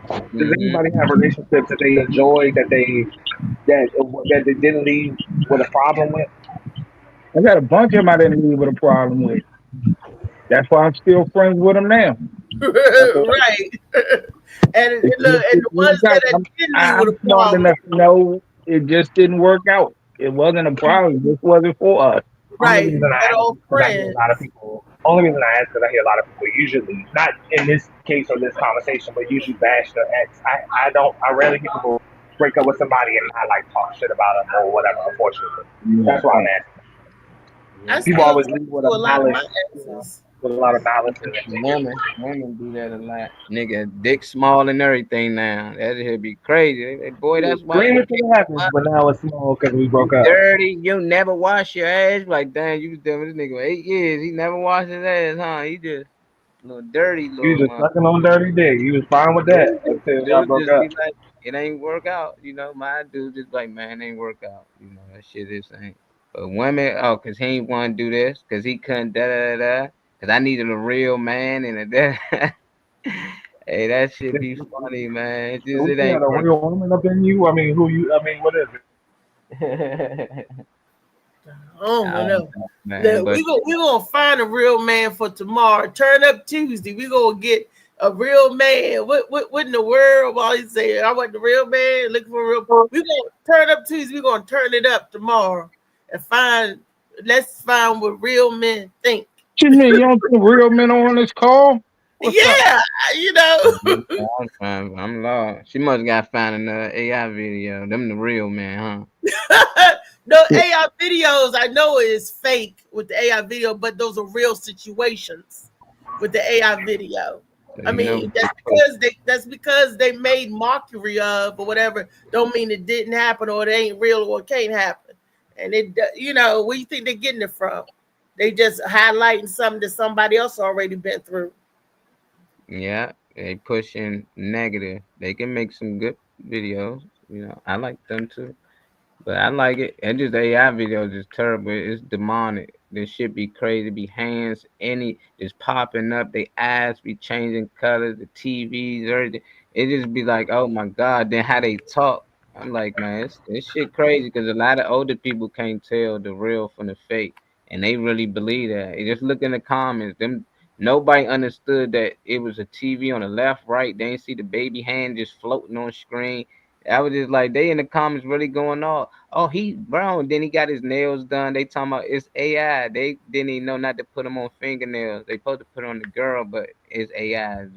Does anybody have relationships that they enjoy that they didn't leave with a problem with? I got a bunch of them I didn't leave with a problem with. That's why I'm still friends with them now. Right. And the ones that didn't leave with a problem. Enough to know it just didn't work out. It wasn't a problem. This wasn't for us. Right. Only reason I ask because I hear a lot of people usually, not in this case or this conversation, but usually bash their ex. I rarely hear people break up with somebody and not like talk shit about them or whatever, unfortunately. That's why I'm asking. I People still always talk leave with to a a lot of malice, my exes. with a lot of malice in it. Women do that a lot. Nigga, dick small and everything now. That should be crazy. Boy, that's why Dreaming you to the heavens, but now it's small because we broke up. dirty. You never wash your ass. Like, damn, you was done with this nigga for 8 years. He never washed his ass, huh? He just little dirty You little just mother. sucking on dirty dick. You was fine with that until y'all Dude broke just up. be like, it ain't work out. You know, my dude just like, man, it ain't work out. You know, that shit is ain't. But women, oh, cause he ain't want to do this, cause he couldn't da. Cause I needed a real man and a da. Hey, that shit be funny, man. It just So it you had ain't a work. real woman up in you? I mean, who you? I mean, what is it? Oh I no, don't no. know, man, but We gonna find a real man for tomorrow. Turn up Tuesday. We gonna get a real man. What in the world? While he saying I want the real man, looking for a real. We gonna turn up Tuesday. We gonna turn it up tomorrow and find. Let's find what real men think. What you mean? You don't think real men on this call? What's up? Yeah, you know. I'm lost. She must got found in the AI video. Them the real man, huh? No AI videos. I know is fake with the AI video, but those are real situations with the AI video. I mean, that's because they made mockery of or whatever. Don't mean it didn't happen or it ain't real or it can't happen. And it, you know, where you think they're getting it from? They just highlighting something that somebody else already been through. Yeah, they pushing negative. They can make some good videos. You know, I like them too. But I like it. And just AI videos is terrible. It's demonic. This shit be crazy. Be hands just popping up. They eyes be changing colors. The TVs, everything. It just be like, oh my god. Then how they talk. I'm like, man, it's shit crazy because a lot of older people can't tell the real from the fake, and they really believe that. You just look in the comments. Them nobody understood that it was a TV on the left, right. They didn't see the baby hand just floating on screen. I was just like, they in the comments really going off. Oh, he brown. Then he got his nails done. They talking about it's AI. They didn't even know not to put them on fingernails. They supposed to put it on the girl, but it's AI.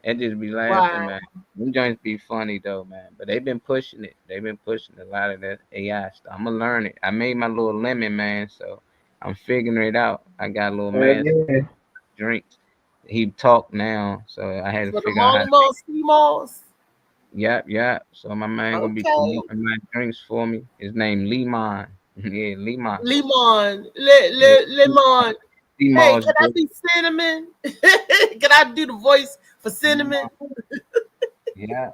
It just be laughing, Wow. man. Them joints be funny though, man. But they've been pushing it. They've been pushing a lot of that AI stuff. I'm gonna learn it. I made my little lemon, man, so I'm figuring it out. I got a little man Yeah. drinks. He talk now, so I had to So the figure out how to Molly Malls. Yep. So my man gonna be Okay. promoting my drinks for me. His name Lemon. Yeah, Lemon. Lemon. Lemon. Hey, Lemon's can I good. be Cinnamon? Can I do the voice for Cinnamon? Yeah.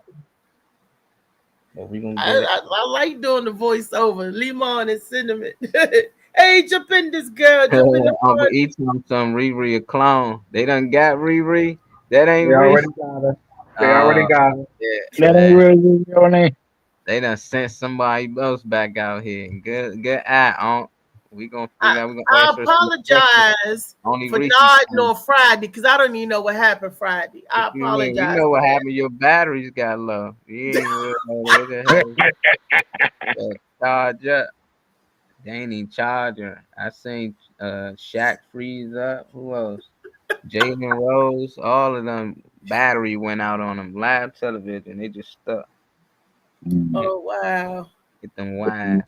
But we gonna I, get it. I like doing the voiceover. Lemon and Cinnamon. Hey, jump in this girl. Jump in the Uncle party. E on some Riri a clone. They done got Riri. That ain't They already Riri. got her. They already got her. Yeah, That ain't man. really your name. They done sent somebody else back out here. Good eye on. We gonna figure out. We gonna I ask her some questions. apologize Only for Reese nodding can. on Friday because I don't even know what happened Friday. I You mean, we apologize. know what for that. happened. Your batteries got low. You ain't real know what the hell. Charge up. They ain't even charger. I seen Shaq freeze up. Who else? Jalen Rose. All of them battery went out on them. Live television. They just stuck. Oh wow. Get them wires.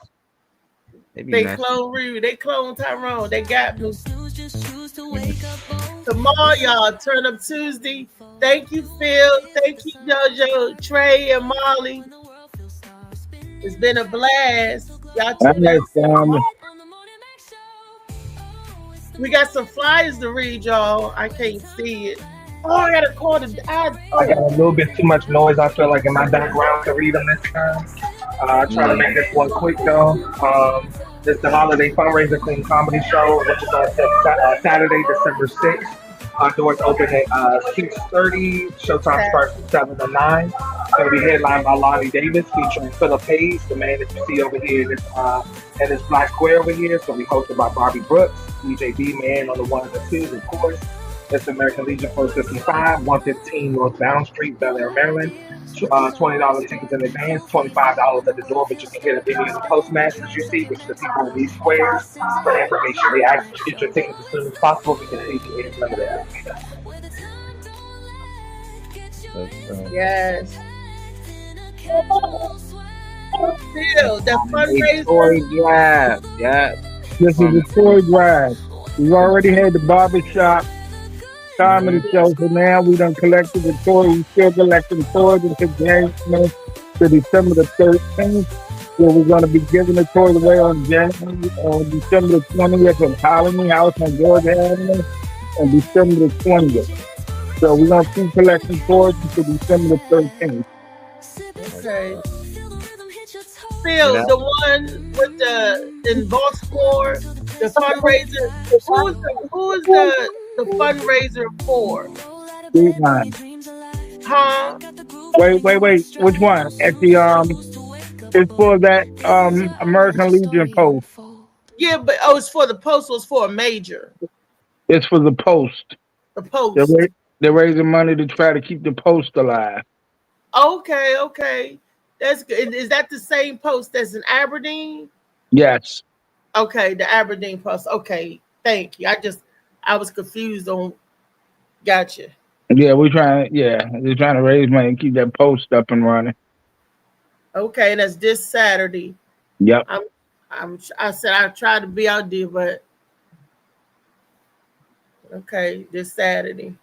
They be They messing. clone Riri. They clone Tyrone. They got me. Tomorrow, y'all, turn up Tuesday. Thank you, Phil. Thank you, JoJo, Trey, and Molly. It's been a blast. Y'all tune in. We got some flyers to read, y'all. I can't see it. Oh, I gotta call the. I got a little bit too much noise, I feel like, in my background to read them this time. I try to make this one quick, though. It's the Holiday Fundraiser Clean Comedy Show, which is on Saturday, December 6th. Doors open at 6:30. Showtime starts at 7 to 9. It's going to be headlined by Lonnie Davis, featuring Philip Hayes, the man that you see over here in this black square over here. It's going to be hosted by Bobby Brooks, DJ B-Man on the ones and twos, of course. That's American Legion 455, 115 North Bound Street, Bel Air, Maryland. $20 tickets in advance, $25 at the door, but you can hit up any of the postmasters you see, which are the people in these squares, for information. We ask you to get your tickets as soon as possible because it is limited. Yes. Phil, that Story fundraiser. Drive. Yeah. This is a toy drive. We've already had the barbershop comedy show, so now we done collected the toys. We still collecting toys until January to December the 13th. So we're going to be giving the toys away on December the 20th at Colony House on Georgia Avenue, and December the 20th. So we're going to keep collecting toys until December the 13th. Okay. Phil, the one with the in Baltimore, the fundraiser. Who is the fundraiser for? Big line. Huh? Wait. Which one? At the it's for that American Legion post. Yeah, but it's for the post. It's for a major. It's for the post. The post. They're raising money to try to keep the post alive. Okay. That's good. Is that the same post that's in Aberdeen? Yes. Okay, the Aberdeen post. Okay, thank you. I was confused on. Gotcha. Yeah, they're trying to raise money and keep that post up and running. Okay, and that's this Saturday. Yep. I said I tried to be out there, but okay, this Saturday.